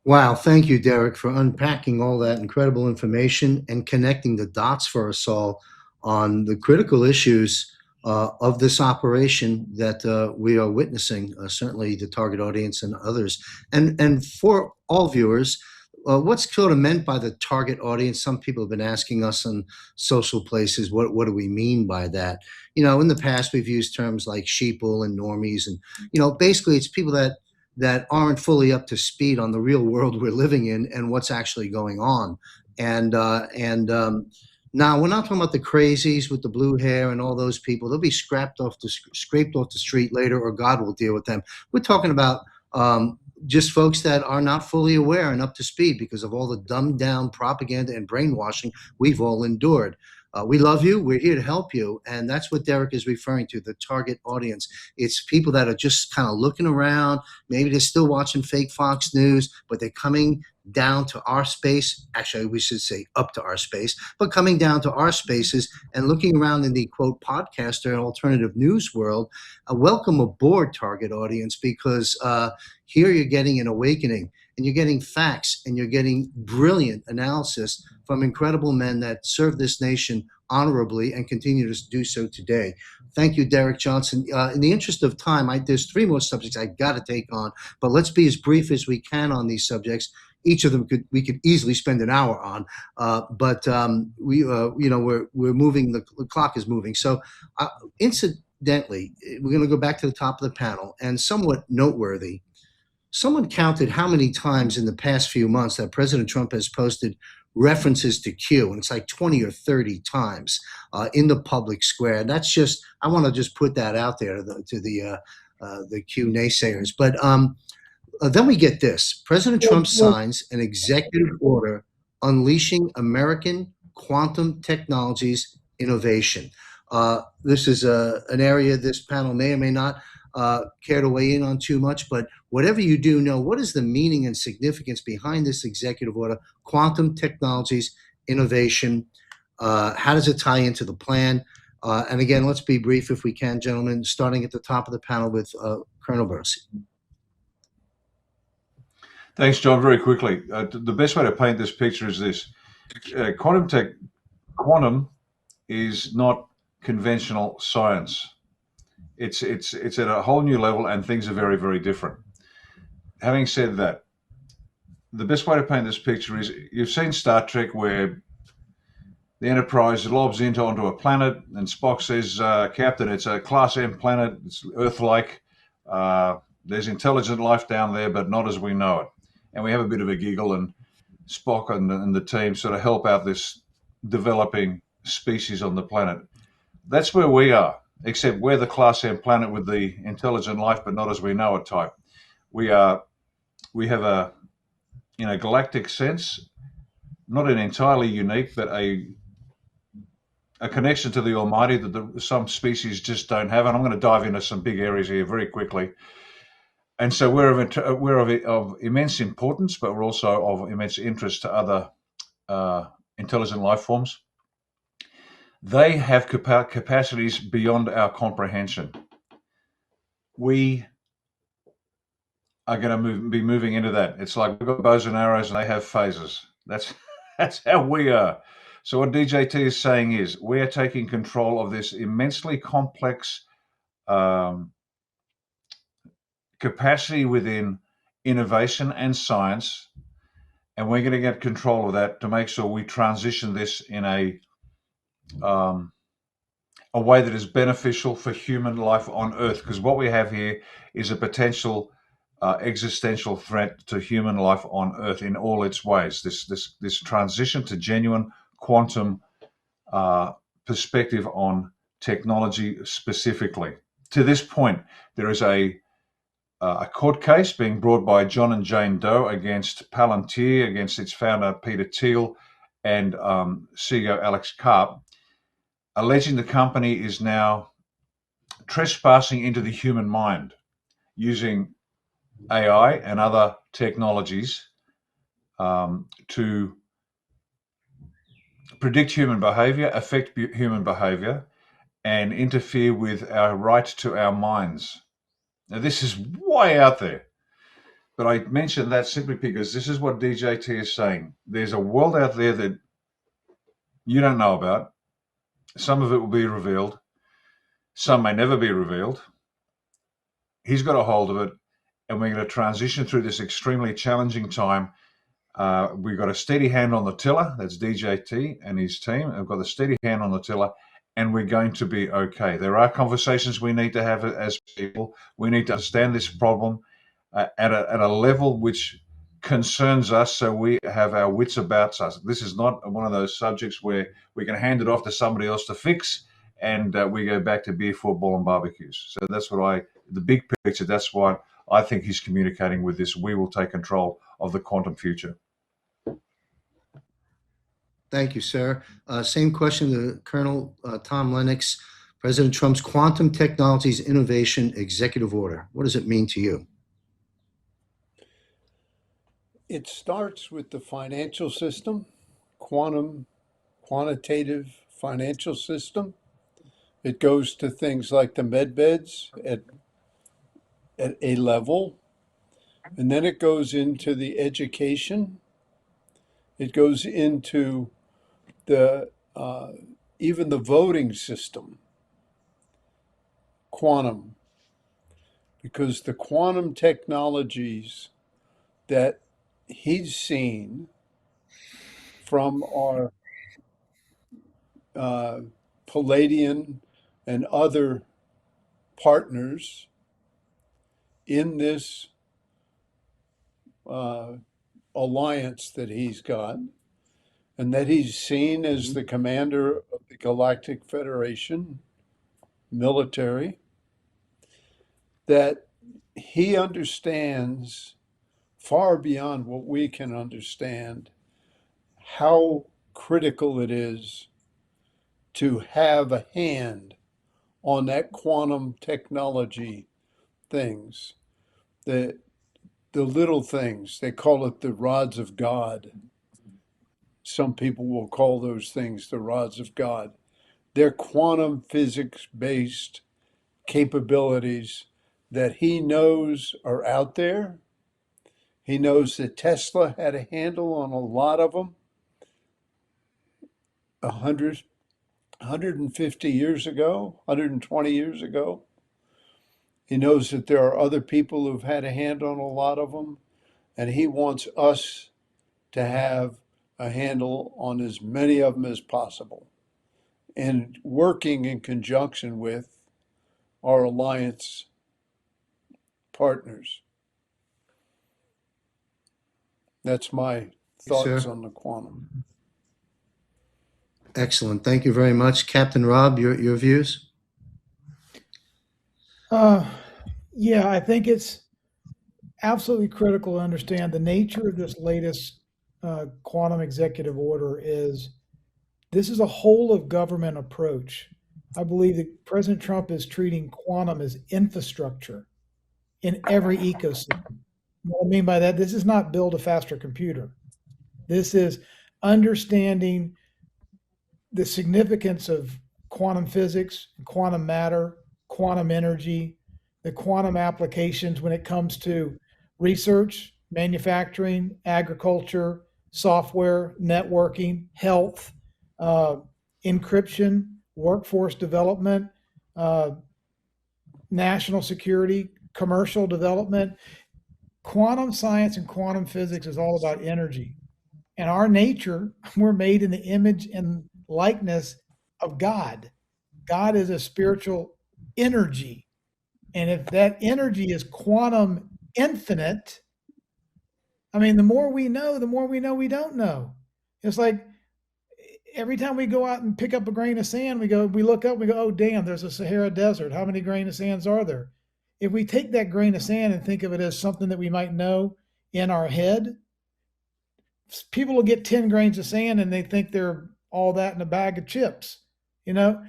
Wow, thank you, Derek, for unpacking all that incredible information and connecting the dots for us all on the critical issues of this operation that we are witnessing, certainly the target audience and others. And for all viewers, what's sort of meant by the target audience? Some people have been asking us on social places, what do we mean by that? In the past, we've used terms like sheeple and normies, and basically, it's people that aren't fully up to speed on the real world we're living in and what's actually going on. And now we're not talking about the crazies with the blue hair and all those people. They'll be scraped off scraped off the street later, or God will deal with them. We're talking about just folks that are not fully aware and up to speed because of all the dumbed down propaganda and brainwashing we've all endured. We love you. We're here to help you. And that's what Derek is referring to, the target audience. It's people that are just kind of looking around. Maybe they're still watching fake Fox News, but they're coming down to our space. Actually, we should say up to our space, but coming down to our spaces and looking around in the quote podcaster and alternative news world. Welcome aboard, target audience, because here you're getting an awakening, and you're getting facts, and you're getting brilliant analysis from incredible men that serve this nation honorably and continue to do so today. Thank you, Derek Johnson. In the interest of time, there's 3 more subjects I got to take on, but let's be as brief as we can on these subjects. Each of them we could easily spend an hour on, but we're moving. The clock is moving. So, incidentally, we're going to go back to the top of the panel, and somewhat noteworthy. Someone counted how many times in the past few months that President Trump has posted references to Q, and it's like 20 or 30 times in the public square. And that's just, I want to just put that out there to the Q naysayers. But then we get this. President Trump signs an executive order unleashing American quantum technologies innovation. This is an area this panel may or may not care to weigh in on too much, but whatever you do know, what is the meaning and significance behind this executive order, quantum technologies innovation? How does it tie into the plan? And again, let's be brief if we can, gentlemen, starting at the top of the panel with Colonel Bosi. Thanks, John. Very quickly, the best way to paint this picture is this: quantum is not conventional science. It's at a whole new level, and things are very, very different. Having said that, the best way to paint this picture is, you've seen Star Trek, where the Enterprise lobs onto a planet, and Spock says, "Captain, it's a Class M planet. It's Earth-like. There's intelligent life down there, but not as we know it." And we have a bit of a giggle, and Spock and the team sort of help out this developing species on the planet. That's where we are, except we're the Class M planet with the intelligent life, but not as we know it type. We have a, in a galactic sense, not an entirely unique, but a connection to the Almighty that some species just don't have. And I'm going to dive into some big areas here very quickly. And so we're of immense importance, but we're also of immense interest to other intelligent life forms. They have capacities beyond our comprehension. We are going to be moving into that. It's like we've got bows and arrows, and they have phasers. That's how we are. So what DJT is saying is, we are taking control of this immensely complex capacity within innovation and science, and we're going to get control of that to make sure we transition this in a way that is beneficial for human life on Earth. Because what we have here is a potential existential threat to human life on Earth in all its ways. This transition to genuine quantum perspective on technology specifically. To this point, there is a court case being brought by John and Jane Doe against Palantir, against its founder Peter Thiel and CEO Alex Karp, alleging the company is now trespassing into the human mind using AI and other technologies to predict human behavior, affect human behavior, and interfere with our right to our minds. Now, this is way out there, but I mention that simply because this is what DJT is saying. There's a world out there that you don't know about. Some of it will be revealed. Some may never be revealed. He's got a hold of it, and we're going to transition through this extremely challenging time We've got a steady hand on the tiller. That's DJT and his team. I've got a steady hand on the tiller, and we're going to be okay. There are conversations we need to have as people. We need to understand this problem at a level which concerns us, so we have our wits about us. This is not one of those subjects where we can hand it off to somebody else to fix, and we go back to beer, football, and barbecues. So that's the big picture, that's why I think he's communicating with this. We will take control of the quantum future. Thank you, sir. Same question to Colonel Tom Lennox. President Trump's Quantum Technologies Innovation Executive Order. What does it mean to you? It starts with the financial system, quantitative financial system. It goes to things like the med beds at a level, and then it goes into the education. It goes into the even the voting system, quantum, because the quantum technologies that he's seen from our Palladian and other partners in this alliance that he's got, and that he's seen as the commander of the Galactic Federation military, that he understands far beyond what we can understand how critical it is to have a hand on that quantum technology things, the little things. They call it the rods of God. Some people will call those things the rods of God. They're quantum physics-based capabilities that he knows are out there. He knows that Tesla had a handle on a lot of them 150 years ago, 120 years ago. He knows that there are other people who've had a hand on a lot of them, and he wants us to have a handle on as many of them as possible, and working in conjunction with our alliance partners. That's my thoughts sir. on the quantum. Excellent. Thank you very much. Captain Rob, your views? Yeah, I think it's absolutely critical to understand the nature of this latest quantum executive order is this is a whole of government approach. I believe that President Trump is treating quantum as infrastructure in every ecosystem. What I mean by that, this is not build a faster computer. This is understanding the significance of quantum physics, quantum matter, quantum energy, the quantum applications when it comes to research, manufacturing, agriculture, software, networking, health, encryption, workforce development, national security, commercial development. Quantum science and quantum physics is all about energy. And our nature, we're made in the image and likeness of God. God is a spiritual energy. And if that energy is quantum infinite, I mean, the more we know we don't know. It's like every time we go out and pick up a grain of sand, we look up, we go, oh, damn, there's a Sahara Desert. How many grain of sands are there? If we take that grain of sand and think of it as something that we might know in our head, people will get 10 grains of sand and they think they're all that in a bag of chips. You know,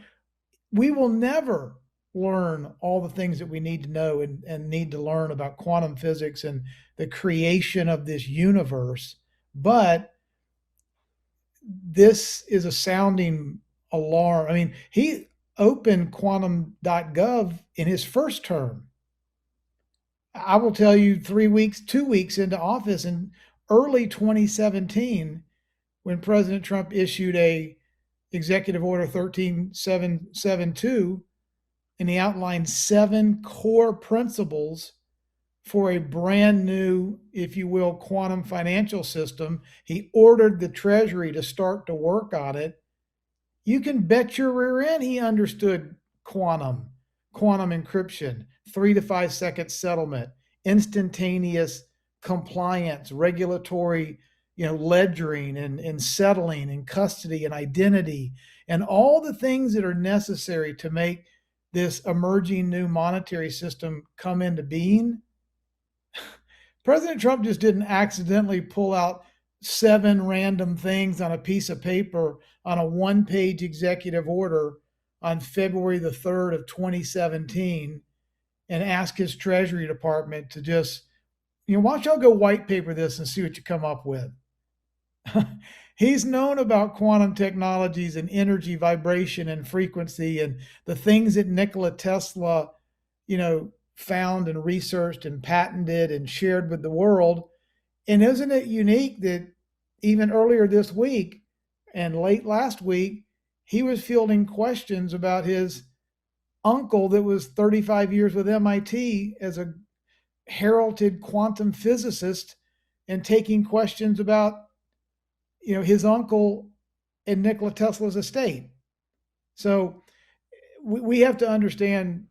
we will never learn all the things that we need to know and need to learn about quantum physics and the creation of this universe. But this is a sounding alarm. I mean, he opened quantum.gov in his first term. I will tell you 2 weeks into office in early 2017, when President Trump issued a Executive Order 13772, and he outlined 7 core principles for a brand new, if you will, quantum financial system. He ordered the Treasury to start to work on it. You can bet your rear end he understood quantum encryption, 3 to 5 second settlement, instantaneous compliance, regulatory, ledgering and settling and custody and identity and all the things that are necessary to make this emerging new monetary system come into being. President Trump just didn't accidentally pull out 7 random things on a piece of paper on a 1-page executive order on February the 3rd of 2017 and ask his Treasury Department to just, why don't y'all go white paper this and see what you come up with. He's known about quantum technologies and energy, vibration, and frequency, and the things that Nikola Tesla, found and researched and patented and shared with the world. And isn't it unique that even earlier this week and late last week, he was fielding questions about his uncle that was 35 years with MIT as a heralded quantum physicist and taking questions about, his uncle and Nikola Tesla's estate. So we have to understand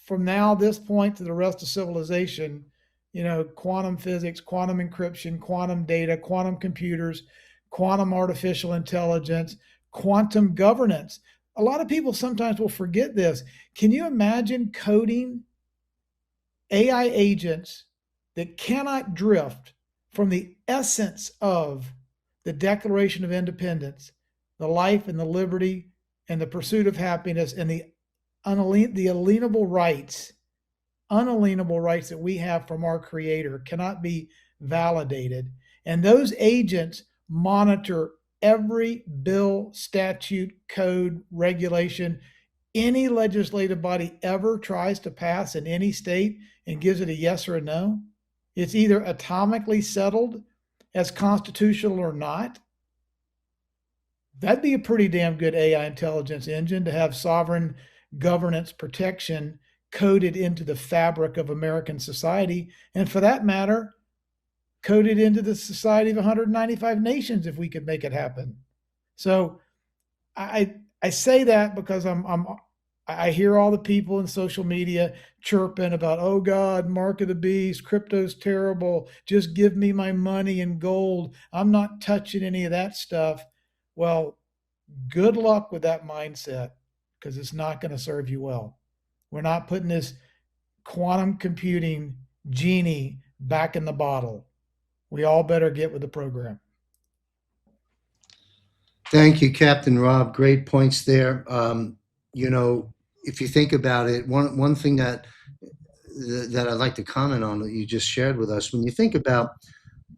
from now, this point to the rest of civilization, quantum physics, quantum encryption, quantum data, quantum computers, quantum artificial intelligence, quantum governance. A lot of people sometimes will forget this. Can you imagine coding AI agents that cannot drift from the essence of the Declaration of Independence, the life and the liberty and the pursuit of happiness and the unalienable rights that we have from our Creator cannot be validated. And those agents monitor every bill, statute, code, regulation any legislative body ever tries to pass in any state and gives it a yes or a no. It's either atomically settled as constitutional or not. That'd be a pretty damn good AI intelligence engine to have sovereign governance protection coded into the fabric of American society, and for that matter, coded into the society of 195 nations if we could make it happen. So I say that because I hear all the people in social media chirping about, oh God, mark of the beast, crypto's terrible, just give me my money and gold. I'm not touching any of that stuff. Well, good luck with that mindset, because it's not going to serve you well. We're not putting this quantum computing genie back in the bottle. We all better get with the program. Thank you, Captain Rob. Great points there. If you think about it, one thing that I'd like to comment on that you just shared with us, when you think about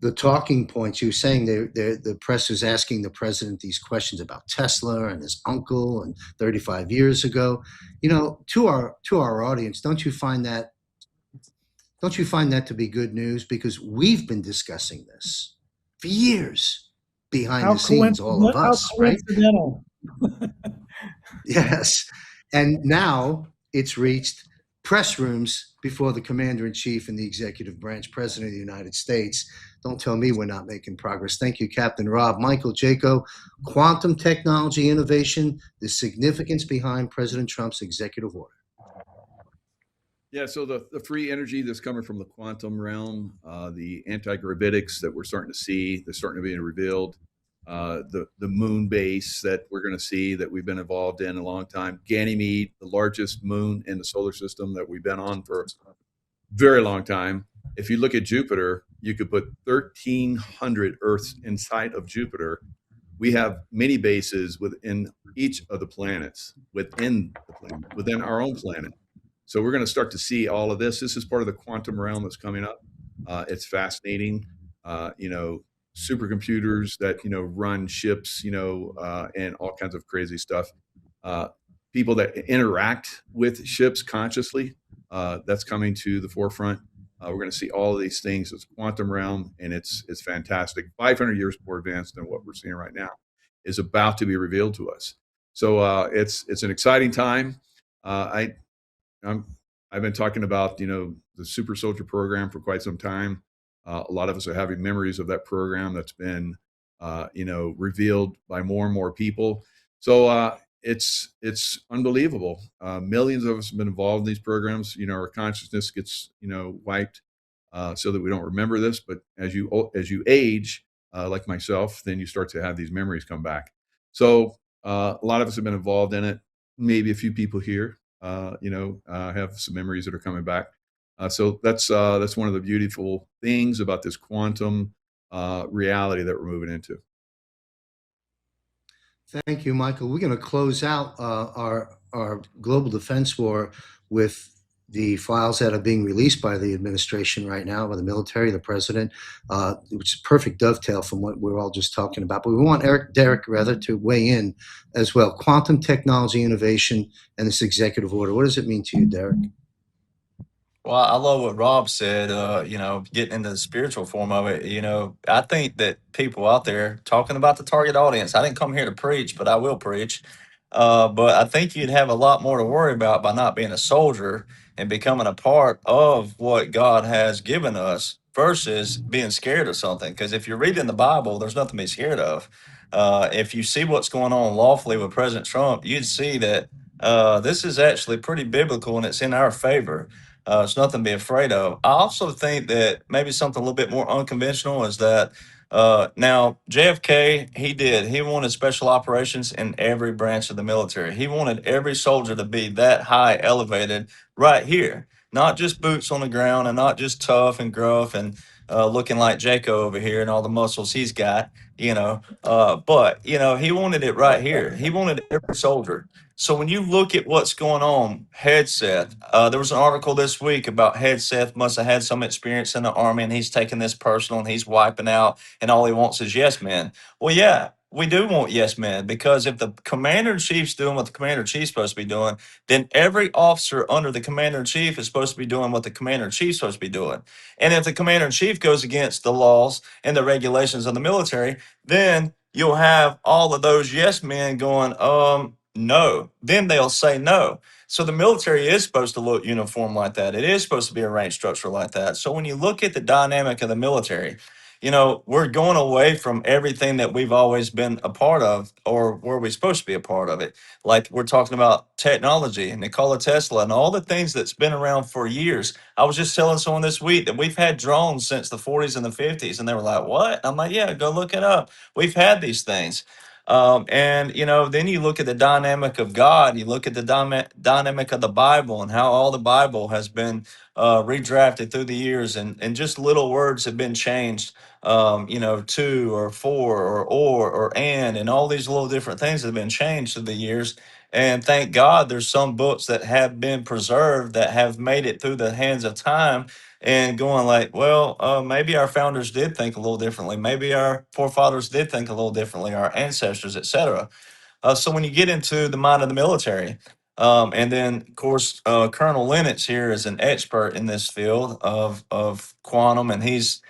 the talking points, you were saying the press is asking the president these questions about Tesla and his uncle and 35 years ago. To our audience, don't you find that to be good news? Because we've been discussing this for years behind the scenes, all of us, right? Coincidental. Yes. And now it's reached press rooms before the commander-in-chief and the executive branch, president of the United States. Don't tell me we're not making progress. Thank you, Captain Rob. Michael, Jaco, quantum technology innovation, the significance behind President Trump's executive order. Yeah, so the free energy that's coming from the quantum realm, the anti-gravitics that we're starting to see, they're starting to be revealed, the moon base that we're going to see that we've been involved in a long time, Ganymede, the largest moon in the solar system that we've been on for a very long time. If you look at Jupiter, you could put 1,300 Earths inside of Jupiter. We have mini bases within each of the planets, within our own planet. So we're going to start to see all of this. This is part of the quantum realm that's coming up. It's fascinating. Supercomputers that, run ships, and all kinds of crazy stuff. People that interact with ships consciously, that's coming to the forefront. We're going to see all of these things. It's quantum realm, and it's fantastic. 500 years more advanced than what we're seeing right now is about to be revealed to us. So it's an exciting time. I'm I've been talking about, the super soldier program for quite some time. A lot of us are having memories of that program that's been, revealed by more and more people. So it's unbelievable. Millions of us have been involved in these programs. Our consciousness gets, wiped so that we don't remember this. But as you age, like myself, then you start to have these memories come back. So a lot of us have been involved in it. Maybe a few people here, have some memories that are coming back. So that's one of the beautiful things about this quantum reality that we're moving into. Thank you, Michael. We're going to close out our global defense war with the files that are being released by the administration right now, by the military, the president, which is a perfect dovetail from what we're all just talking about. But we want Derek, to weigh in as well. Quantum technology innovation and this executive order. What does it mean to you, Derek? Well, I love what Rob said, getting into the spiritual form of it. I think that people out there talking about the target audience, I didn't come here to preach, but I will preach. But I think you'd have a lot more to worry about by not being a soldier and becoming a part of what God has given us versus being scared of something. Because if you're reading the Bible, there's nothing to be scared of. If you see what's going on lawfully with President Trump, you'd see that this is actually pretty biblical and it's in our favor. It's nothing to be afraid of. I also think that maybe something a little bit more unconventional is that now JFK, he wanted special operations in every branch of the military. He wanted every soldier to be that high elevated right here, not just boots on the ground and not just tough and gruff and looking like Jaco over here and all the muscles he's got, but he wanted it right here. He wanted every soldier. So when you look at what's going on, Hedseth, there was an article this week about Hedseth must have had some experience in the army and he's taking this personal and he's wiping out and all he wants is yes men. Well, yeah, we do want yes men because if the commander in chief's doing what the commander in chief's supposed to be doing, then every officer under the commander in chief is supposed to be doing what the commander in chief's supposed to be doing. And if the commander in chief goes against the laws and the regulations of the military, then you'll have all of those yes men going, no. Then they'll say no. So the military is supposed to look uniform like that. It is supposed to be a rank structure like that. So when you look at the dynamic of the military, we're going away from everything that we've always been a part of or where we're supposed to be a part of it. Like we're talking about technology and Nikola Tesla and all the things that's been around for years. I was just telling someone this week that we've had drones since the 40s and the 50s. And they were like, what? I'm like, yeah, go look it up. We've had these things. Then you look at the dynamic of God, you look at the dynamic of the Bible and how all the Bible has been redrafted through the years and just little words have been changed, to or for or and all these little different things have been changed through the years. And thank God there's some books that have been preserved that have made it through the hands of time and going like, well, maybe our founders did think a little differently. Maybe our forefathers did think a little differently, our ancestors, etc. So when you get into the mind of the military, and then of course Colonel Lennox here is an expert in this field of quantum, and he's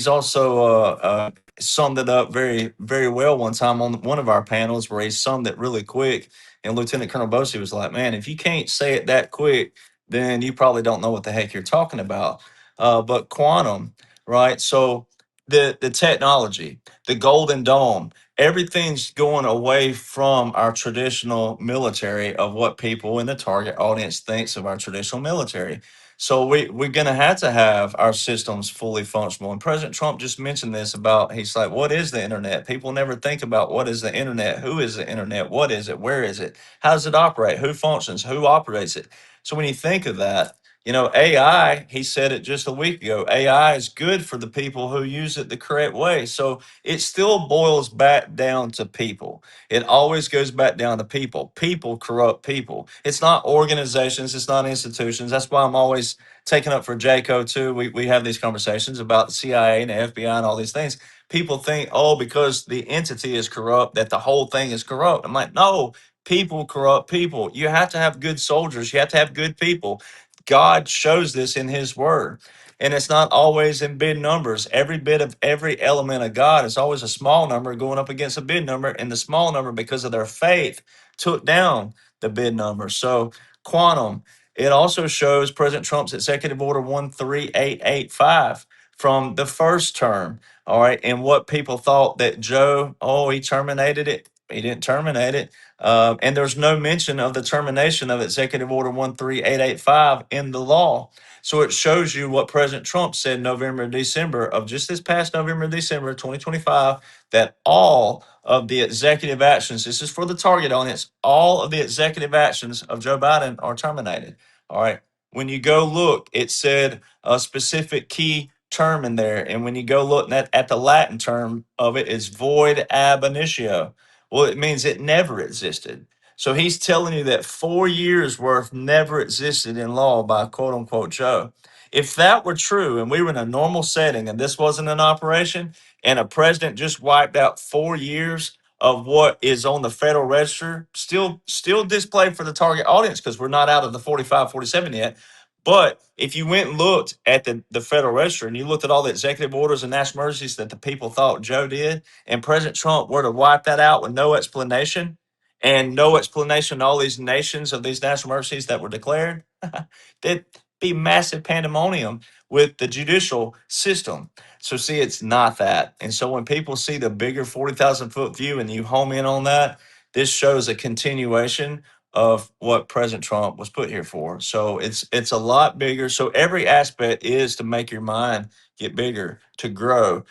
also summed it up very very well one time on one of our panels where he summed it really quick. And Lieutenant Colonel Bosi was like, "Man, if you can't say it that quick, then you probably don't know what the heck you're talking about." But quantum, right? So the technology, the Golden Dome, everything's going away from our traditional military of what people in the target audience thinks of our traditional military. So we're going to have our systems fully functional. And President Trump just mentioned this about, he's like, what is the internet? People never think about what is the internet? Who is the internet? What is it? Where is it? How does it operate? Who functions? Who operates it? So when you think of that, AI, he said it just a week ago, AI is good for the people who use it the correct way. So it still boils back down to people. It always goes back down to people. People corrupt people. It's not organizations, it's not institutions. That's why I'm always taking up for Jaco too. We have these conversations about the CIA and the FBI and all these things. People think, oh, because the entity is corrupt, that the whole thing is corrupt. I'm like, no, people corrupt people. You have to have good soldiers, you have to have good people. God shows this in his word. And it's not always in big numbers. Every bit of every element of God is always a small number going up against a big number. And the small number, because of their faith, took down the big number. So quantum, it also shows President Trump's Executive Order 13885 from the first term. All right. And what people thought that Joe, he terminated it. He didn't terminate it. And there's no mention of the termination of Executive Order 13885 in the law. So it shows you what President Trump said November and December of just this past November and December 2025, that all of the executive actions, this is for the target audience, all of the executive actions of Joe Biden are terminated. All right. When you go look, it said a specific key term in there. And when you go look at the Latin term of it, it's void ab initio. Well, it means it never existed. So he's telling you that 4 years worth never existed in law by quote unquote Joe. If that were true and we were in a normal setting and this wasn't an operation and a president just wiped out 4 years of what is on the Federal Register, still displayed for the target audience because we're not out of the 45, 47 yet. But if you went and looked at the Federal Register and you looked at all the executive orders and national emergencies that the people thought Joe did, and President Trump were to wipe that out with no explanation, and no explanation to all these nations of these national emergencies that were declared, there'd be massive pandemonium with the judicial system. So see, it's not that. And so when people see the bigger 40,000 foot view and you home in on that, this shows a continuation of what President Trump was put here for. So it's a lot bigger. So every aspect is to make your mind get bigger, to grow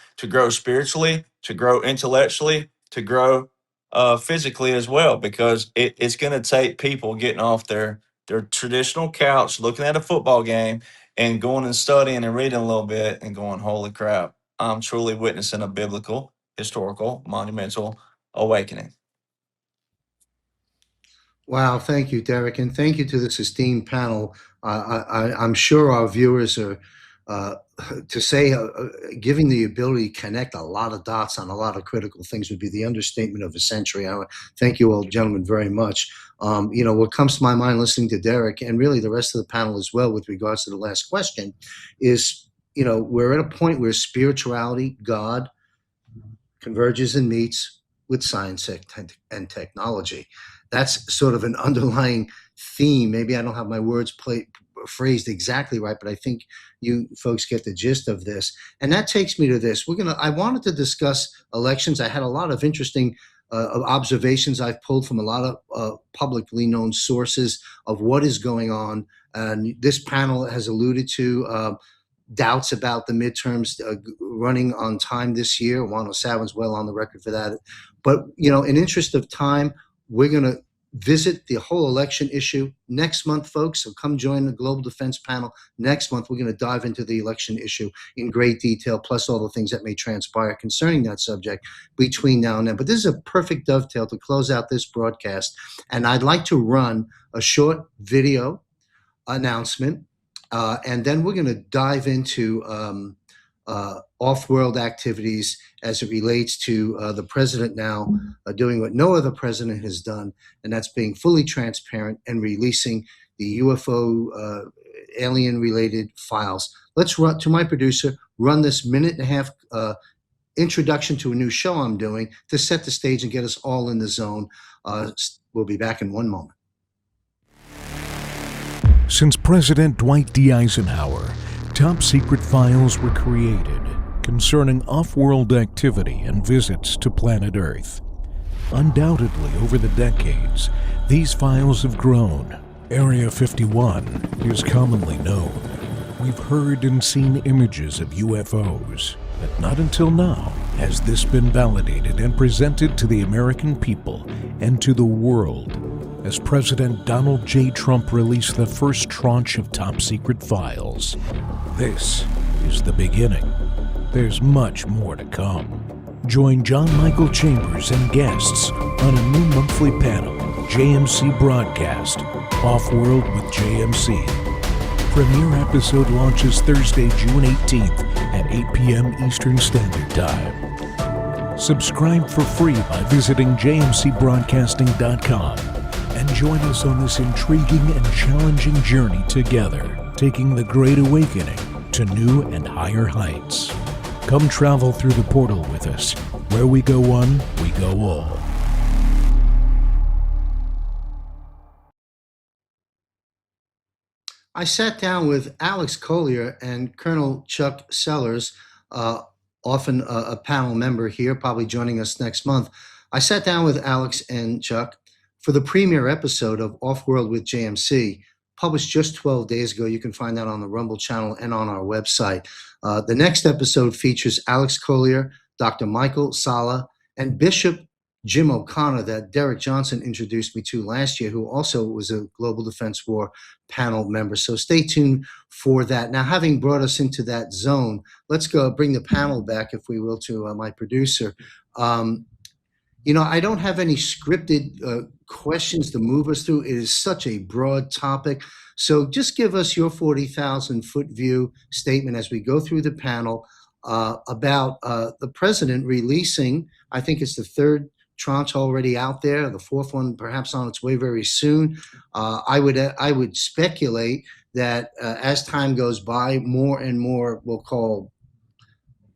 spiritually, to grow intellectually, to grow physically as well, because it's going to take people getting off their traditional couch, looking at a football game, and going and studying and reading a little bit and going, holy crap, I'm truly witnessing a biblical, historical, monumental awakening. Wow, thank you, Derek, and thank you to this esteemed panel. I'm sure our viewers are, giving the ability to connect a lot of dots on a lot of critical things would be the understatement of a century. Thank you all, gentlemen, very much. What comes to my mind listening to Derek and really the rest of the panel as well with regards to the last question is, we're at a point where spirituality, God, converges and meets with science and technology. That's sort of an underlying theme. Maybe I don't have my words phrased exactly right, but I think you folks get the gist of this. And that takes me to this. I wanted to discuss elections. I had a lot of interesting observations I've pulled from a lot of publicly known sources of what is going on. And this panel has alluded to doubts about the midterms running on time this year. Juan O'Savins well on the record for that. But, in interest of time, we're going to visit the whole election issue next month, folks. So come join the Global Defense panel. Next month, we're going to dive into the election issue in great detail, plus all the things that may transpire concerning that subject between now and then. But this is a perfect dovetail to close out this broadcast. And I'd like to run a short video announcement, and then we're going to dive into off-world activities as it relates to the president now doing what no other president has done, and that's being fully transparent and releasing the UFO alien-related files. Let's run to my producer, run this minute and a half introduction to a new show I'm doing to set the stage and get us all in the zone. We'll be back in one moment. Since President Dwight D. Eisenhower, top secret files were created concerning off-world activity and visits to planet Earth. Undoubtedly, over the decades, these files have grown. Area 51 is commonly known. We've heard and seen images of UFOs, but not until now has this been validated and presented to the American people and to the world, as President Donald J. Trump released the first tranche of top-secret files. This is the beginning. There's much more to come. Join John Michael Chambers and guests on a new monthly panel, JMC Broadcast, Off-World with JMC. Premiere episode launches Thursday, June 18th at 8 p.m. Eastern Standard Time. Subscribe for free by visiting jmcbroadcasting.com. And join us on this intriguing and challenging journey together, taking the Great Awakening to new and higher heights. Come travel through the portal with us. Where we go one, we go all. I sat down with Alex Collier and Colonel Chuck Sellers, uh, often a panel member here, probably joining us next month. I sat down with Alex and Chuck for the premiere episode of Off World with JMC, published just 12 days ago. You can find that on the Rumble channel and on our website. The next episode features Alex Collier, Dr. Michael Sala, and Bishop Jim O'Connor that Derek Johnson introduced me to last year, who also was a Global Defense War panel member. So stay tuned for that. Now, having brought us into that zone, let's go bring the panel back, if we will, to my producer. I don't have any scripted questions to move us through. It is such a broad topic. So just give us your 40,000-foot view statement as we go through the panel about the president releasing, I think it's the third tranche already out there, the fourth one perhaps on its way very soon. I would speculate that as time goes by, more and more we'll call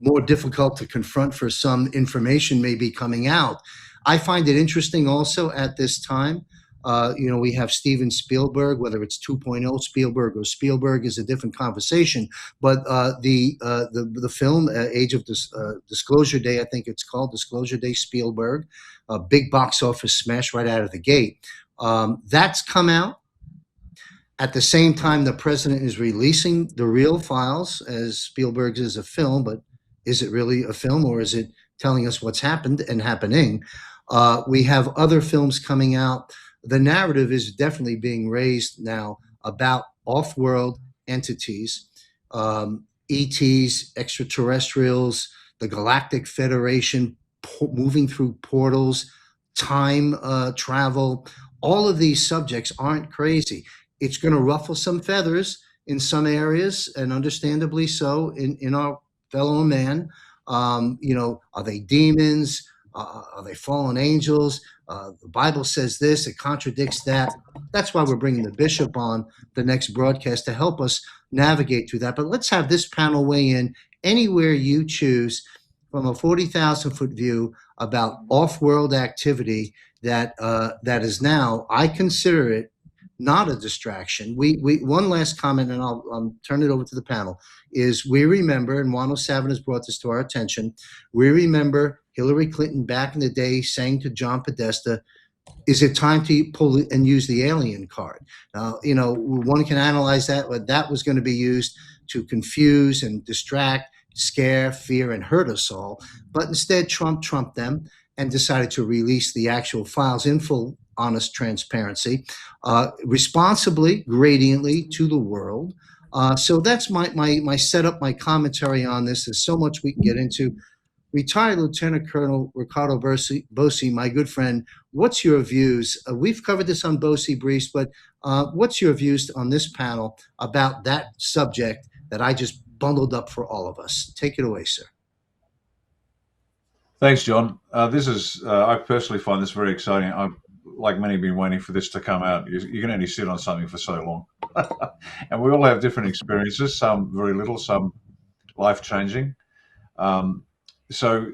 more difficult to confront for some information may be coming out. I find it interesting also at this time. We have Steven Spielberg, whether it's 2.0 Spielberg or Spielberg is a different conversation. But the film Age of Disclosure Day, I think it's called Disclosure Day Spielberg, a big box office smash right out of the gate. That's come out. At the same time, the president is releasing the real files, as Spielberg's is a film, but is it really a film, or is it telling us what's happened and happening? We have other films coming out. The narrative is definitely being raised now about off-world entities, ETs, extraterrestrials, the Galactic Federation, moving through portals, time travel. All of these subjects aren't crazy. It's going to ruffle some feathers in some areas, and understandably so, in our fellow man. Are they demons? Are they fallen angels? The Bible says this, it contradicts that. That's why we're bringing the bishop on the next broadcast to help us navigate through that. But let's have this panel weigh in anywhere you choose from a 40,000-foot view about off-world activity that is now, I consider it, not a distraction. We one last comment, and I'll turn it over to the panel, is we remember, and Juan O'Savin has brought this to our attention, we remember Hillary Clinton back in the day saying to John Podesta, is it time to pull and use the alien card? One can analyze that, but that was going to be used to confuse and distract, scare, fear, and hurt us all. But instead, Trump trumped them and decided to release the actual files in full honest transparency, responsibly, gradiently to the world. So that's my setup, my commentary on this. There's so much we can get into. Retired Lieutenant Colonel Ricardo Bosi, my good friend, what's your views? We've covered this on Bosi Briefs, but what's your views on this panel about that subject that I just bundled up for all of us? Take it away, sir. Thanks, John. I personally find this very exciting. I've, like many, been waiting for this to come out. You can only sit on something for so long. And we all have different experiences, some very little, some life-changing. So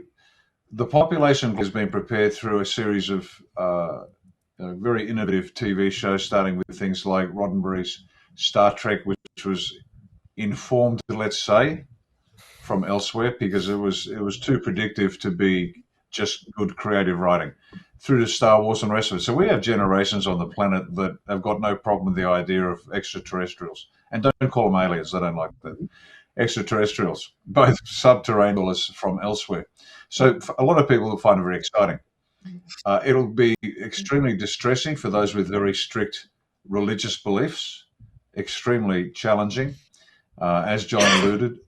the population has been prepared through a series of very innovative TV shows, starting with things like Roddenberry's Star Trek, which was informed, let's say, from elsewhere, because it was too predictive to be just good creative writing, through to Star Wars and the rest of it. So we have generations on the planet that have got no problem with the idea of extraterrestrials. And don't call them aliens, they don't like that. Extraterrestrials, both subterranean as from elsewhere. So a lot of people will find it very exciting. It'll be extremely distressing for those with very strict religious beliefs, extremely challenging. As John alluded,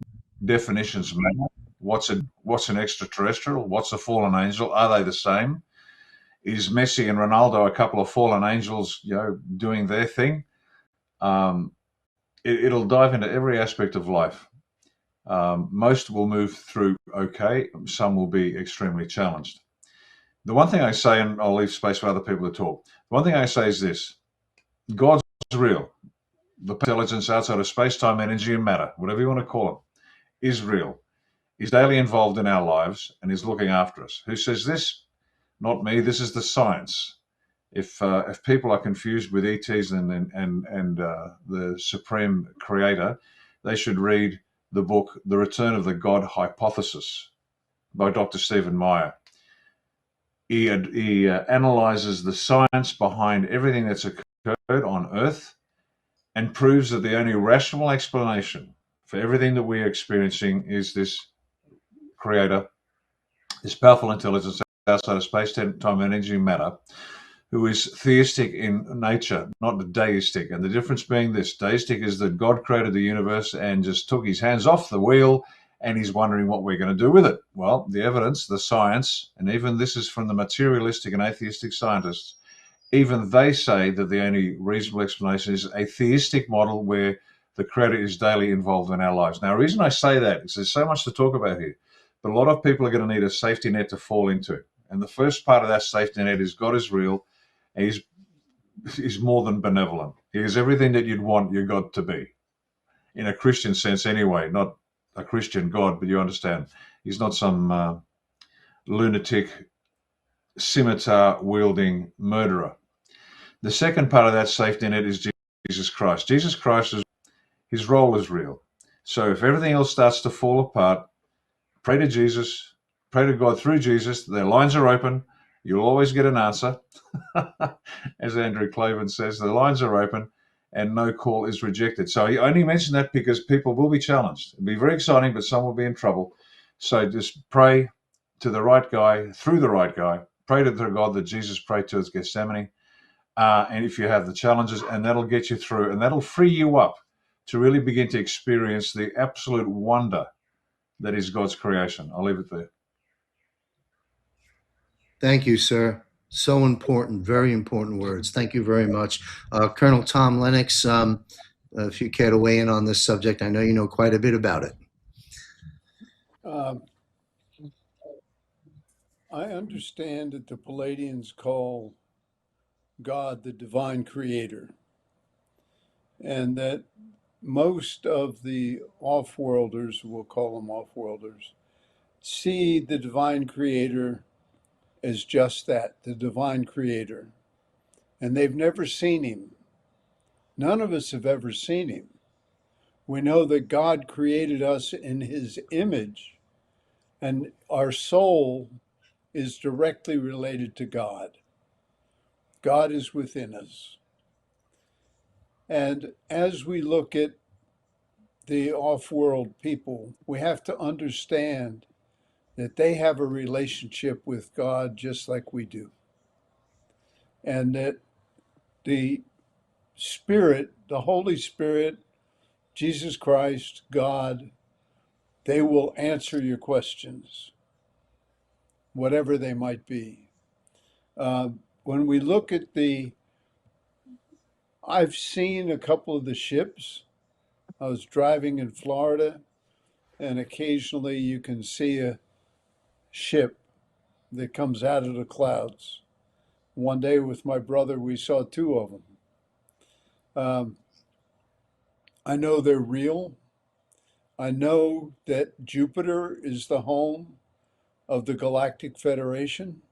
definitions matter. What's an extraterrestrial? What's a fallen angel? Are they the same? Is Messi and Ronaldo a couple of fallen angels, doing their thing? It'll dive into every aspect of life. Most will move through okay. Some will be extremely challenged. The one thing I say, and I'll leave space for other people to talk. The one thing I say is this: God's real. The intelligence outside of space, time, energy, and matter, whatever you want to call it, is real. He's daily involved in our lives and is looking after us. Who says this? Not me. This is the science. If people are confused with ETs and the Supreme Creator, they should read the book The Return of the God Hypothesis by Dr. Stephen Meyer. He analyzes the science behind everything that's occurred on Earth and proves that the only rational explanation for everything that we're experiencing is this Creator, this powerful intelligence outside of space, time, and energy, matter, who is theistic in nature, not deistic. And the difference being this: deistic is that God created the universe and just took his hands off the wheel, and he's wondering what we're going to do with it. Well, the evidence, the science, and even this is from the materialistic and atheistic scientists, even they say that the only reasonable explanation is a theistic model where the Creator is daily involved in our lives. Now, the reason I say that is there's so much to talk about here, but a lot of people are going to need a safety net to fall into. And the first part of that safety net is God is real. And he's more than benevolent. He is everything that you'd want your God to be, in a Christian sense anyway, not a Christian God, but you understand. He's not some lunatic, scimitar-wielding murderer. The second part of that safety net is Jesus Christ. Jesus Christ, his role is real. So if everything else starts to fall apart, pray to Jesus, pray to God through Jesus. Their lines are open. You'll always get an answer. As Andrew Clavin says, the lines are open and no call is rejected. So I only mention that because people will be challenged. It'll be very exciting, but some will be in trouble. So just pray to the right guy, through the right guy. Pray to the God that Jesus prayed to at Gethsemane. And if you have the challenges, and that'll get you through, and that'll free you up to really begin to experience the absolute wonder that is God's creation. I'll leave it there. Thank you, sir. So important, very important words. Thank you very much. Colonel Tom Lennox, if you care to weigh in on this subject, I know you know quite a bit about it. I understand that the Palladians call God the divine creator, and that most of the off-worlders, we'll call them off-worlders, see the divine creator as just that, the divine creator. And they've never seen him. None of us have ever seen him. We know that God created us in his image, and our soul is directly related to God. God is within us. And as we look at the off-world people, we have to understand that they have a relationship with God just like we do. And that the Spirit, the Holy Spirit, Jesus Christ, God, they will answer your questions, whatever they might be. When we look at I've seen a couple of the ships. I was driving in Florida, and occasionally you can see a ship that comes out of the clouds. One day with my brother, we saw two of them. I know they're real. I know that Jupiter is the home of the Galactic Federation.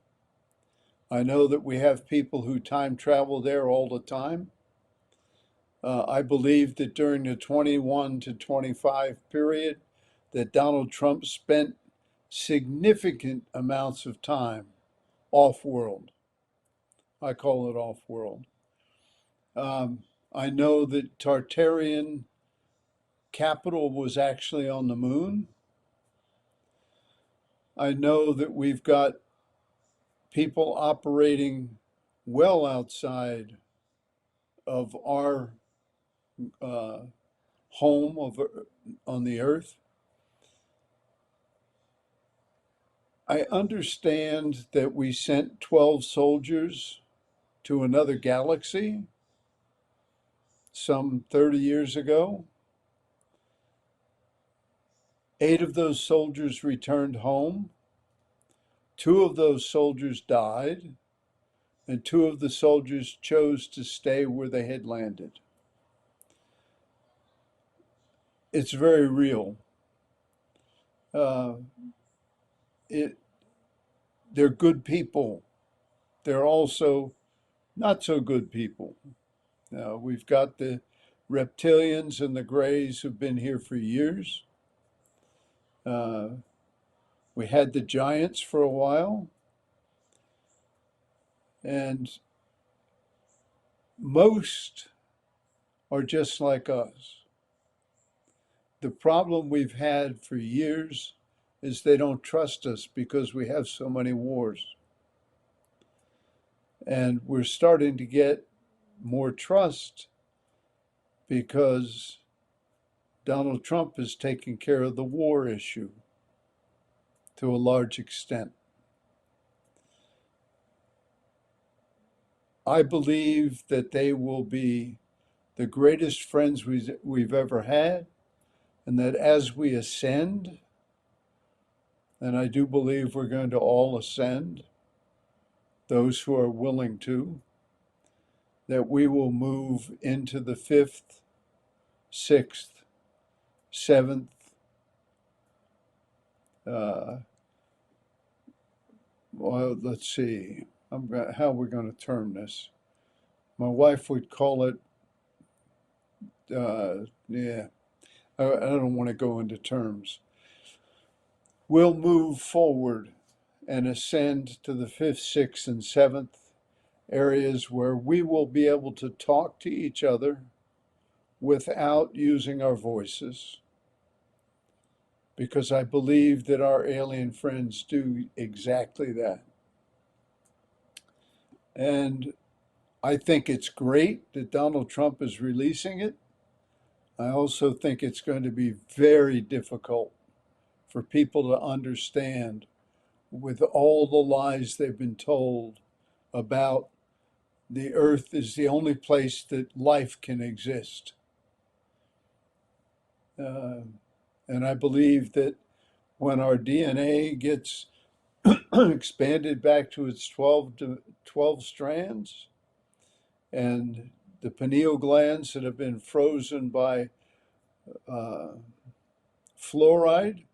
I know that we have people who time travel there all the time. I believe that during the 21 to 25 period that Donald Trump spent significant amounts of time off-world. I call it off-world. I know that Tartarian capital was actually on the moon. I know that we've got people operating well outside of our home on the earth. I understand that we sent 12 soldiers to another galaxy some 30 years ago. 8 of those soldiers returned home. 2 of those soldiers died, and 2 of the soldiers chose to stay where they had landed. It's very real. They're good people. They're also not so good people. We've got the reptilians and the Greys who've been here for years. We had the giants for a while. And most are just like us. The problem we've had for years is they don't trust us because we have so many wars. And we're starting to get more trust because Donald Trump is taking care of the war issue to a large extent. I believe that they will be the greatest friends we've ever had, and that as we ascend, and I do believe we're going to all ascend, those who are willing to, that we will move into the 5th, 6th, 7th, well, let's see, how we're going to term this. My wife would call it, I don't want to go into terms. We'll move forward and ascend to the 5th, 6th, and 7th areas where we will be able to talk to each other without using our voices, because I believe that our alien friends do exactly that. And I think it's great that Donald Trump is releasing it. I also think it's going to be very difficult for people to understand, with all the lies they've been told about the earth is the only place that life can exist. And I believe that when our DNA gets expanded back to its 12 strands, and the pineal glands that have been frozen by fluoride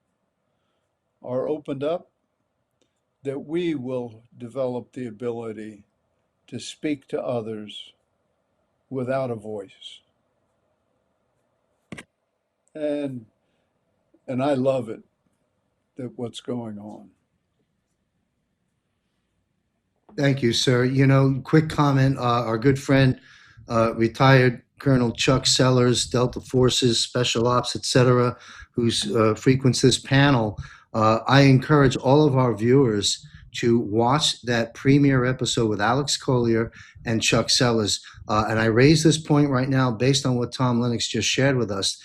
are opened up, that we will develop the ability to speak to others without a voice. And I love it, that what's going on. Thank you, sir. You know, quick comment. Our good friend, retired Colonel Chuck Sellers, Delta Forces, Special Ops, etc., who frequents this panel. I encourage all of our viewers to watch that premiere episode with Alex Collier and Chuck Sellers. And I raise this point right now based on what Tom Lennox just shared with us,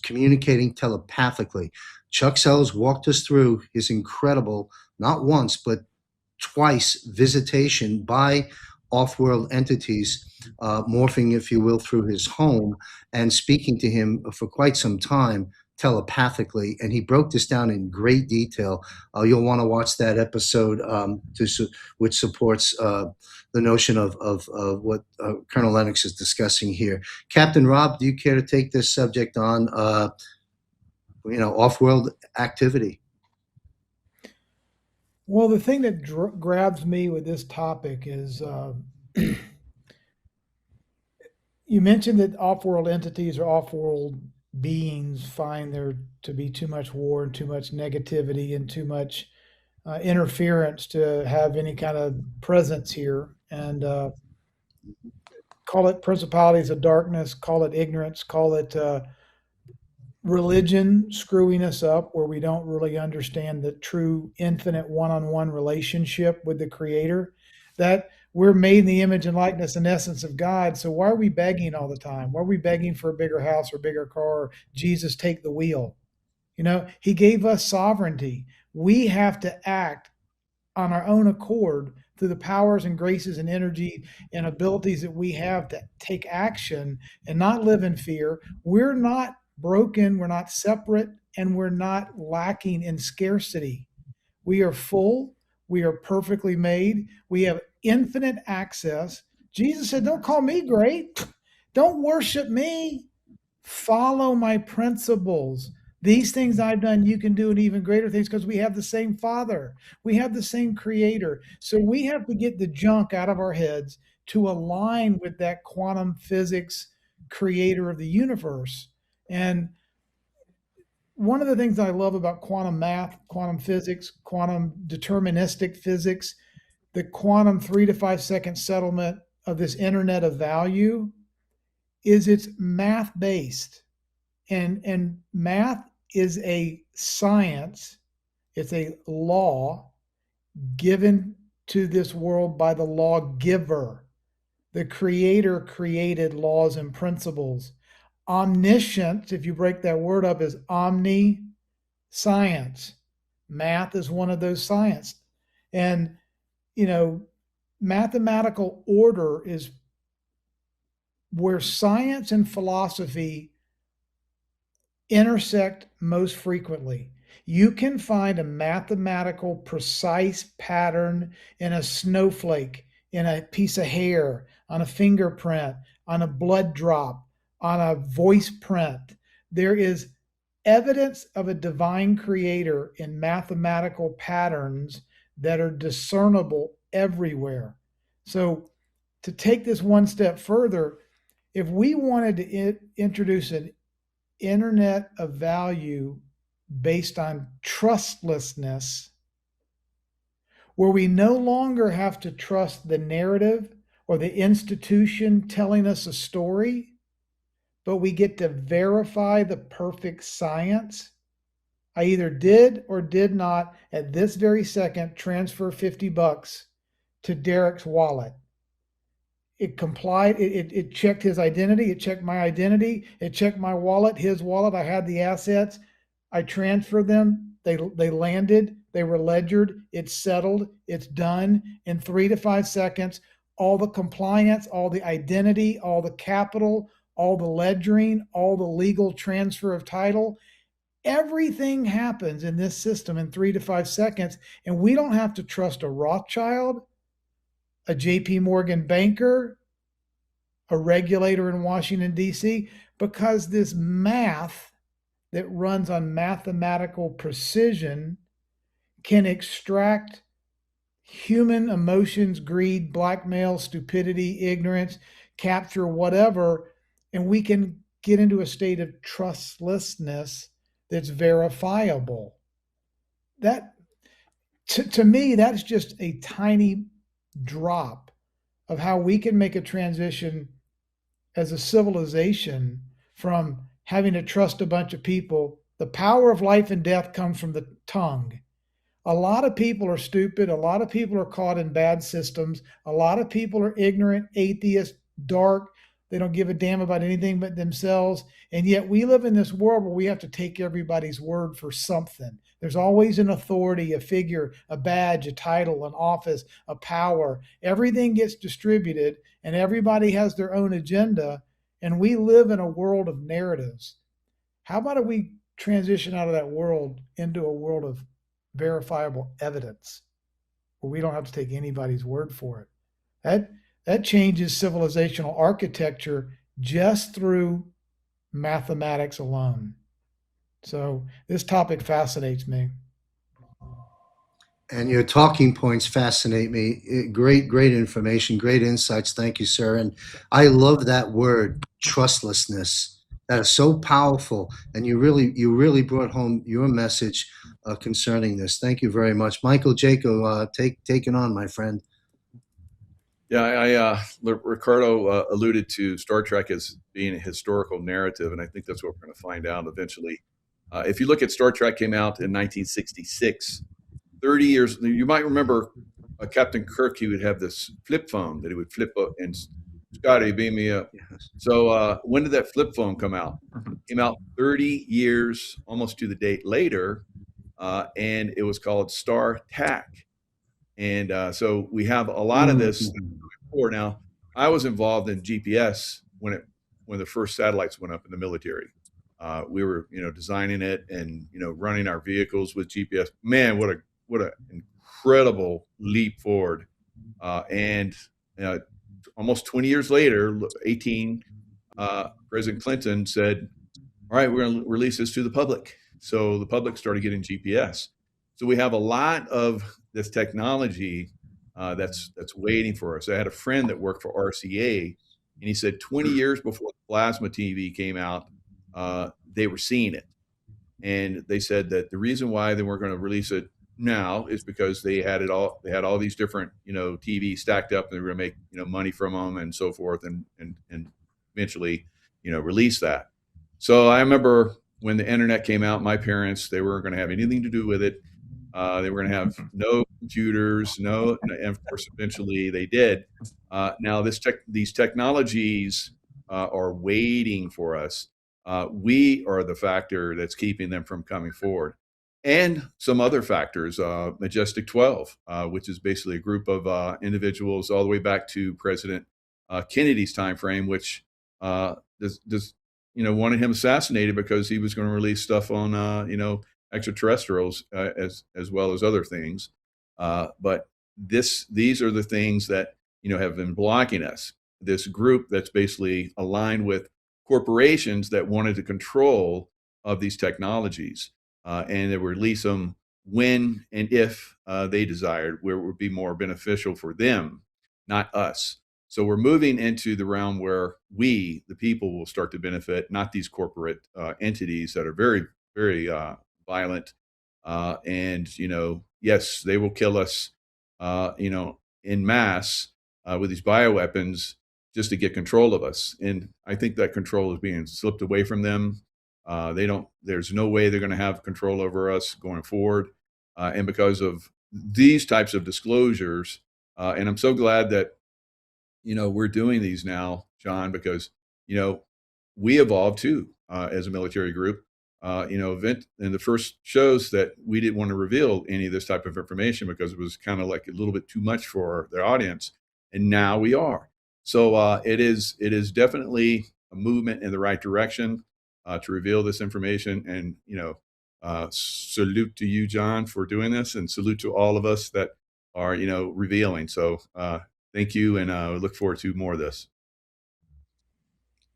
communicating telepathically. Chuck Sellers walked us through his incredible, not once, but twice visitation by off-world entities, morphing, if you will, through his home and speaking to him for quite some time telepathically. And he broke this down in great detail. You'll want to watch that episode, which supports the notion of what Colonel Lennox is discussing here. Captain Rob, do you care to take this subject on, off-world activity? Well, the thing that grabs me with this topic is you mentioned that off-world entities or off-world beings find there to be too much war and too much negativity and too much interference to have any kind of presence here. And call it principalities of darkness, call it ignorance, call it religion screwing us up, where we don't really understand the true infinite one-on-one relationship with the Creator, that we're made in the image and likeness and essence of God. So why are we begging all the time? Why are we begging for a bigger house or bigger car, or Jesus take the wheel? You know, he gave us sovereignty. We have to act on our own accord through the powers and graces and energy and abilities that we have to take action and not live in fear. We're not broken, we're not separate, and we're not lacking in scarcity. We are full, we are perfectly made, we have infinite access. Jesus said, don't call me great, don't worship me, follow my principles. These things I've done, you can do, and even greater things, because we have the same Father. We have the same Creator. So we have to get the junk out of our heads to align with that quantum physics creator of the universe. And one of the things I love about quantum math, quantum physics, quantum deterministic physics, the quantum 3 to 5 second settlement of this internet of value is it's math based. And math is a science, it's a law given to this world by the lawgiver. The creator created laws and principles. Omniscient, if you break that word up, is omni science. Math is one of those science. And, mathematical order is where science and philosophy intersect most frequently. You can find a mathematical precise pattern in a snowflake, in a piece of hair, on a fingerprint, on a blood drop, on a voice print. There is evidence of a divine creator in mathematical patterns that are discernible everywhere. So to take this one step further, if we wanted to introduce an internet of value based on trustlessness, where we no longer have to trust the narrative or the institution telling us a story, but we get to verify the perfect science. I either did or did not at this very second transfer $50 to Derek's wallet. It complied. It checked his identity. It checked my identity. It checked my wallet, his wallet. I had the assets. I transferred them. They landed. They were ledgered. It's settled. It's done in 3 to 5 seconds. All the compliance, all the identity, all the capital, all the ledgering, all the legal transfer of title. Everything happens in this system in 3 to 5 seconds. And we don't have to trust a Rothschild, a JP Morgan banker, a regulator in Washington, D.C., because this math that runs on mathematical precision can extract human emotions, greed, blackmail, stupidity, ignorance, capture whatever, and we can get into a state of trustlessness that's verifiable. That, to me, that's just a tiny drop of how we can make a transition as a civilization from having to trust a bunch of people. The power of life and death comes from the tongue. A lot of people are stupid. A lot of people are caught in bad systems. A lot of people are ignorant, atheist, dark. They don't give a damn about anything but themselves. And yet we live in this world where we have to take everybody's word for something. There's always an authority, a figure, a badge, a title, an office, a power. Everything gets distributed and everybody has their own agenda. And we live in a world of narratives. How about if we transition out of that world into a world of verifiable evidence where we don't have to take anybody's word for it? That changes civilizational architecture just through mathematics alone. So this topic fascinates me. And your talking points fascinate me. Great information, great insights. Thank you, sir. And I love that word, trustlessness. That is so powerful. And you really brought home your message concerning this. Thank you very much. Michael Jaco, take it on, my friend. Yeah, Ricardo alluded to Star Trek as being a historical narrative, and I think that's what we're going to find out eventually. If you look at Star Trek, came out in 1966, 30 years. You might remember Captain Kirk. He would have this flip phone that he would flip up, and Scotty, beam me up. Yes. So when did that flip phone come out? Came out 30 years, almost to the date later, and it was called Star Tac. And so we have a lot of this forward. Now, I was involved in GPS when the first satellites went up in the military. We were, designing it and, running our vehicles with GPS. Man, what an incredible leap forward. And almost 20 years later, 18, President Clinton said, all right, we're going to release this to the public. So the public started getting GPS. So we have a lot of this technology that's waiting for us. I had a friend that worked for RCA, and he said 20 years before the plasma TV came out, they were seeing it. And they said that the reason why they weren't going to release it now is because they had all these different, TVs stacked up, and they were going to make, money from them and so forth, and eventually, release that. So I remember when the internet came out, my parents, they weren't going to have anything to do with it. They were going to have no computers, and of course, eventually they did. Now these technologies are waiting for us. We are the factor that's keeping them from coming forward. And some other factors, Majestic 12, which is basically a group of individuals all the way back to President Kennedy's time frame, which wanted him assassinated because he was going to release stuff on, extraterrestrials as well as other things. But these are the things that, have been blocking us. This group that's basically aligned with corporations that wanted the control of these technologies, and they would release them when and if they desired, where it would be more beneficial for them, not us. So we're moving into the realm where we, the people, will start to benefit, not these corporate entities that are very, very violent. And, yes, they will kill us, in mass with these bioweapons just to get control of us. And I think that control is being slipped away from them. There's no way they're going to have control over us going forward. And because of these types of disclosures, and I'm so glad that, we're doing these now, John, because, we evolved too as a military group. Event in the first shows that we didn't want to reveal any of this type of information because it was kind of like a little bit too much for the audience. And now we are. So it is definitely a movement in the right direction to reveal this information. And, salute to you, John, for doing this, and salute to all of us that are, revealing. So thank you, and look forward to more of this.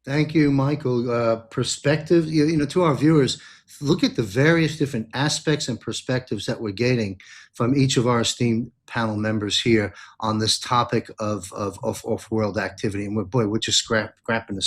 Thank you, Michael. Perspective, to our viewers, look at the various different aspects and perspectives that we're getting from each of our esteemed panel members here on this topic of off-world activity. And we're just scraping the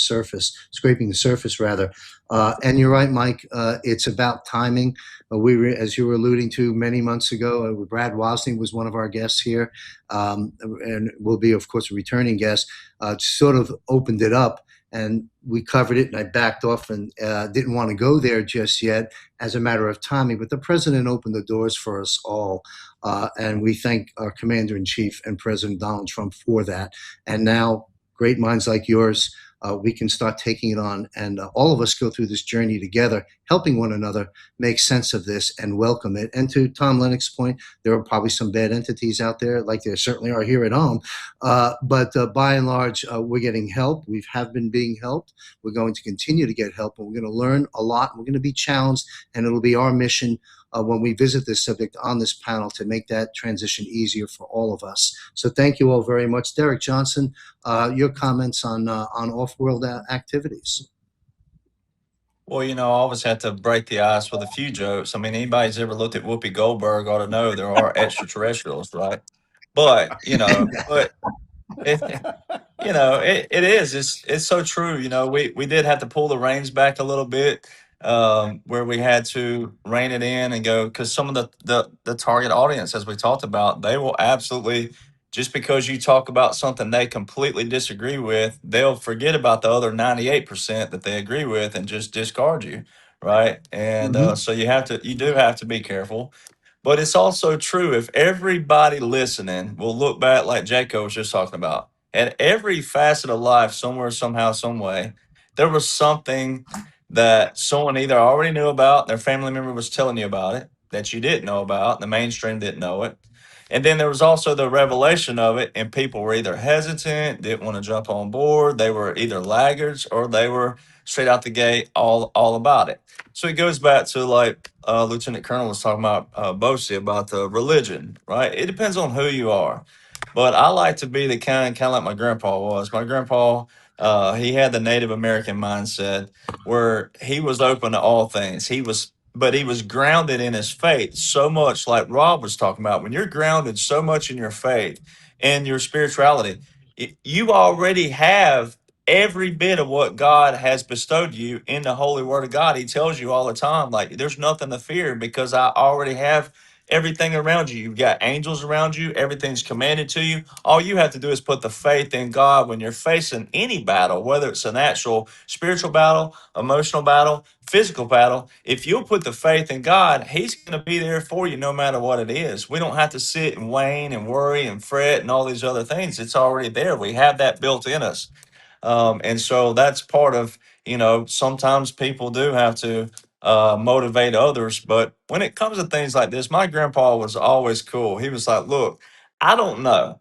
surface rather. And you're right, Mike. It's about timing. As you were alluding to many months ago, Brad Wozni was one of our guests here, and will be, of course, a returning guest. Sort of opened it up. And we covered it, and I backed off and didn't want to go there just yet as a matter of timing. But the president opened the doors for us all, and we thank our commander-in-chief and President Donald Trump for that. And now, great minds like yours, we can start taking it on, and all of us go through this journey together, helping one another make sense of this and welcome it. And to Tom Lennox's point, there are probably some bad entities out there, like there certainly are here at home. But by and large, we're getting help. We have been being helped. We're going to continue to get help, and we're going to learn a lot. We're going to be challenged, and it'll be our mission when we visit this subject on this panel to make that transition easier for all of us. So thank you all very much. Derek Johnson, your comments on off-world activities. Well, I always have to break the ice with a few jokes. I mean, anybody's ever looked at Whoopi Goldberg ought to know there are extraterrestrials, right? But, it, it is. It's so true. We did have to pull the reins back a little bit, where we had to rein it in and go, because some of the target audience, as we talked about, they will absolutely, just because you talk about something they completely disagree with, they'll forget about the other 98% that they agree with and just discard you, right? And so you do have to be careful. But it's also true, if everybody listening will look back, like Jaco was just talking about, at every facet of life, somewhere, somehow, some way, there was something that someone either already knew about, their family member was telling you about it, that you didn't know about, the mainstream didn't know it. And then there was also the revelation of it, and people were either hesitant, didn't want to jump on board, they were either laggards, or they were straight out the gate all about it. So it goes back to, like Lieutenant Colonel was talking about, Bosi, about the religion, right? It depends on who you are. But I like to be the kind of like my grandpa was. My grandpa, he had the Native American mindset where he was open to all things. He was but he was grounded in his faith so much, like Rob was talking about. When you're grounded so much in your faith and your spirituality, you already have every bit of what God has bestowed you in the holy word of God. He tells you all the time, like, there's nothing to fear because I already have everything around you. You've got angels around you, everything's commanded to you. All you have to do is put the faith in God when you're facing any battle, whether it's an actual spiritual battle, emotional battle, physical battle. If you'll put the faith in God, He's going to be there for you no matter what it is. We don't have to sit and wane and worry and fret and all these other things. It's already there. We have that built in us. And so that's part of, sometimes people do have to motivate others. But when it comes to things like this, my grandpa was always cool. He was like, look, I don't know.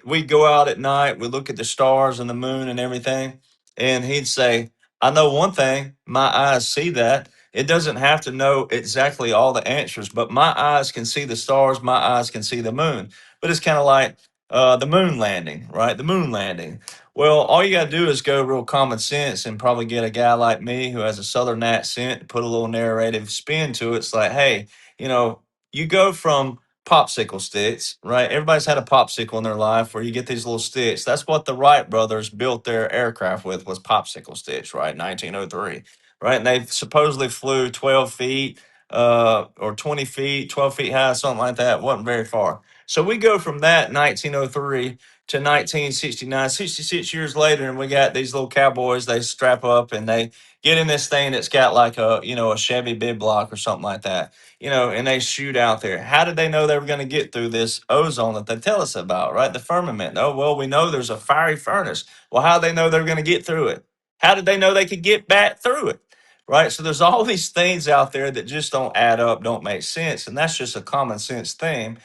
We'd go out at night, we look at the stars and the moon and everything. And he'd say, I know one thing, my eyes see that. It doesn't have to know exactly all the answers, but my eyes can see the stars, my eyes can see the moon. But it's kind of like the moon landing, right? The moon landing. Well, all you got to do is go real common sense and probably get a guy like me who has a southern accent to put a little narrative spin to it. It's like, hey, you go from popsicle sticks, right? Everybody's had a popsicle in their life where you get these little sticks. That's what the Wright brothers built their aircraft with, was popsicle sticks, right? 1903, right? And they supposedly flew 12 feet or 20 feet, 12 feet high, something like that. Wasn't very far. So we go from that 1903 to 1969, 66 years later, and we got these little cowboys. They strap up and they get in this thing that's got like a Chevy big block or something like that, and they shoot out there. How did they know they were going to get through this ozone that they tell us about, right? The firmament. Oh, well, we know there's a fiery furnace. Well, how did they know they were going to get through it? How did they know they could get back through it? Right. So there's all these things out there that just don't add up, don't make sense. And that's just a common sense thing,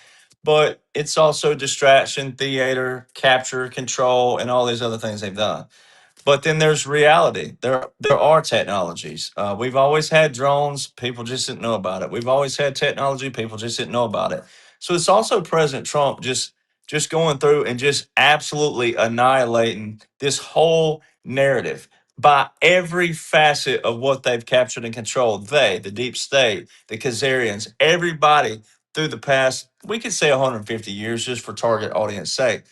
but it's also distraction, theater, capture, control, and all these other things they've done. But then there's reality. There are technologies. We've always had drones. People just didn't know about it. We've always had technology. People just didn't know about it. So it's also President Trump just going through and just absolutely annihilating this whole narrative by every facet of what they've captured and controlled. The deep state, the Khazarians, everybody through the past, we could say 150 years just for target audience sake,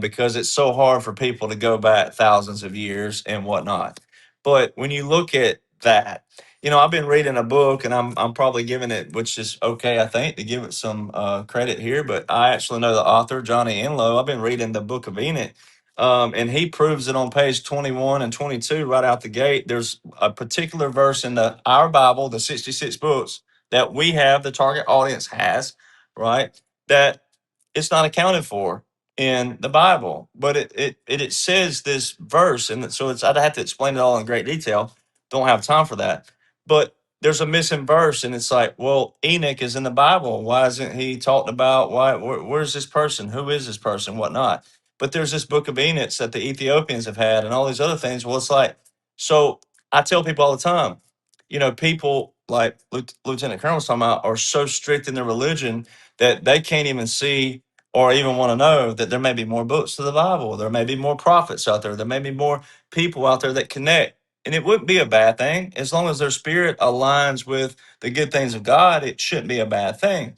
because it's so hard for people to go back thousands of years and whatnot. But when you look at that, I've been reading a book, and I'm probably giving it, which is okay, I think, to give it some credit here. But I actually know the author, Johnny Enlow. I've been reading the Book of Enoch, and he proves it on page 21 and 22 right out the gate. There's a particular verse in our Bible, the 66 books that we have, the target audience has, right, that it's not accounted for in the Bible, but it says this verse, and so I'd have to explain it all in great detail. Don't have time for that. But there's a missing verse, and it's like, well, Enoch is in the Bible. Why isn't he talked about? Where's this person? Who is this person? Whatnot. But there's this book of Enoch that the Ethiopians have had, and all these other things. Well, it's like, so I tell people all the time, people like Lieutenant Colonel was talking about are so strict in their religion that they can't even see or even want to know that there may be more books to the Bible. There may be more prophets out there. There may be more people out there that connect. And it wouldn't be a bad thing. As long as their spirit aligns with the good things of God, it shouldn't be a bad thing.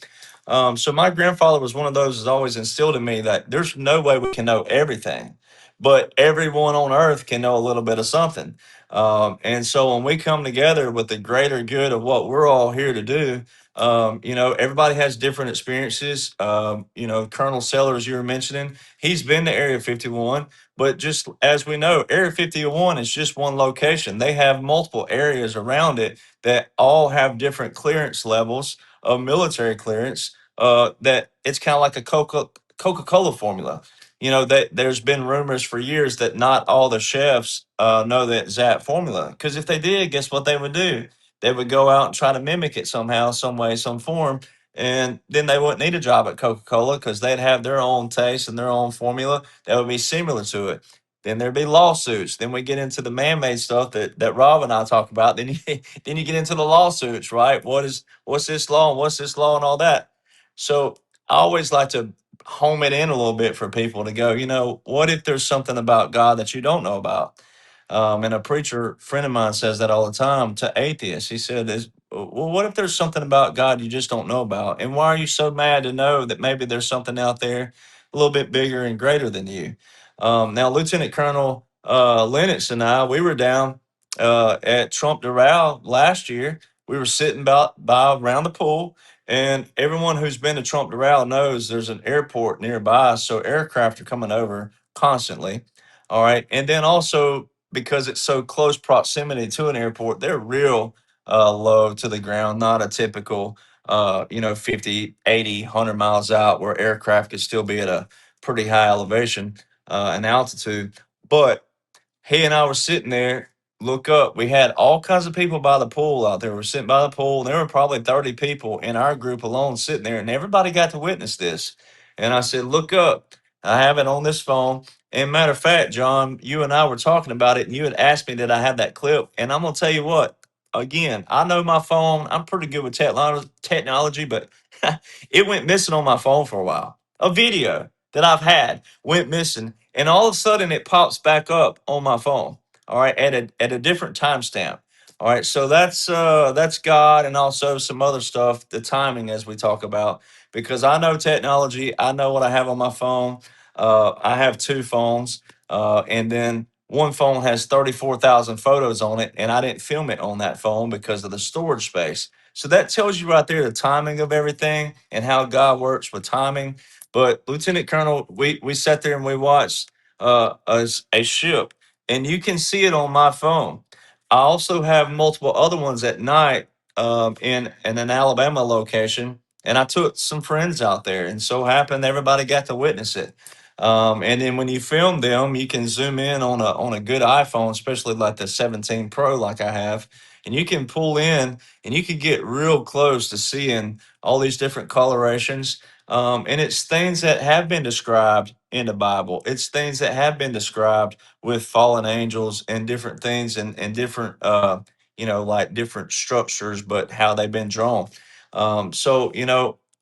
So my grandfather was one of those that always instilled in me that there's no way we can know everything, but everyone on earth can know a little bit of something. And so when we come together with the greater good of what we're all here to do, everybody has different experiences. Colonel Sellers, you were mentioning, he's been to Area 51, but just as we know, Area 51 is just one location. They have multiple areas around it that all have different clearance levels of military clearance. That it's kind of like a Coca-Cola formula. That there's been rumors for years that not all the chefs know the exact formula. Because if they did, guess what they would do? They would go out and try to mimic it somehow, some way, some form, and then they wouldn't need a job at Coca-Cola because they'd have their own taste and their own formula that would be similar to it. Then there'd be lawsuits. Then we get into the man-made stuff that Rob and I talk about. Then you then you get into the lawsuits, right? What's this law and what's this law and all that. So I always like to home it in a little bit for people to go, what if there's something about God that you don't know about? And a preacher friend of mine says that all the time to atheists. He said, well, what if there's something about God you just don't know about? And why are you so mad to know that maybe there's something out there a little bit bigger and greater than you? Now, Lieutenant Colonel Lennox and I, we were down at Trump Doral last year. We were sitting about by around the pool, and everyone who's been to Trump Doral knows there's an airport nearby, so aircraft are coming over constantly. All right, and then also because it's so close proximity to an airport, they're real low to the ground, not a typical 50, 80, 100 miles out where aircraft could still be at a pretty high elevation and altitude. But he and I were sitting there, look up. We had all kinds of people by the pool out there. We're sitting by the pool, and there were probably 30 people in our group alone sitting there, and everybody got to witness this. And I said, look up. I have it on this phone. And matter of fact, John, you and I were talking about it, and you had asked me that I had that clip. And I'm going to tell you what, again, I know my phone. I'm pretty good with technology, but it went missing on my phone for a while. A video that I've had went missing, and all of a sudden it pops back up on my phone. All right, at a different timestamp. All right, so that's God, and also some other stuff, the timing as we talk about, because I know technology, I know what I have on my phone. I have two phones, and then one phone has 34,000 photos on it, and I didn't film it on that phone because of the storage space. So that tells you right there the timing of everything and how God works with timing. But Lieutenant Colonel, we sat there and we watched a ship, and you can see it on my phone. I also have multiple other ones at night in an Alabama location, and I took some friends out there, and so happened everybody got to witness it. And then when you film them, you can zoom in on a good iPhone, especially like the 17 Pro, like I have, and you can pull in and you can get real close to seeing all these different colorations. And it's things that have been described in the Bible. It's things that have been described with fallen angels and different things and different, like different structures, but how they've been drawn. So,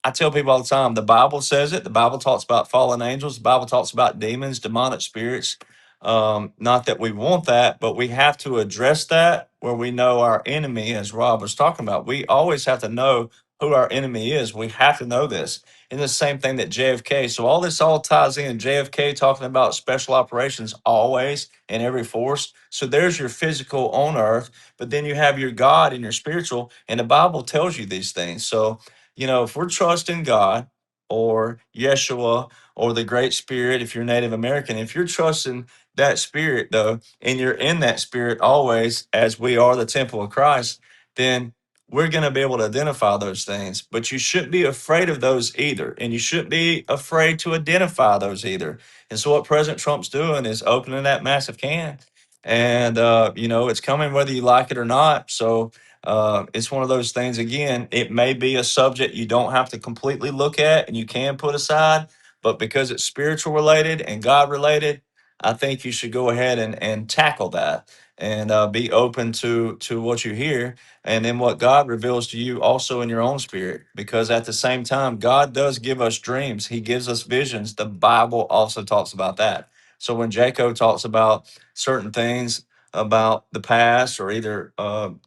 I tell people all the time, the Bible says it. The Bible talks about fallen angels. The Bible talks about demons, demonic spirits. Not that we want that, but we have to address that where we know our enemy, as Rob was talking about. We always have to know who our enemy is. We have to know this. And the same thing that JFK. So all this all ties in. JFK talking about special operations always in every force. So there's your physical on earth, but then you have your God and your spiritual, and the Bible tells you these things. So, if we're trusting God or Yeshua or the Great Spirit, if you're Native American, if you're trusting that spirit though, and you're in that spirit always, as we are the temple of Christ, then we're going to be able to identify those things. But you shouldn't be afraid of those either. And you shouldn't be afraid to identify those either. And so what President Trump's doing is opening that massive can. And, it's coming whether you like it or not. So it's one of those things, again, it may be a subject you don't have to completely look at and you can put aside. But because it's spiritual related and God related, I think you should go ahead and tackle that and be open to what you hear and then what God reveals to you also in your own spirit. Because at the same time, God does give us dreams. He gives us visions. The Bible also talks about that. So when Jaco talks about certain things about the past or either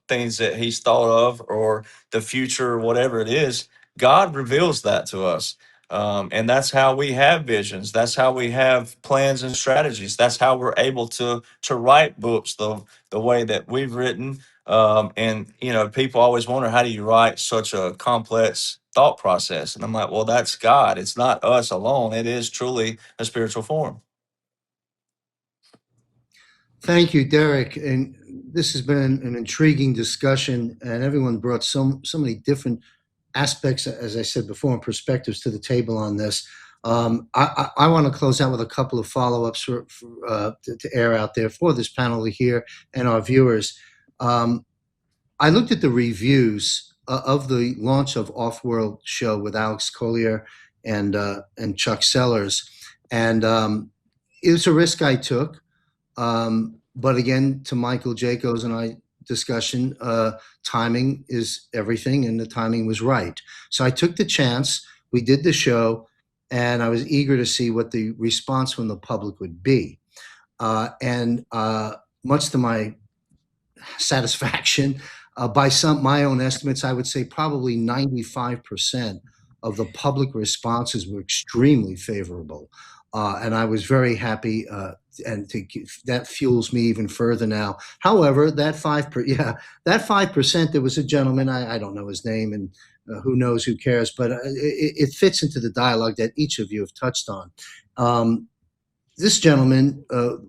things that he's thought of or the future or whatever it is, God reveals that to us. And that's how we have visions. That's how we have plans and strategies. That's how we're able to write books the way that we've written. And people always wonder, how do you write such a complex thought process? And I'm like, well, that's God. It's not us alone. It is truly a spiritual form. Thank you, Derek. And this has been an intriguing discussion, and everyone brought so many different aspects, as I said before, and perspectives to the table on this. I want to close out with a couple of follow-ups to air out there for this panel to hear and our viewers. I looked at the reviews of the launch of Off-World Show with Alex Collier and Chuck Sellers, and it was a risk I took. But again, to Michael Jaco's and I discussion, timing is everything, and the timing was right. So I took the chance. We did the show, and I was eager to see what the response from the public would be. And much to my satisfaction, By my own estimates, I would say probably 95% of the public responses were extremely favorable. And I was very happy, and that fuels me even further now. However, that 5%, there was a gentleman, I don't know his name, and who knows, who cares, but it fits into the dialogue that each of you have touched on. This gentleman,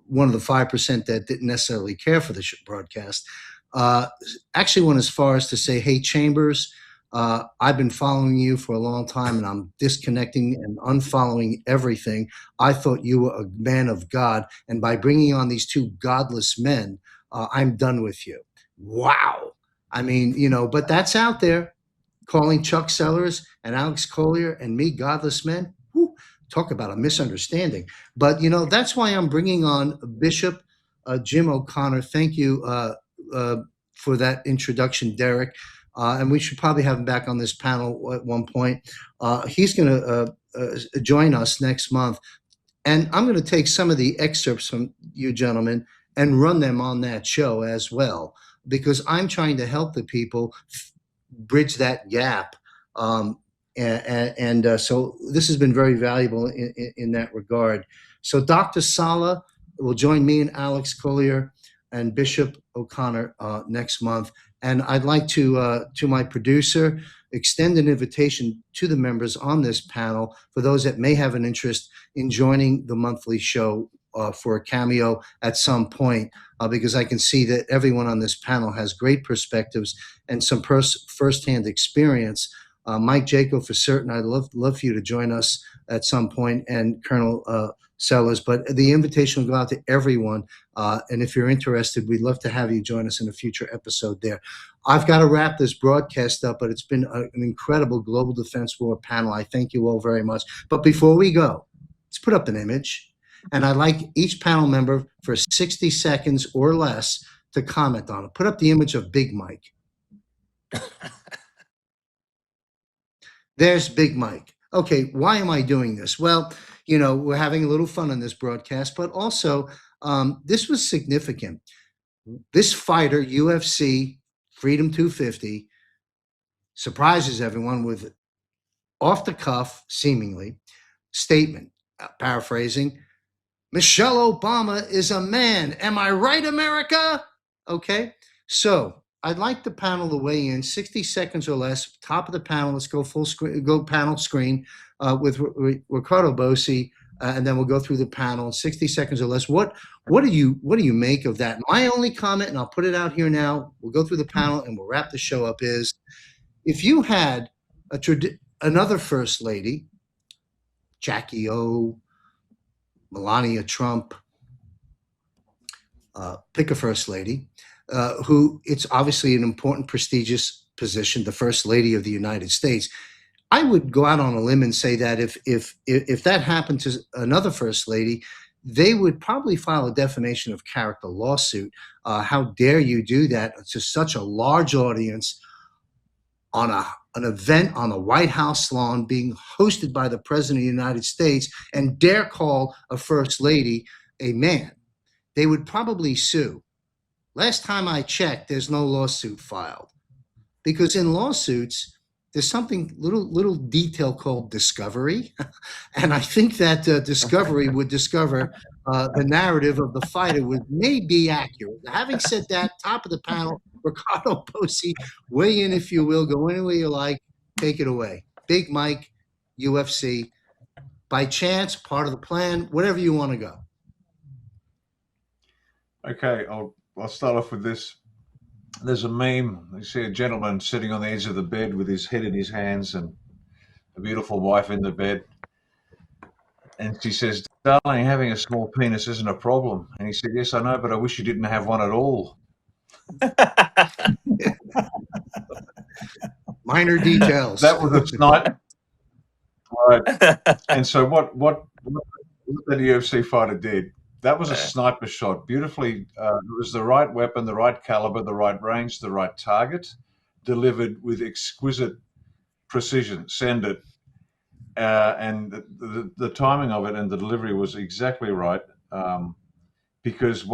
one of the 5% that didn't necessarily care for the broadcast, actually went as far as to say, "Hey, Chambers, I've been following you for a long time, and I'm disconnecting and unfollowing everything. I thought you were a man of God, and by bringing on these two godless men, I'm done with you." Wow. I mean, but that's out there. Calling Chuck Sellers and Alex Collier and me godless men. Whew, talk about a misunderstanding. But, that's why I'm bringing on Bishop Jim O'Connor. Thank you for that introduction, Derek. And we should probably have him back on this panel at one point. He's going to join us next month. And I'm going to take some of the excerpts from you gentlemen and run them on that show as well, because I'm trying to help the people bridge that gap. So this has been very valuable in that regard. So Dr. Sala will join me and Alex Collier and Bishop O'Connor next month. And I'd like to my producer, extend an invitation to the members on this panel for those that may have an interest in joining the monthly show for a cameo at some point, because I can see that everyone on this panel has great perspectives and some firsthand experience. Mike Jaco, for certain, I'd love for you to join us at some point, and Colonel Sellers. But the invitation will go out to everyone. And if you're interested, we'd love to have you join us in a future episode there. I've got to wrap this broadcast up, but it's been an incredible Global Defense War panel. I thank you all very much. But before we go, let's put up an image. And I'd like each panel member for 60 seconds or less to comment on it. Put up the image of Big Mike. There's Big Mike. Okay, why am I doing this? Well, we're having a little fun on this broadcast, but also this was significant. This fighter, UFC Freedom 250, surprises everyone with off the cuff, seemingly, statement, paraphrasing, "Michelle Obama is a man. Am I right, America?" Okay, so I'd like the panel to weigh in 60 seconds or less. Top of the panel, let's go full screen, go panel screen with Ricardo Bosi, and then we'll go through the panel in 60 seconds or less. What do you make of that? My only comment, and I'll put it out here now, we'll go through the panel and we'll wrap the show up, is if you had another first lady, Jackie O, Melania Trump, pick a first lady, who it's obviously an important, prestigious position, the First Lady of the United States. I would go out on a limb and say that if that happened to another First Lady, they would probably file a defamation of character lawsuit. How dare you do that to such a large audience on an event on the White House lawn being hosted by the President of the United States, and dare call a First Lady a man? They would probably sue. Last time I checked, there's no lawsuit filed, because in lawsuits, there's something little detail called discovery. And I think that discovery would discover the narrative of the fighter may be accurate. Having said that, top of the panel, Ricardo Bosi, weigh in if you will, go any way you like, take it away. Big Mike, UFC, by chance, part of the plan, whatever you want to go. Okay, I'll start off with this. There's a meme. You see a gentleman sitting on the edge of the bed with his head in his hands and a beautiful wife in the bed. And she says, "Darling, having a small penis isn't a problem." And he said, "Yes, I know, but I wish you didn't have one at all." Minor details. That was a snipe. Right. And so what the UFC fighter did, that was a sniper shot. Beautifully, it was the right weapon, the right caliber, the right range, the right target, delivered with exquisite precision. Send it. And the timing of it and the delivery was exactly right. because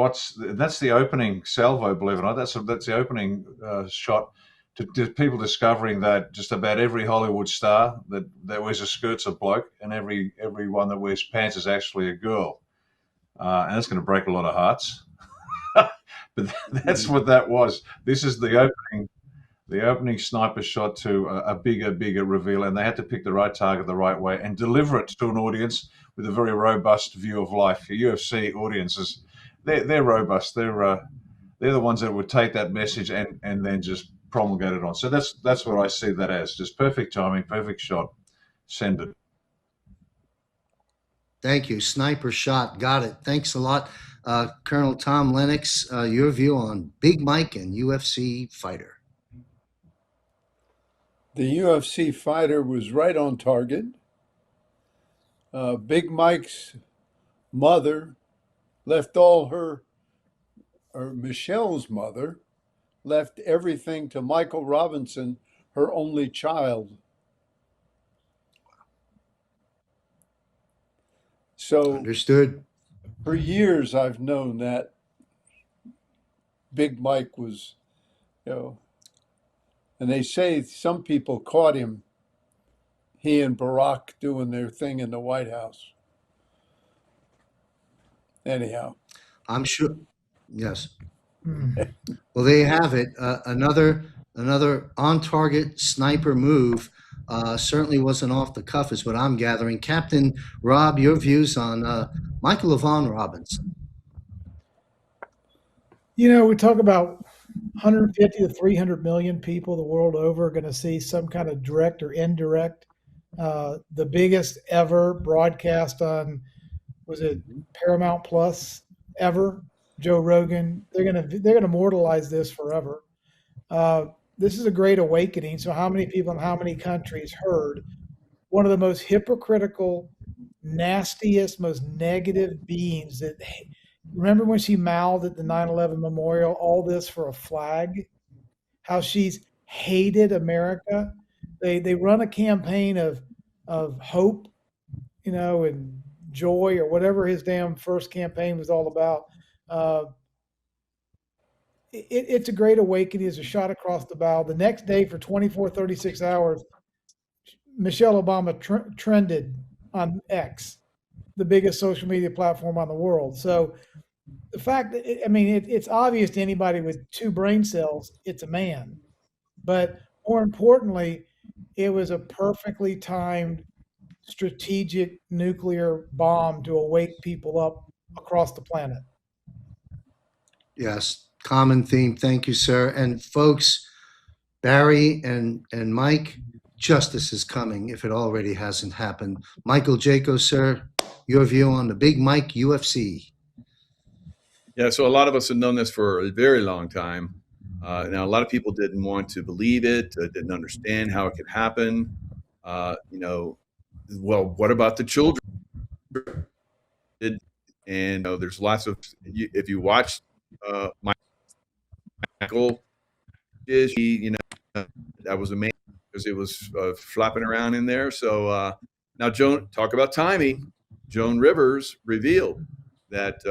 that's the opening salvo, believe it or not. That's the opening shot to people discovering that just about every Hollywood star that wears a skirt's a bloke, and everyone that wears pants is actually a girl, and that's going to break a lot of hearts. But that's what that was. This is the opening sniper shot to a bigger reveal, and they had to pick the right target the right way and deliver it to an audience with a very robust view of life. UFC audiences, they're robust. They're the ones that would take that message and then just promulgate it on. So that's what I see that as, just perfect timing, perfect shot. Send it. Thank you. Sniper shot. Got it. Thanks a lot. Colonel Tom Lennox, your view on Big Mike and UFC fighter. The UFC fighter was right on target. Big Mike's mother left Michelle's mother left everything to Michael Robinson, her only child. So Understood. for years, I've known that Big Mike was, and they say some people caught him, he and Barack doing their thing in the White House. Anyhow. I'm sure. Yes. Well, there you have it. Another on-target sniper move. Certainly wasn't off the cuff, is what I'm gathering. Captain Rob, your views on Michael Yvonne Robinson. We talk about 150 to 300 million people the world over are going to see some kind of direct or indirect. The biggest ever broadcast on, was it Paramount Plus ever? Joe Rogan. They're gonna immortalize this forever. This is a great awakening. So how many people in how many countries heard one of the most hypocritical, nastiest, most negative beings that, remember when she mouthed at the 9/11 memorial, all this for a flag, how she's hated America. They run a campaign of hope, and joy, or whatever his damn first campaign was all about. It's a great awakening. It's a shot across the bow. The next day, for 24, 36 hours, Michelle Obama trended on X, the biggest social media platform on the world. So the fact that, it's obvious to anybody with two brain cells, it's a man. But more importantly, it was a perfectly timed strategic nuclear bomb to awake people up across the planet. Yes, common theme. Thank you, sir. And folks, Barry and Mike, justice is coming if it already hasn't happened. Michael Jaco, sir, your view on the Big Mike UFC. Yeah, so a lot of us have known this for a very long time. Now, a lot of people didn't want to believe it, didn't understand how it could happen. Well, what about the children? And there's lots of, if you watch Michael, that was amazing because it was flopping around in there. So now, Joan, talk about timing. Joan Rivers revealed that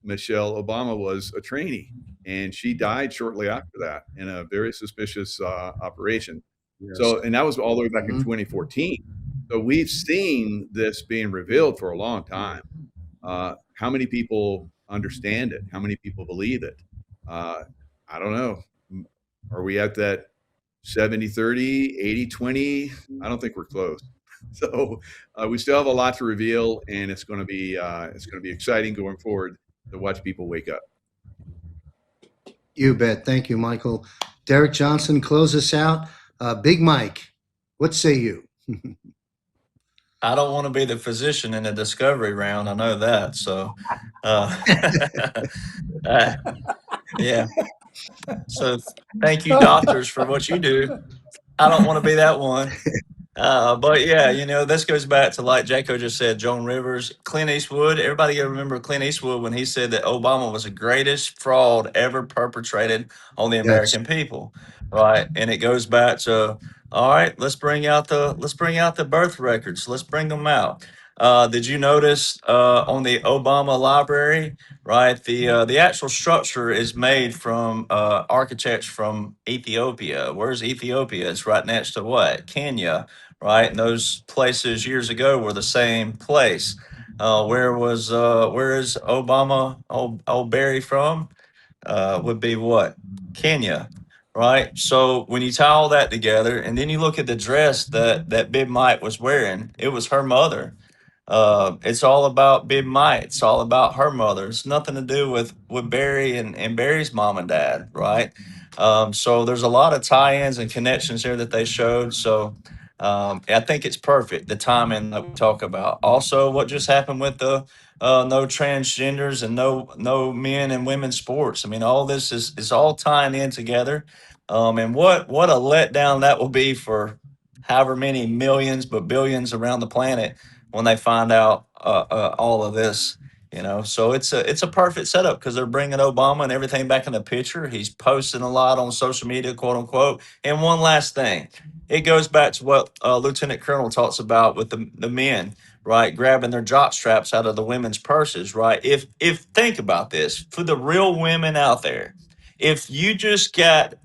Michelle Obama was a trainee, and she died shortly after that in a very suspicious operation. Yes. So, and that was all the way back in 2014. So we've seen this being revealed for a long time. How many people understand it? How many people believe it? I don't know. Are we at that 70-30, 80-20? I don't think we're close. So we still have a lot to reveal, and it's going to be exciting going forward to watch people wake up. You bet. Thank you, Michael. Derek Johnson, close us out. Big Mike, what say you? I don't want to be the physician in the discovery round. I know that. So, yeah. So thank you, doctors, for what you do. I don't want to be that one. But yeah, this goes back to, like Jaco just said, Joan Rivers, Clint Eastwood. Everybody remember Clint Eastwood when he said that Obama was the greatest fraud ever perpetrated on the American people, right? And it goes back to, all right, let's bring out the birth records. Let's bring them out. Did you notice on the Obama library, right? The actual structure is made from architects from Ethiopia. Where's Ethiopia? It's right next to what? Kenya, right? And those places years ago were the same place. Where is Obama old Barry from? Would be what? Kenya, right? So when you tie all that together, and then you look at the dress that Big Mike was wearing, it was her mother. It's all about Big Mike. It's all about her mother. It's nothing to do with Barry and Barry's mom and dad, right? So there's a lot of tie-ins and connections there that they showed. So I think it's perfect, the timing that we talk about. Also, what just happened with the no transgenders and no men and women's sports. I mean, all this is all tying in together. And what a letdown that will be for however many millions but billions around the planet when they find out all of this. So it's a perfect setup because they're bringing Obama and everything back in the picture. He's posting a lot on social media, quote unquote. And one last thing, it goes back to what Lieutenant Colonel talks about with the men, right, grabbing their jock straps out of the women's purses, right? If think about this, for the real women out there, if you just got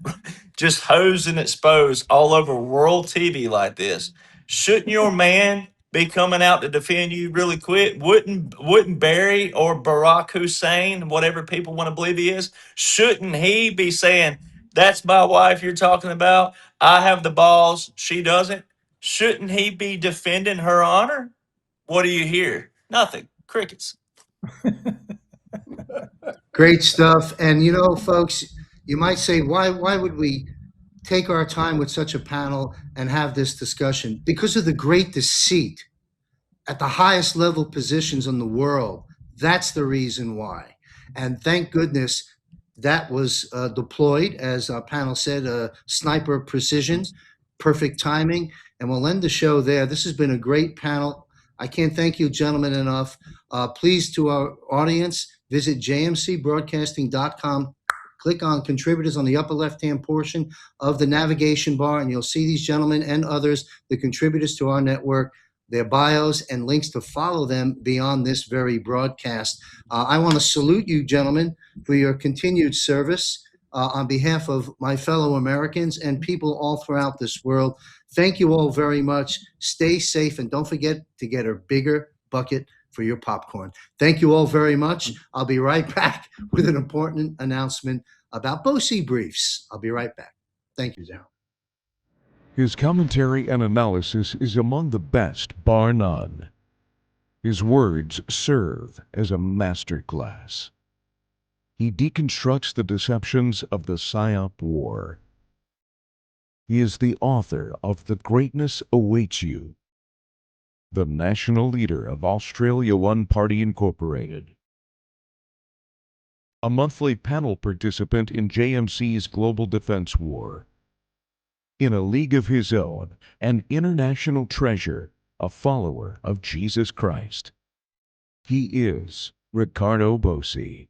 just hosed and exposed all over world TV like this, shouldn't your man be coming out to defend you really quick? Wouldn't Barry or Barack Hussein, whatever people want to believe he is, shouldn't he be saying, that's my wife you're talking about? I have the balls, she doesn't. Shouldn't he be defending her honor? What do you hear? Nothing. Crickets. Great stuff. And folks, you might say, why would we take our time with such a panel and have this discussion? Because of the great deceit at the highest level positions in the world. That's the reason why. And thank goodness that was deployed, as our panel said, sniper precision, perfect timing. And we'll end the show there. This has been a great panel. I can't thank you, gentlemen, enough. Please, to our audience, visit jmcbroadcasting.com. Click on contributors on the upper left-hand portion of the navigation bar, and you'll see these gentlemen and others, the contributors to our network, their bios and links to follow them beyond this very broadcast. I want to salute you, gentlemen, for your continued service on behalf of my fellow Americans and people all throughout this world. Thank you all very much. Stay safe, and don't forget to get a bigger bucket for your popcorn. Thank you all very much. I'll be right back with an important announcement about Bosi briefs. I'll be right back. Thank you, Zara. His commentary and analysis is among the best, bar none. His words serve as a masterclass. He deconstructs the deceptions of the PSYOP war. He is the author of The Greatness Awaits You, the national leader of Australia One Party Incorporated, a monthly panel participant in JMC's Global Defense War, in a league of his own, an international treasure, a follower of Jesus Christ. He is Ricardo Bosi.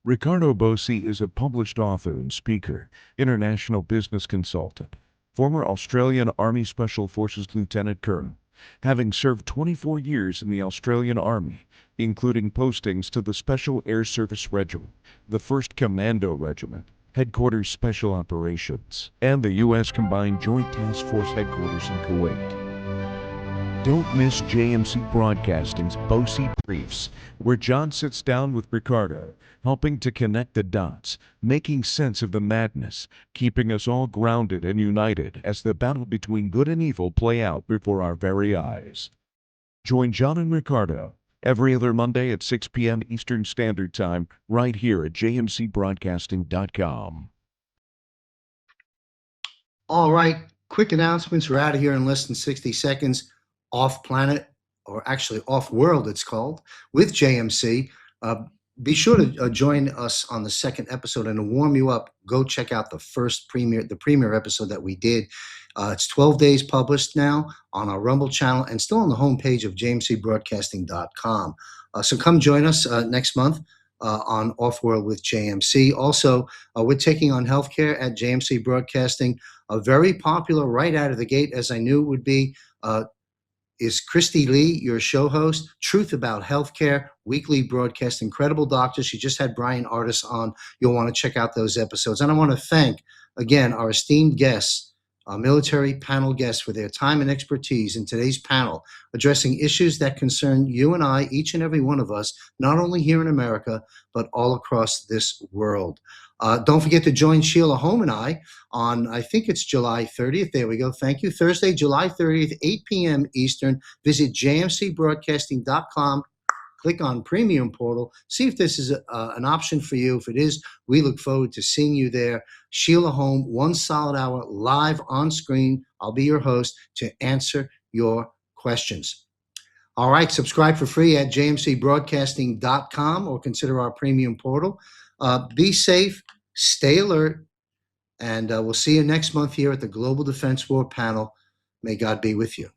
Ricardo Bosi is a published author and speaker, international business consultant, former Australian Army Special Forces Lieutenant Colonel, having served 24 years in the Australian Army, including postings to the Special Air Service Regiment, the 1st Commando Regiment, Headquarters Special Operations, and the U.S. Combined Joint Task Force Headquarters in Kuwait. Don't miss JMC Broadcasting's Bosi Briefs, where John sits down with Ricardo, helping to connect the dots, making sense of the madness, keeping us all grounded and united as the battle between good and evil play out before our very eyes. Join John and Ricardo every other Monday at 6 p.m. Eastern Standard Time, right here at jmcbroadcasting.com. All right, quick announcements. We're out of here in less than 60 seconds. Off planet, or actually off world, it's called, with JMC. Be sure to join us on the second episode, and to warm you up, go check out the premiere episode that we did. It's 12 days published now on our Rumble channel and still on the homepage of jmcbroadcasting.com. So come join us next month on Off World with JMC. Also, we're taking on healthcare at JMC Broadcasting, very popular right out of the gate, as I knew it would be. is Christy Lee, your show host. Truth About Healthcare, weekly broadcast, incredible doctors. She just had Brian Artis on. You'll want to check out those episodes. And I want to thank, again, our esteemed guests, our military panel guests, for their time and expertise in today's panel, addressing issues that concern you and I, each and every one of us, not only here in America, but all across this world. Don't forget to join Sheila Holm and I on, I think it's July 30th. There we go. Thank you. Thursday, July 30th, 8 p.m. Eastern. Visit jmcbroadcasting.com. Click on Premium Portal. See if this is an option for you. If it is, we look forward to seeing you there. Sheila Holm, 1 solid hour live on screen. I'll be your host to answer your questions. All right, subscribe for free at jmcbroadcasting.com or consider our Premium Portal. Be safe, stay alert, and we'll see you next month here at the Global Defense War panel. May God be with you.